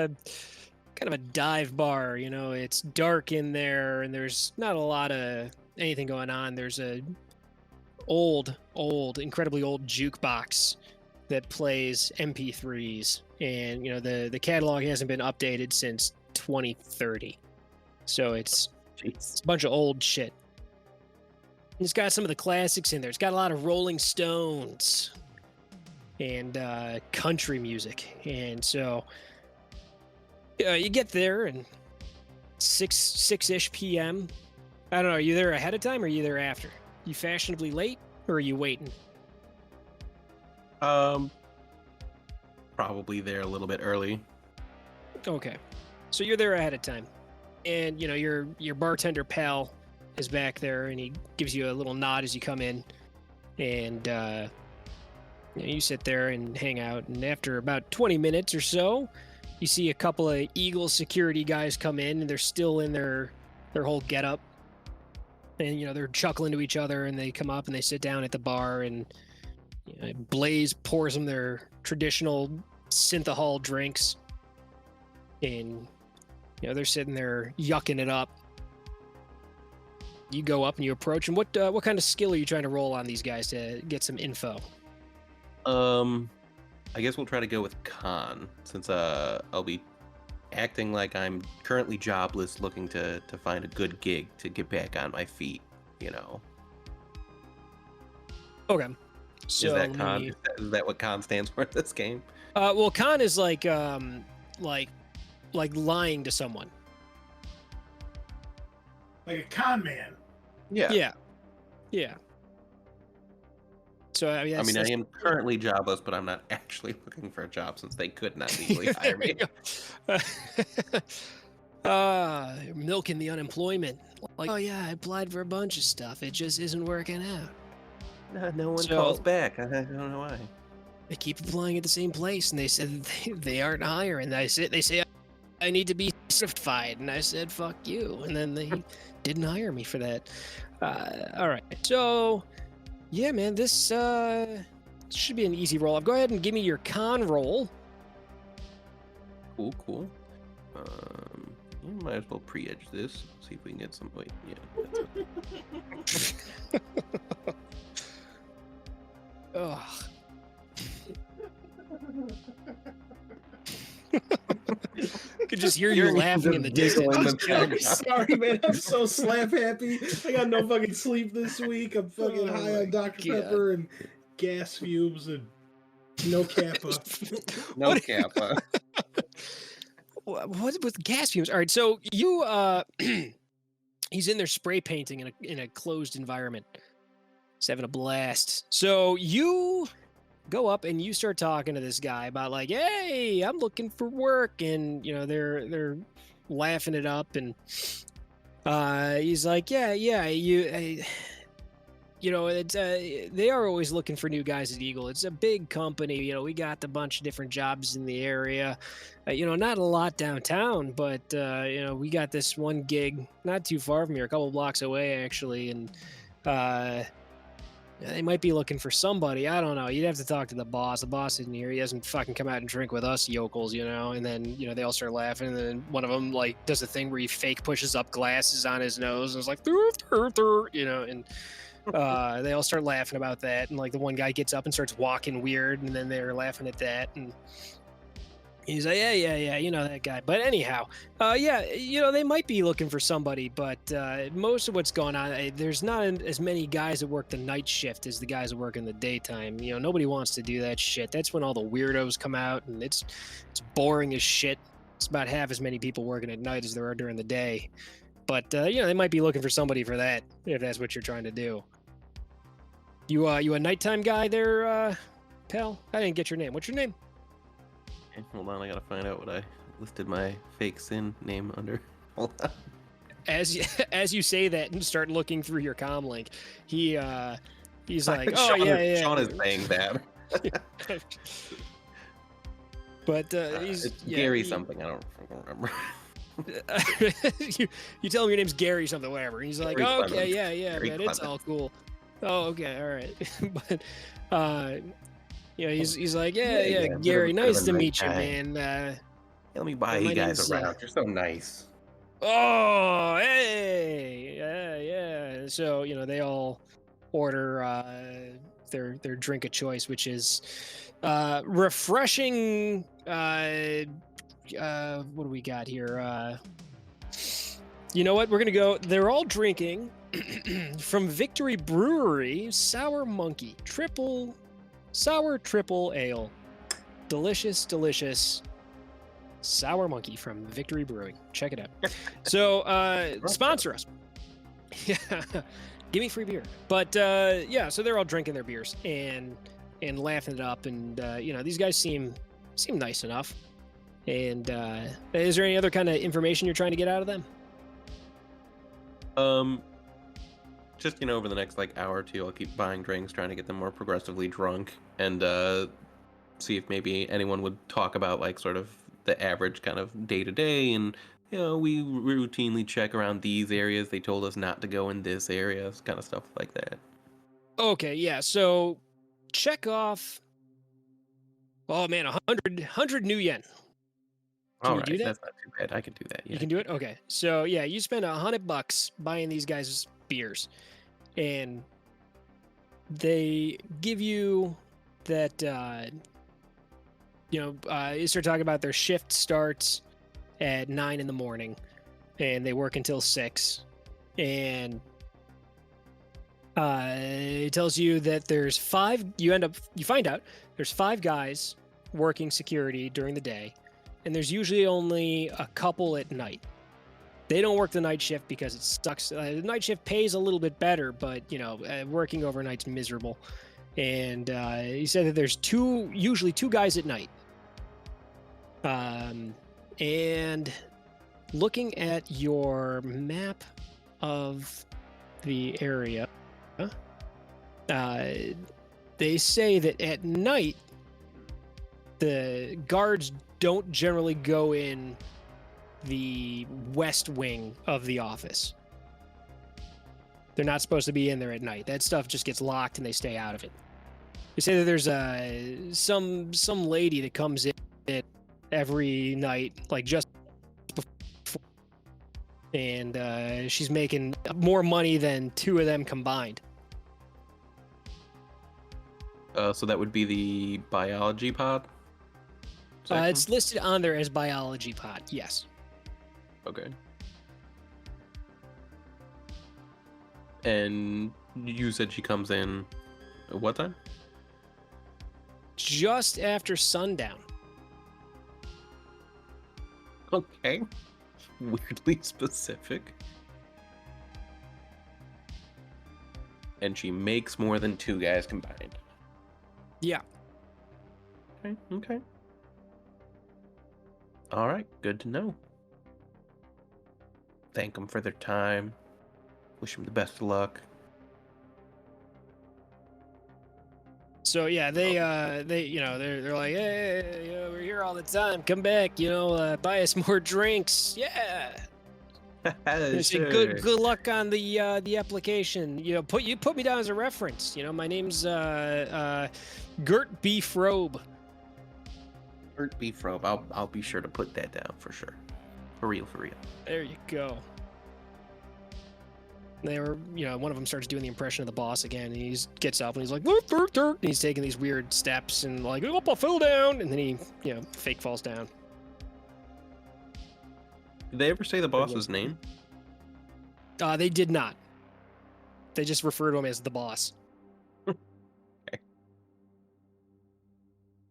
a dive bar, you know, it's dark in there and there's not a lot of anything going on. There's a incredibly old jukebox that plays MP3s, and you know the catalog hasn't been updated since 2030. So it's a bunch of old shit. It's got some of the classics in there. It's got a lot of Rolling Stones and country music. And so you get there and 6-ish p.m. I don't know, are you there ahead of time or are you there after? You fashionably late or are you waiting? Probably there a little bit early. Okay. So you're there ahead of time. And you know, your bartender pal is back there and he gives you a little nod as you come in. And you sit there and hang out, and after about 20 minutes or so, you see a couple of Eagle security guys come in, and they're still in their whole getup. And you know, they're chuckling to each other, and they come up and they sit down at the bar, and you know, Blaze pours them their traditional synthahol drinks. And you know, they're sitting there yucking it up. You go up and you approach, and what kind of skill are you trying to roll on these guys to get some info? I guess we'll try to go with con, since I'll be acting like I'm currently jobless, looking to find a good gig to get back on my feet, you know. Okay. So Is that con? Is that what con stands for in this game? Well, con is like lying to someone. Like a con man. Yeah. So I mean, I am currently jobless, but I'm not actually looking for a job since they could not legally hire me. Milking the unemployment. Like, oh yeah, I applied for a bunch of stuff. It just isn't working out. No one So- calls back. I don't know why. They keep applying at the same place, and they said they aren't hiring. They say I need to be certified, and I said fuck you, and then they didn't hire me for that. All right, so yeah, man, this should be an easy roll. Go ahead and give me your con roll. Cool. You might as well pre-edge this. See if we can get some. Wait, yeah. That's it. Ugh. Could just hear you You're laughing in the distance. giggling Just the killing me. Sorry, man. I'm so slap happy. I got no fucking sleep this week. I'm fucking Oh high my on Dr. God. Pepper and gas fumes and no Kappa. No What- Kappa. What with gas fumes? All right, so you he's in there spray painting in a closed environment. He's having a blast. So you go up and you start talking to this guy about like, hey, I'm looking for work, and they're laughing it up, and he's like, yeah, it's they are always looking for new guys at Eagle. It's a big company. We got a bunch of different jobs in the area. Not a lot downtown, but we got this one gig not too far from here, a couple blocks away actually, and they might be looking for somebody. I don't know. You'd have to talk to the boss. The boss isn't here. He doesn't fucking come out and drink with us yokels, And then they all start laughing, and then one of them like does a thing where he fake pushes up glasses on his nose and is like, and. They all start laughing about that, and like the one guy gets up and starts walking weird, and then they're laughing at that, and he's like, yeah, that guy. But anyhow, they might be looking for somebody, but most of what's going on, there's not as many guys that work the night shift as the guys that work in the daytime. Nobody wants to do that shit. That's when all the weirdos come out, and it's boring as shit. It's about half as many people working at night as there are during the day. But they might be looking for somebody for that, if that's what you're trying to do. You a nighttime guy there, pal? I didn't get your name. What's your name? Okay, hold on, I gotta find out what I listed my fake sin name under. Hold on. As you say that and start looking through your comm link, he's like, oh Sean yeah. Sean is saying that. But It's Gary something. I don't remember. you tell him your name's Gary something, whatever. And he's like, Gary oh, okay, Clemens. yeah, Gary man, it's all cool. Oh, okay, all right. But he's like, yeah, man, Gary, bit of nice a to nice meet you, guy. man. Let me buy my you guys name's, around. You're so nice. Oh, hey, yeah. So they all order their drink of choice, which is refreshing. What do we got here? You know what? We're gonna go. They're all drinking from Victory Brewery, Sour Monkey Sour Triple Ale, delicious. Sour Monkey from Victory Brewing. Check it out. So sponsor us. Yeah, give me free beer. But so they're all drinking their beers and laughing it up, and these guys seem nice enough. And is there any other kind of information you're trying to get out of them? Just over the next hour or two, I'll keep buying drinks, trying to get them more progressively drunk, and see if maybe anyone would talk about sort of the average kind of day to day, and we routinely check around these areas. They told us not to go in this area, kind of stuff like that. Okay, yeah. So check off. Oh man, 100 new yen. Can you do that? That's not too bad. I can do that. Yeah. You can do it? Okay. So yeah, you spend $100 buying these guys beers, and they give you that you start talking about their shift starts at 9 in the morning and they work until 6, and it tells you that there's 5. You find out there's 5 guys working security during the day, and there's usually only a couple at night. They don't work the night shift because it sucks. The night shift pays a little bit better, but working overnight's miserable. And he said that there's usually two guys at night. And looking at your map of the area, they say that at night the guards don't generally go in the west wing of the office. They're not supposed to be in there at night. That stuff just gets locked and they stay out of it. They say that there's some lady that comes in every night, like just before and she's making more money than two of them combined. So that would be the biology pod? It's listed on there as biology pod, yes. Okay. And you said she comes in at what time? Just after sundown. Okay. Weirdly specific. And she makes more than two guys combined. Yeah. Okay. All right, good to know. Thank them for their time. Wish them the best of luck. So yeah, they they're like, hey, we're here all the time. Come back, buy us more drinks. Yeah. They say good luck on the application. Put me down as a reference. My name's Gert B. Frobe. Gert B. Frobe. I'll be sure to put that down for sure. For real. There you go. They were, one of them starts doing the impression of the boss again, and he gets up and he's like, and he's taking these weird steps and like, oh, I fell down, and then he, fake falls down. Did they ever say the boss's name? They did not. They just refer to him as the boss. Okay.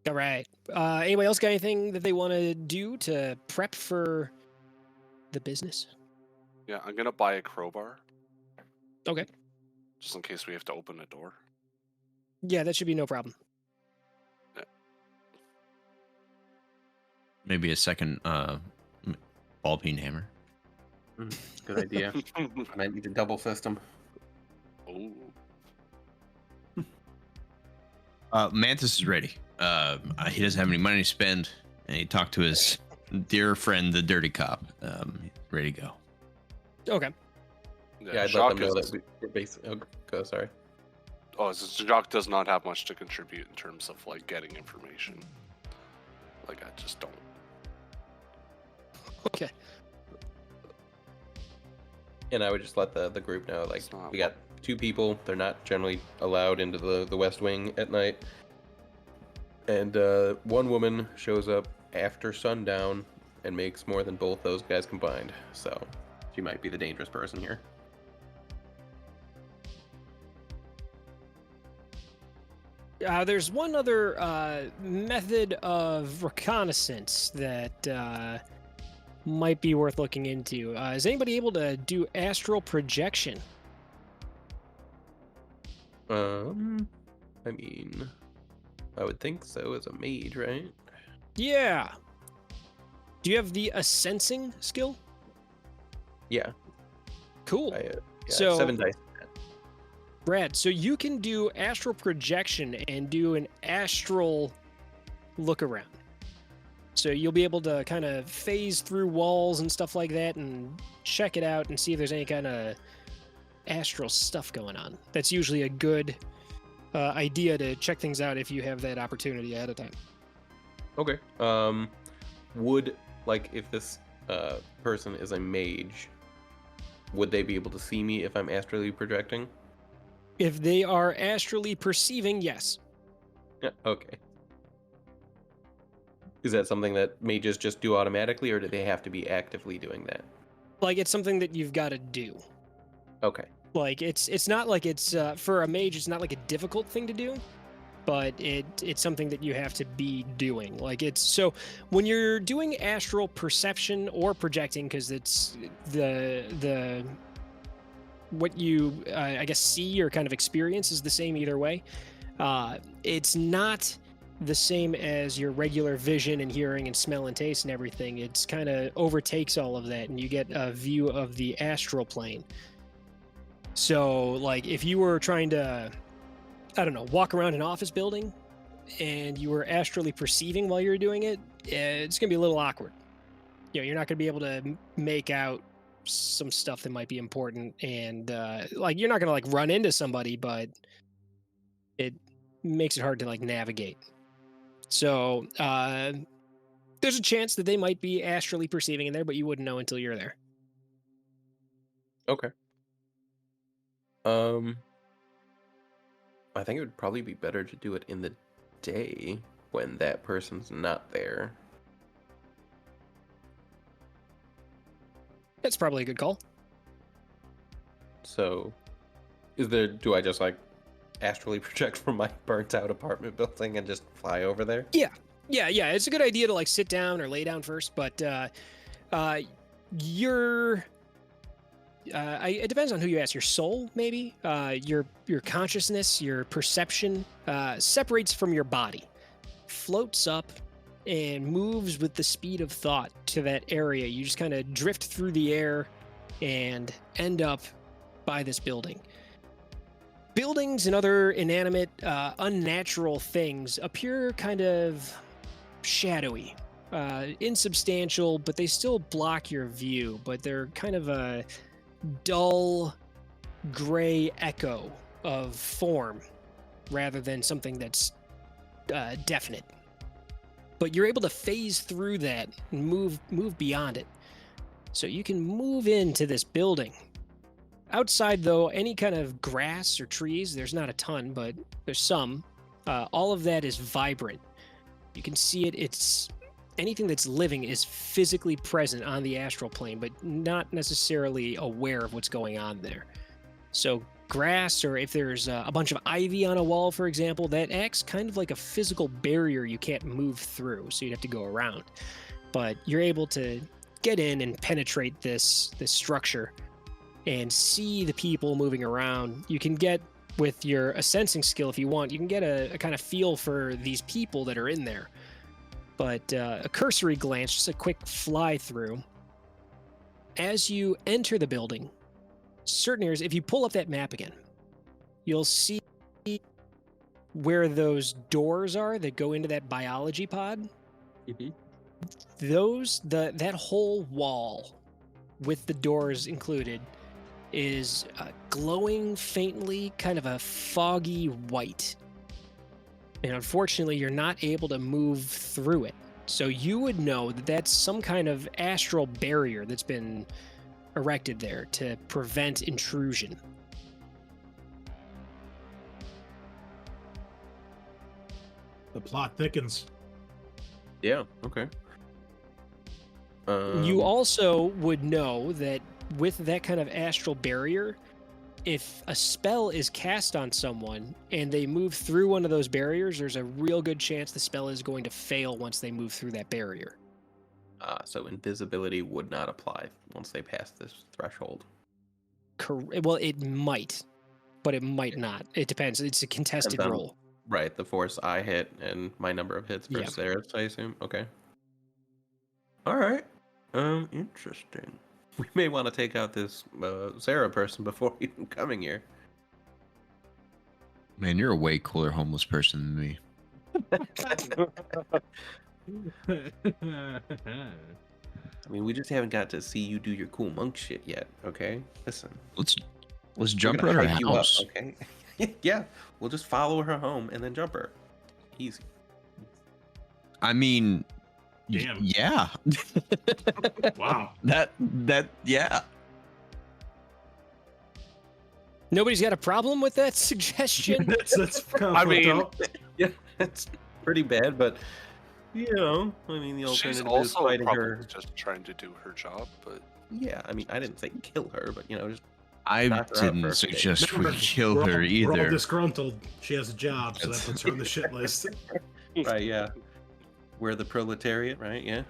All right. Anybody else got anything that they want to do to prep for the business? Yeah, I'm gonna buy a crowbar. Okay. Just in case we have to open a door. Yeah, that should be no problem. Maybe a second ball peen hammer. Good idea. Might need a double system. Oh. Mantis is ready. He doesn't have any money to spend, and he talked to his dear friend, the dirty cop. Ready to go. Okay. Yeah, I'd let them know that we're basically... Oh, go, sorry. Oh, so Jock does not have much to contribute in terms of, like, getting information. Like, I just don't. Okay. And I would just let the group know, like, we got two people. They're not generally allowed into the West Wing at night. And one woman shows up after sundown and makes more than both those guys combined. So she might be the dangerous person here. There's one other method of reconnaissance that might be worth looking into. Is anybody able to do astral projection? I mean, I would think so as a mage, right? Yeah. Do you have the sensing skill? Yeah. Cool. I, So- 7 dice. Brad, so you can do astral projection and do an astral look around. So you'll be able to kind of phase through walls and stuff like that and check it out and see if there's any kind of astral stuff going on. That's usually a good idea to check things out if you have that opportunity ahead of time. Okay. Would, like, if this person is a mage, would they be able to see me if I'm astrally projecting? If they are astrally perceiving, yes. Yeah, okay. Is that something that mages just do automatically, or do they have to be actively doing that? Like, it's something that you've got to do. Okay. Like, it's not like it's, for a mage, it's not like a difficult thing to do, but it's something that you have to be doing. Like, so when you're doing astral perception or projecting, because it's the what you, I guess, see or kind of experience is the same either way. It's not the same as your regular vision and hearing and smell and taste and everything. It's kind of overtakes all of that, and you get a view of the astral plane. So, like, if you were trying to, I don't know, walk around an office building and you were astrally perceiving while you were doing it, it's going to be a little awkward. You're not going to be able to make out some stuff that might be important, and like, you're not going to like run into somebody, but it makes it hard to like navigate. So there's a chance that they might be astrally perceiving in there, but you wouldn't know until you're there. Okay. I think it would probably be better to do it in the day when that person's not there. That's probably a good call. So, do I just like astrally project from my burnt out apartment building and just fly over there? Yeah. It's a good idea to like sit down or lay down first, but your it depends on who you ask. Your soul, maybe, your consciousness, your perception separates from your body, floats up, and moves with the speed of thought to that area. You just kind of drift through the air and end up by this building. Buildings and other inanimate, unnatural things appear kind of shadowy, insubstantial, but they still block your view. But they're kind of a dull, gray echo of form rather than something that's definite. But you're able to phase through that and move beyond it. So you can move into this building. Outside, though, any kind of grass or trees, there's not a ton, but there's some. All of that is vibrant. You can see it. It's anything that's living is physically present on the astral plane, but not necessarily aware of what's going on there. So grass, or if there's a bunch of ivy on a wall, for example, that acts kind of like a physical barrier you can't move through, so you'd have to go around. But you're able to get in and penetrate this structure and see the people moving around. You can get, with a sensing skill if you want, you can get a kind of feel for these people that are in there. But a cursory glance, just a quick fly through. As you enter the building, certain areas, if you pull up that map again, you'll see where those doors are that go into that biology pod. Mm-hmm. That whole wall with the doors included is glowing faintly, kind of a foggy white. And unfortunately, you're not able to move through it. So you would know that that's some kind of astral barrier that's been erected there to prevent intrusion. The plot thickens. Yeah, okay. You also would know that with that kind of astral barrier, if a spell is cast on someone and they move through one of those barriers, there's a real good chance the spell is going to fail once they move through that barrier. So invisibility would not apply once they pass this threshold. Well, it might, but it might not. It depends. It's a contested Depends on- roll. Right, the force I hit and my number of hits versus theirs, I assume. Okay. All right. Interesting. We may want to take out this Sarah person before even coming here. Man, you're a way cooler homeless person than me. I mean, we just haven't got to see you do your cool monk shit yet. Okay, listen. Let's We're jump gonna her at her hike you up, house. okay? Yeah, we'll just follow her home and then jump her. Easy. I mean, Damn. yeah. Wow. That yeah. Nobody's got a problem with that suggestion? That's kind of I fucked mean- up. Yeah, it's pretty bad, but you know, I mean, the She's alternative is also fighting probably her. just trying to do her job, but Yeah, I mean, I didn't say kill her, but you know, just I knock her out for didn't a few suggest days. we kill We're all- her We're all either. disgruntled. She has a job, so that puts her on the shit list. right, yeah. We're the proletariat, right? Yeah.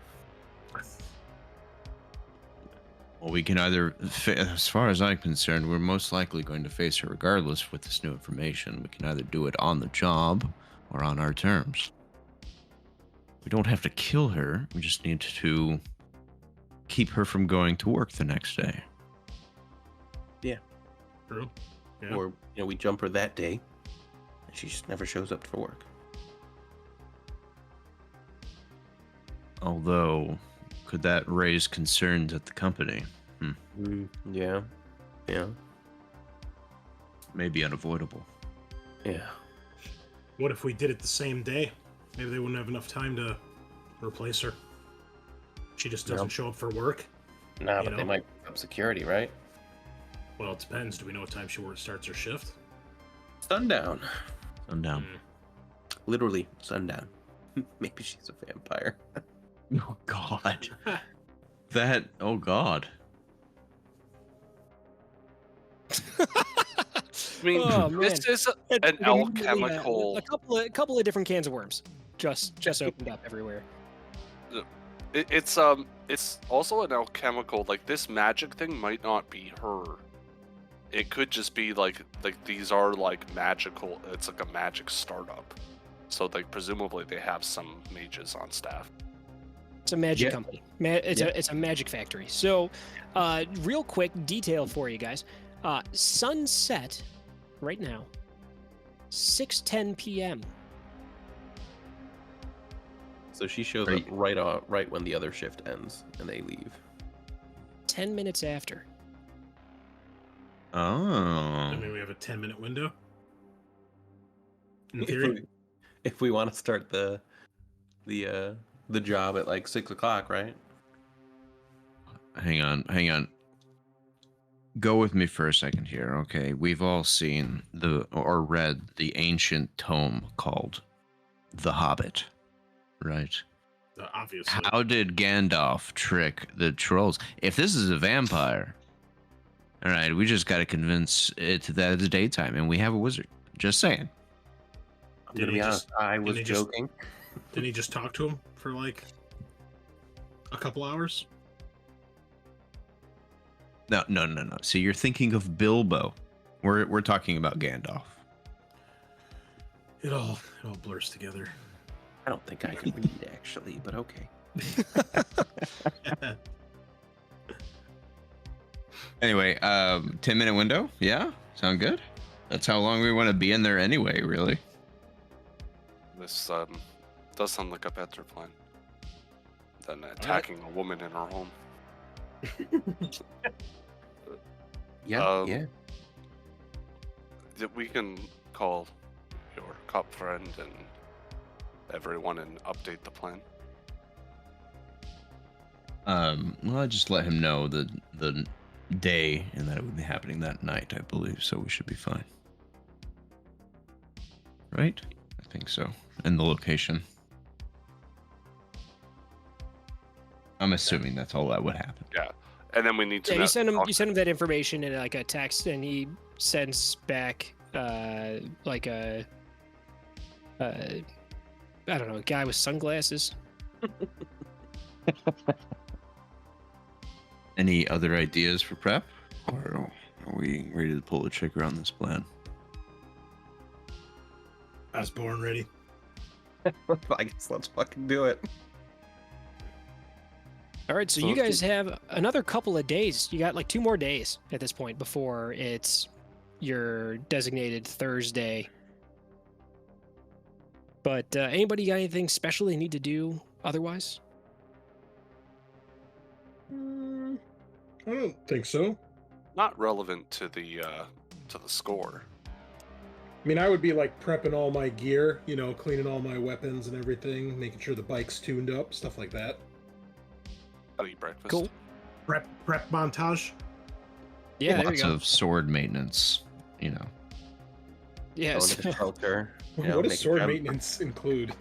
Well, we can either, as far as I'm concerned, we're most likely going to face her regardless with this new information. We can either do it on the job or on our terms. We don't have to kill her. We just need to keep her from going to work the next day. True. Yeah. Or, you know, we jump her that day and she just never shows up for work. Although, could that raise concerns at the company? Yeah. Yeah. Maybe unavoidable. Yeah. What if we did it the same day? Maybe they wouldn't have enough time to replace her. She just doesn't Yep. show up for work. Nah, You but they know? might pick up security, right? Well, it depends. Do we know what time she starts her shift? Sundown. Sundown. Literally sundown. Maybe she's a vampire. Oh God. That. Oh God. I mean, Oh, man. this is It- an immediately, alchemical. a couple of different cans of worms just opened up everywhere. It's also an alchemical. Like, this magic thing might not be her. It could just be like these are like magical. It's like a magic startup. So like presumably they have some mages on staff. It's a magic Yeah. company. It's a magic factory. So, real quick detail for you guys. Sunset right now, 6:10 p.m. So she shows Right. up right when the other shift ends, and they leave. 10 minutes after. I Oh. mean, we have a 10-minute window. In If theory. we, if we want to start the job at like 6 o'clock, right? Hang on. Go with me for a second here, okay? We've all seen or read the ancient tome called The Hobbit, right? Obviously. How did Gandalf trick the trolls? If this is a vampire, all right, we just got to convince it that it's daytime and we have a wizard. Just saying. I'm Did gonna he be honest. just- I did was he just- joking. Didn't he just talk to him for like a couple hours? No. See, you're thinking of Bilbo. We're talking about Gandalf. It all blurs together. I don't think I can read actually, but okay. Anyway, 10-minute window? Yeah? Sound good? That's how long we want to be in there anyway, really. This does sound like a better plan than attacking a woman in her home. Yeah, yeah. We can call your cop friend and everyone and update the plan. Well, I just let him know the day and that it would be happening that night, I believe, so we should be fine. Right? I think so. And the location. I'm assuming that's all that would happen. Yeah, and then we need to. Yeah, you send him that information in like a text, and he sends back like a I don't know, a guy with sunglasses. Any other ideas for prep? Or are we ready to pull the trigger on this plan? I was born ready. I guess let's fucking do it. All right, so So you let's guys have another couple of days. You got like 2 more days at this point before it's your designated Thursday. But anybody got anything special they need to do otherwise? I don't think so. Not relevant to the score. I mean, I would be like prepping all my gear, cleaning all my weapons and everything, making sure the bike's tuned up, stuff like that. I'll eat breakfast. Cool. Prep montage. Yeah, there you Lots go. of sword maintenance, Yeah, Go so- into the shelter. What does make a sword job. maintenance include?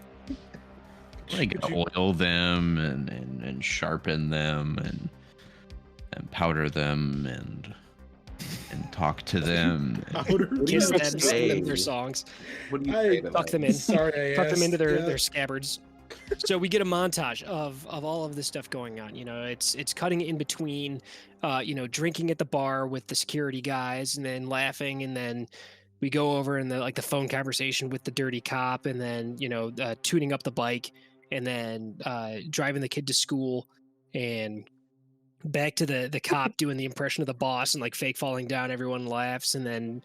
like Would you- oil them and sharpen them and powder them and talk to them. Powder? kiss them, Yes. sing them Hey. their songs, What do you I- say to tuck that? them in, Sorry, I tuck them asked. into Yeah. their scabbards. So we get a montage of all of this stuff going on. It's cutting in between, drinking at the bar with the security guys, and then laughing, and then we go over in the phone conversation with the dirty cop, and then tuning up the bike, and then driving the kid to school, and back to the cop doing the impression of the boss and like fake falling down. Everyone laughs, and then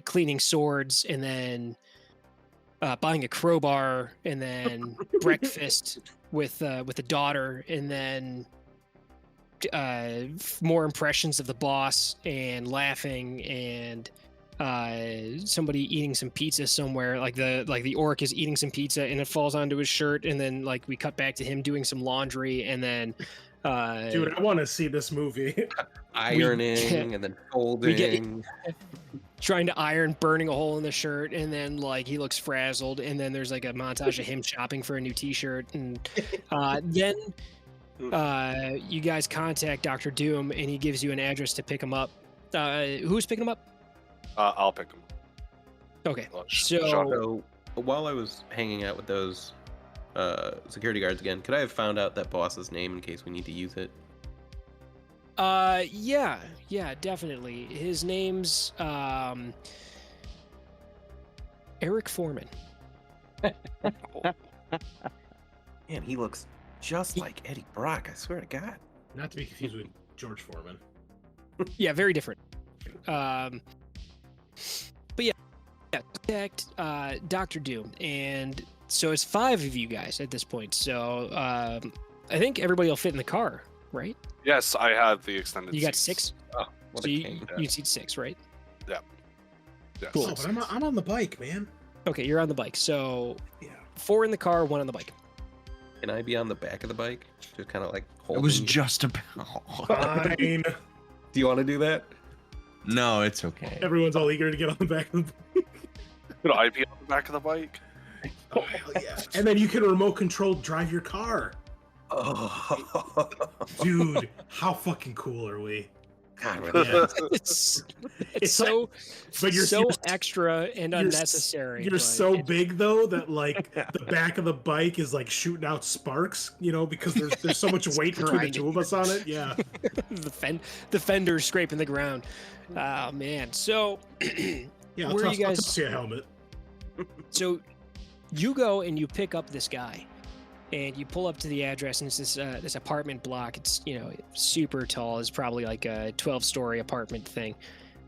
cleaning swords, and then buying a crowbar, and then breakfast with the daughter, and then more impressions of the boss, and laughing, and somebody eating some pizza somewhere. Like the orc is eating some pizza, and it falls onto his shirt, and then like we cut back to him doing some laundry, and then Dude, I want to see this movie. Ironing and then folding. Trying to iron, burning a hole in the shirt, and then like he looks frazzled, and then there's like a montage of him shopping for a new T-shirt, and then you guys contact Dr. Doom, and he gives you an address to pick him up. Who's picking him up? I'll pick him. Okay, So So while I was hanging out with those security guards again, could I have found out that boss's name in case we need to use it? yeah, definitely. His name's Eric Foreman. Man, he looks just like Eddie Brock. I swear to God. Not to be confused with George Foreman. Yeah, very different. But yeah, contact Dr. Doom, and so it's 5 of you guys at this point. So I think everybody will fit in the car, right? yes, I have the extended. You got seats. 6, Oh, what so a you king. seat 6, right? Yes. Cool. Oh, but I'm on the bike, man. Okay, you're on the bike. So Yeah. 4 in the car, 1 on the bike. Can I be on the back of the bike? Just kind of like It holding. was just about. Fine. Do you want to do that? No, it's okay. Everyone's all eager to get on the back of the bike. Could I be on the back of the bike? Oh, hell yeah. And then you can remote control drive your car. Oh, Dude, how fucking cool are we? God, Yeah. It's It's so But you're so you're, extra and you're s- unnecessary. you're but so it- big though that like the back of the bike is like shooting out sparks, you know, because there's so much weight between the grinding. two of us on it. Yeah. the fender scraping the ground. Oh man. So Yeah, Where I'll you guys- toss you a helmet. so you go and you pick up this guy, and you pull up to the address, and it's this apartment block. It's super tall. It's probably like a 12-story apartment thing,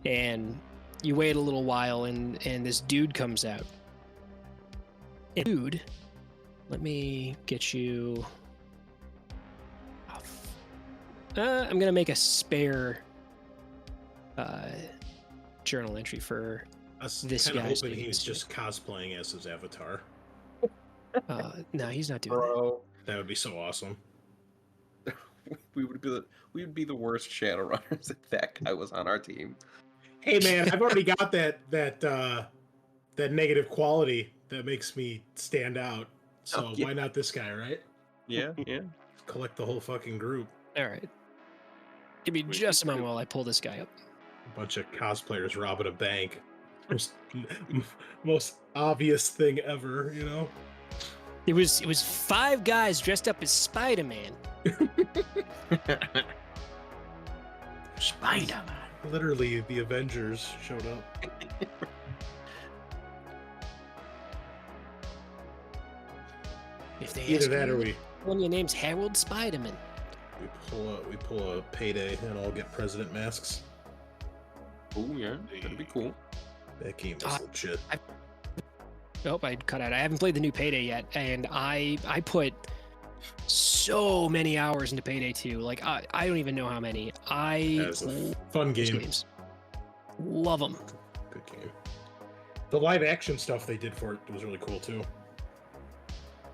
and you wait a little while, and this dude comes out. And dude, let me get you. I'm gonna make a spare journal entry for. I was This kind of guy's hoping doing he was this. just cosplaying as his avatar. No, he's not doing that. bro, That would be so awesome. we would be the worst Shadowrunners if that guy was on our team. Hey man, I've already got that negative quality that makes me stand out. So Oh, yeah. why not this guy, right? Yeah, yeah. Collect the whole fucking group. All right. Give me just a moment while I pull this guy up. A bunch of cosplayers robbing a bank. Most obvious thing ever, you know? It was 5 guys dressed up as Spider-Man. Spider-Man. Literally, the Avengers showed up. If they Either ask that or you, when your name's Harold Spider-Man. we pull a payday and all get president masks. Oh yeah, that'd be cool. That game is legit. Nope, I cut out. I haven't played the new Payday yet, and I put so many hours into Payday 2. Like I don't even know how many. That's a fun those game. games. Love them. Good game. The live action stuff they did for it was really cool too.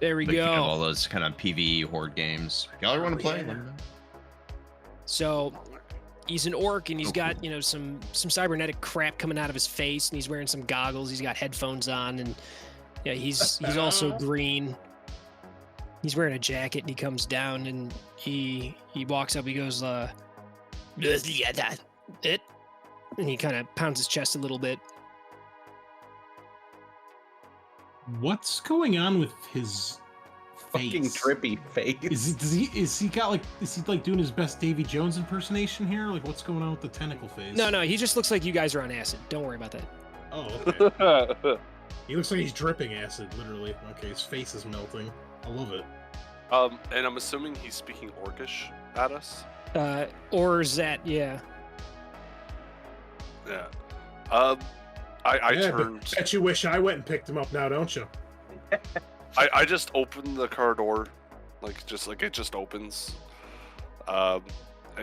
There we Like, you have go. all those kind of PvE horde games. Y'all want to play? yeah. Let me know. So he's an orc, and he's Oh, got some cybernetic crap coming out of his face, and he's wearing some goggles. He's got headphones on, and yeah, he's also green. He's wearing a jacket, and he comes down, and he walks up. He goes, yeah, that it, and he kind of pounds his chest a little bit. What's going on with his Fucking trippy face. Is he doing his best Davy Jones impersonation here? Like what's going on with the tentacle face? No, he just looks like you guys are on acid. Don't worry about that. Oh, okay. He looks like he's dripping acid, literally. Okay, his face is melting. I love it. And I'm assuming he's speaking Orcish at us. Or Zet, yeah. Yeah. I Yeah, turned. but bet you wish I went and picked him up now, don't you? I just opened the car door, like it just opens.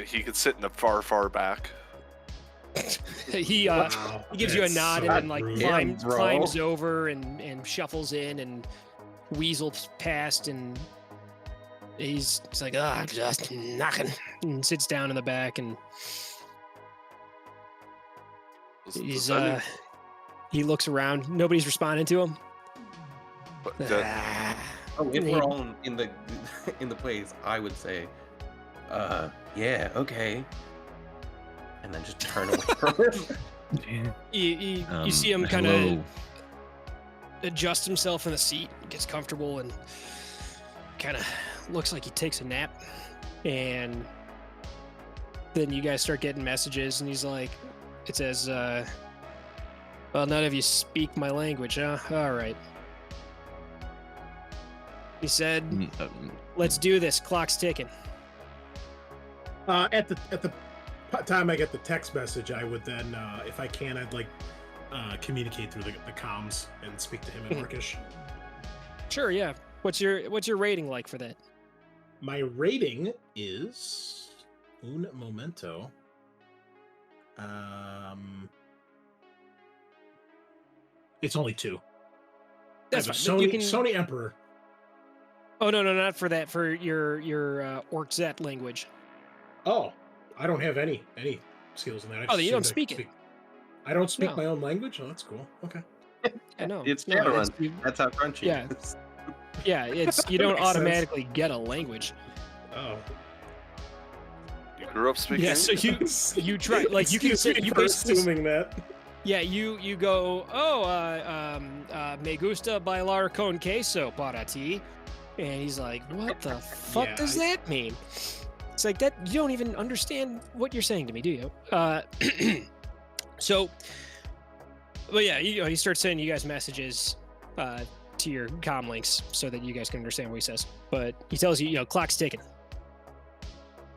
He could sit in the far back. He Wow, he gives you a that's nod so and then like rude. climbs over and shuffles in and weasels past and He's like, just knocking, and sits down in the back, and he's he looks around. Nobody's responding to him. If we're all in the in the place, I would say, yeah, okay, and then just turn away from him. You see him kind of adjust himself in the seat, gets comfortable, and kind of looks like he takes a nap. And then you guys start getting messages, and he's like, it says, well, none of you speak my language, huh? All right. He said, let's do this. Clock's ticking. At the time I get the text message, I would then, if I can, I'd like communicate through the comms and speak to him in Orcish. Sure, yeah. What's your rating like for that? My rating is un momento. It's only 2. That's fine. Sony Emperor. Oh no, not for that. For your Orczet language. Oh, I don't have any skills in that. You don't speak it. I don't speak my own language. Oh, that's cool. Okay. I know. It's Shadowrun. That's how crunchy. Yeah. It is. Yeah, it's you don't automatically get a language. Oh. You grew up speaking. Yeah, so you try like you can say you basically assuming that. Yeah, you go, me gusta bailar con queso para ti. And he's like, what the fuck does that mean? It's like that you don't even understand what you're saying to me, do you? So, but yeah, he starts sending you guys messages to your comm links so that you guys can understand what he says. But he tells you, clock's ticking.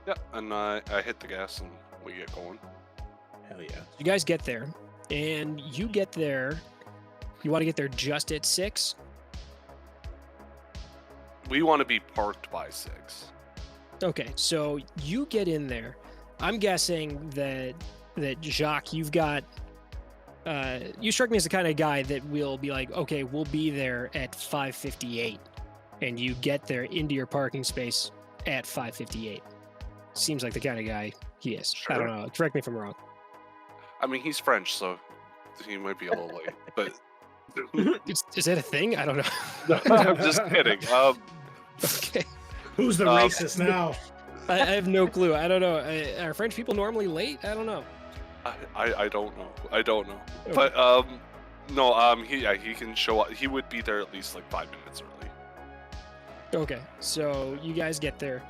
Yeah, and I hit the gas and we get going. Hell yeah. You guys get there, and you get there. You want to get there just at 6? We want to be parked by 6. Okay, so you get in there. I'm guessing that Jacques, you've got. You struck me as the kind of guy that will be like, okay, we'll be there at 5:58, and you get there into your parking space at 5:58. Seems like the kind of guy he is. Sure. I don't know. Correct me if I'm wrong. I mean, he's French, so he might be a little late, but. Is that a thing? I don't know. I'm just kidding. Okay. Who's the racist now? I have no clue. I don't know. Are French people normally late? I don't know. I don't know. I don't know. Okay. But no. He can show up. He would be there at least like 5 minutes early. Okay. So you guys get there.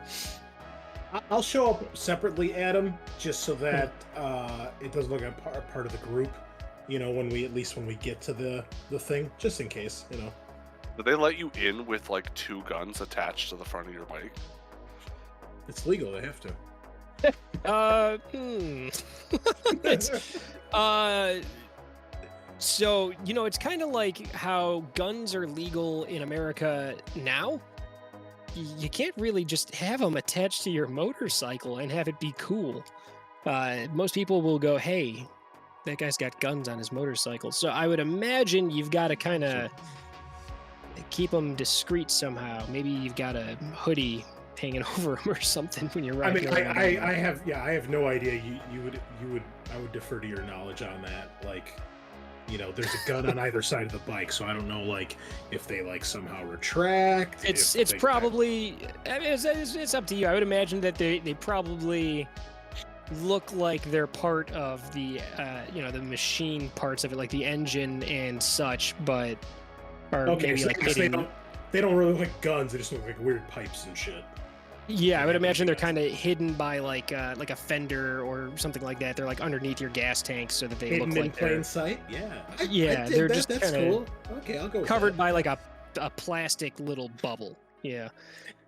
I'll show up separately, Adam, just so that it doesn't look like part of the group. When we get to the thing, just in case, Did they let you in with like 2 guns attached to the front of your bike? It's legal. They have to. So, it's kind of like how guns are legal in America now. You can't really just have them attached to your motorcycle and have it be cool. Most people will go, hey, that guy's got guns on his motorcycle. So I would imagine you've got to kind of keep them discreet somehow. Maybe you've got a hoodie hanging over them or something when you're riding. I have no idea. I would defer to your knowledge on that. Like, there's a gun on either side of the bike, so I don't know, like, if they somehow retract. It's probably. I mean, it's up to you. I would imagine that they probably look like they're part of the the machine parts of it, like the engine and such, but are maybe so like they don't really look like guns. They just look like weird pipes and shit. Yeah, I would imagine they're kind of hidden by like a fender or something like that. They're like underneath your gas tank so that they hidden look in like plain sight. Yeah, they're just that's cool. Okay, I'll go with covered that. by like a plastic little bubble. Yeah,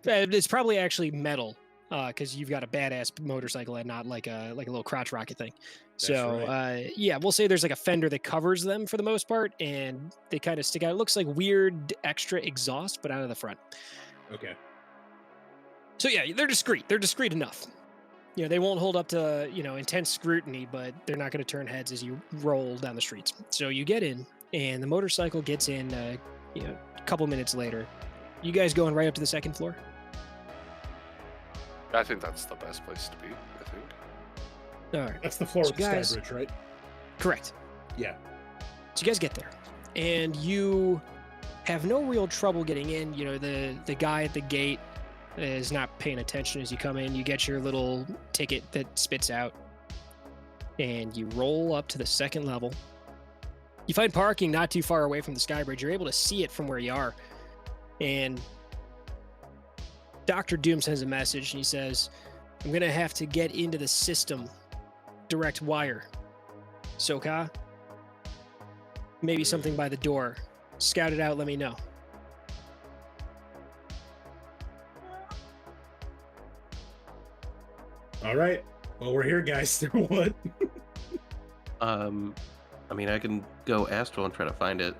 it's probably actually metal because you've got a badass motorcycle and not like a little crotch rocket thing. So right. we'll say there's like a fender that covers them for the most part, and they kind of stick out. It looks like weird extra exhaust, but out of the front. Okay. So yeah, they're discreet. They're discreet enough. They won't hold up to intense scrutiny, but they're not going to turn heads as you roll down the streets. So you get in, and the motorcycle gets in. A couple minutes later, you guys going right up to the second floor? I think that's the best place to be, I think. All right. That's the floor So of the guys- sky bridge, right? Correct. Yeah. So you guys get there, and you have no real trouble getting in. You know, the guy at the gate is not paying attention as you come in. You get your little ticket that spits out, and you roll up to the second level. You find parking not too far away from the sky bridge. You're able to see it from where you are, and Dr. Doom sends a message, and he says, "I'm gonna have to get into the system, direct wire. Soka, maybe something by the door. Scout it out, let me know." All right. Well, we're here, guys. What? I mean, I can go astral and try to find it.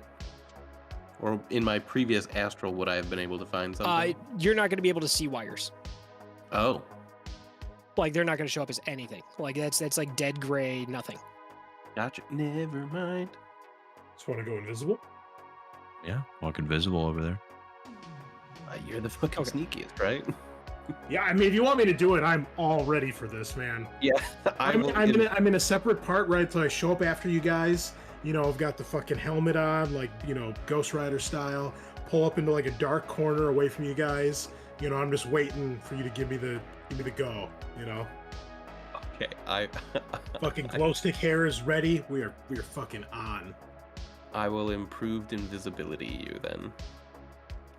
Or in my previous astral, would I have been able to find something? You're not going to be able to see wires. Oh, Like, they're not going to show up as anything. Like, that's like dead gray, nothing. gotcha. Never mind. Just want to go invisible? Yeah, walk invisible over there. You're the fucking Okay. sneakiest, right? Yeah, I mean, if you want me to do it, I'm all ready for this, man. Yeah, I'm in a separate part, right? So I show up after you guys. You know, I've got the fucking helmet on, like, you know, Ghost Rider style. Pull up into like a dark corner away from you guys. You know, I'm just waiting for you to give me the go. You know, Okay, I fucking glow stick hair is ready. We are fucking on. I will improved invisibility you then.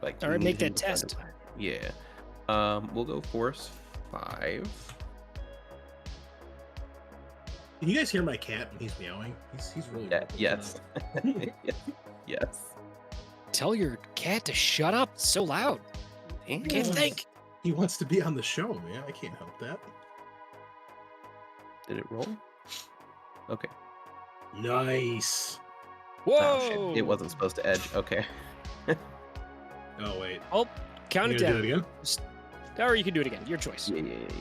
Like, All right, make that in front of- test. Yeah. We'll go force 5. Can you guys hear my cat when he's meowing? He's really Yeah. Yes. Yes. Tell your cat to shut up. It's so loud. Damn. Can't think. He wants to be on the show, man. I can't help that. Did it roll? Okay. Nice. Whoa. Oh, shit. It wasn't supposed to edge. Okay. Oh wait. Oh, count You it gonna down. do it again? Or you can do it again. Your choice.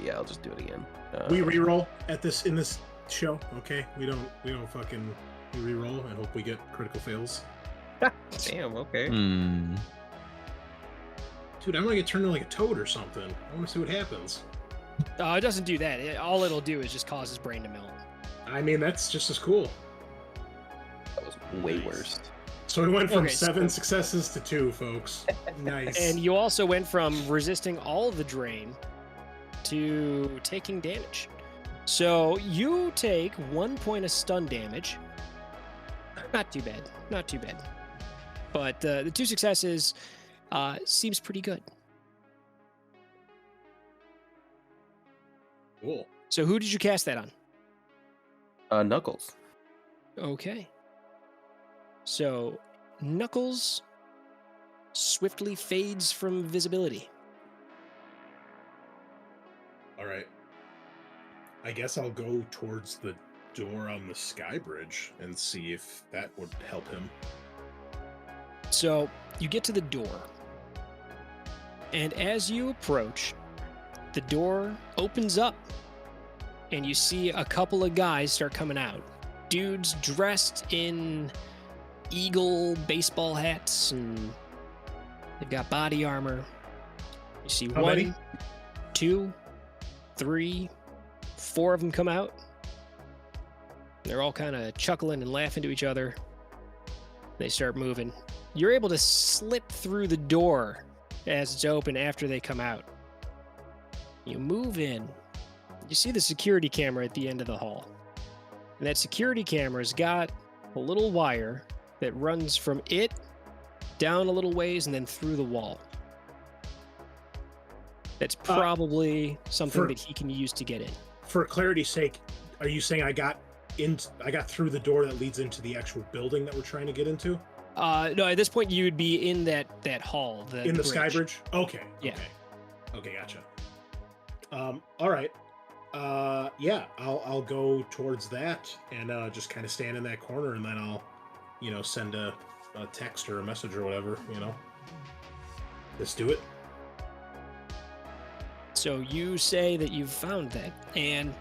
Yeah, I'll just do it again. We re-roll at this in this show, okay? We don't fucking re-roll and hope we get critical fails. Damn, okay. Hmm. Dude, I want to get turned into like a toad or something. I want to see what happens. It doesn't do that. All it'll do is just cause his brain to melt. I mean, that's just as cool. That was way Nice. worse. So we went from Okay, so- 7 successes to 2, folks. Nice. And you also went from resisting all the drain to taking damage. So you take 1 point of stun damage. Not too bad. Not too bad. But the 2 successes seems pretty good. Cool. So who did you cast that on? Knuckles. Okay. So Knuckles swiftly fades from visibility. All right. I guess I'll go towards the door on the sky bridge and see if that would help him. So you get to the door, and as you approach, the door opens up, and you see a couple of guys start coming out. Dudes dressed in eagle baseball hats, and they've got body armor. You see How many? 1, 2, 3, 4 of them come out. They're all kind of chuckling and laughing to each other. They start moving. You're able to slip through the door as it's open after they come out. You move in. You see the security camera at the end of the hall. And that security camera's got a little wire that runs from it down a little ways and then through the wall. That's probably something for- that he can use to get in. For clarity's sake, are you saying I got through the door that leads into the actual building that we're trying to get into? No, at this point you would be in that hall. In the sky bridge? Okay. Yeah. Okay, gotcha. All right. Yeah, I'll go towards that and just kind of stand in that corner, and then I'll, send a text or a message or whatever, Let's do it. So you say that you've found that, and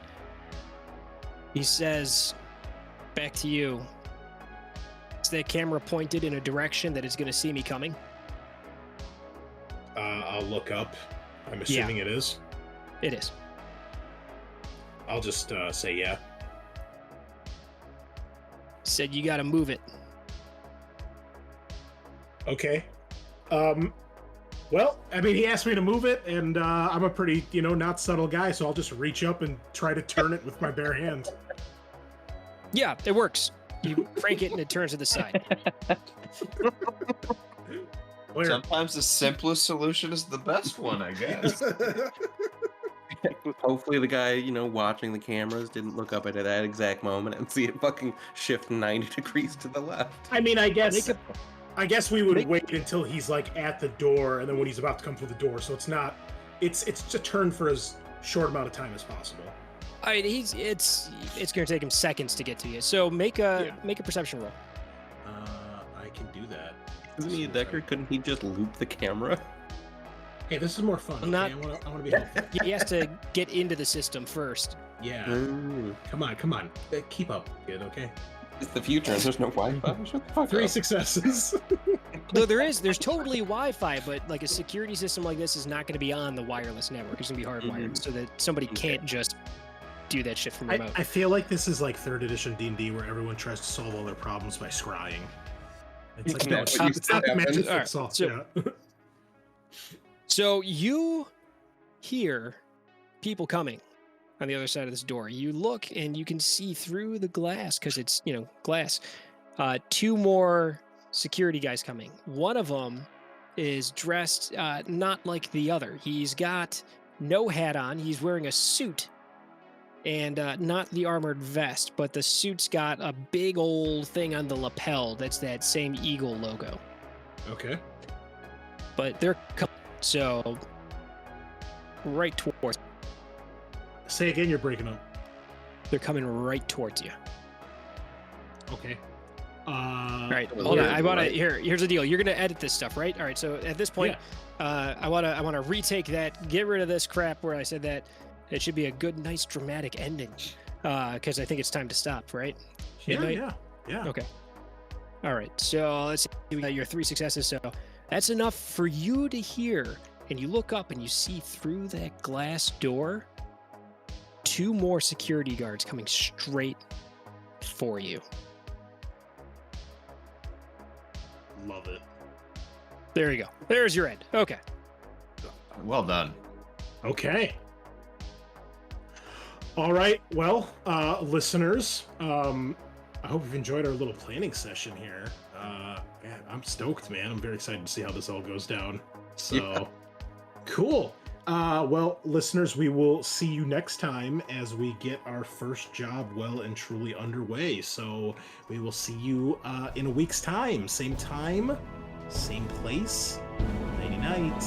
he says back to you, is that camera pointed in a direction that is going to see me coming? I'll look up. I'm assuming it is. It is. I'll just say yeah. Said you gotta move it. Okay. Well, I mean, he asked me to move it, and I'm a pretty, not subtle guy, so I'll just reach up and try to turn it with my bare hand. Yeah, it works. You crank it and it turns to the side. Where? Sometimes the simplest solution is the best one, I guess. Hopefully the guy, watching the cameras didn't look up at that exact moment and see it fucking shift 90 degrees to the left. I mean, I guess we would Make- wait until he's like at the door, and then when he's about to come through the door, so it's to turn for as short amount of time as possible. It's gonna take him seconds to get to you. So make a perception roll. I can do that. Isn't he a Decker? Couldn't he just loop the camera? Hey, this is more fun. I'm not- I want to be helpful. He has to get into the system first. Yeah. Ooh. Come on. Keep up, kid. Okay. It's the future and there's no Wi-Fi. Shut the fuck 3 up. successes. Though there's totally Wi-Fi, but like a security system like this is not going to be on the wireless network. It's going to be hardwired, so that somebody can't just do that shit from remote. I feel like this is like 3rd edition D&D where everyone tries to solve all their problems by scrying. It's like, no, That's what you it's not said, magic Evan. fix all. So- Yeah. So you hear people coming on the other side of this door. You look and you can see through the glass because it's, glass. 2 more security guys coming. One of them is dressed not like the other. He's got no hat on. He's wearing a suit and not the armored vest, but the suit's got a big old thing on the lapel that's that same eagle logo. Okay. But they're coming. So, right towards. Say again, you're breaking up. They're coming right towards you. Okay. All right, hold on. I want to. Here's the deal. You're gonna edit this stuff, right? All right. So at this point, I want to retake that. Get rid of this crap where I said that. It should be a good, nice, dramatic ending. Because I think it's time to stop, right? Midnight? Yeah. Okay. All right. So let's see. We got your 3 successes. So that's enough for you to hear. And you look up and you see through that glass door 2 more security guards coming straight for you. Love it. There you go. There's your end. Okay. Well done. Okay. All right. Well, listeners, I hope you've enjoyed our little planning session here. Man, I'm stoked, man. I'm very excited to see how this all goes down. So, cool. Well, listeners, we will see you next time as we get our first job well and truly underway. So we will see you in a week's time. Same place. Nighty night.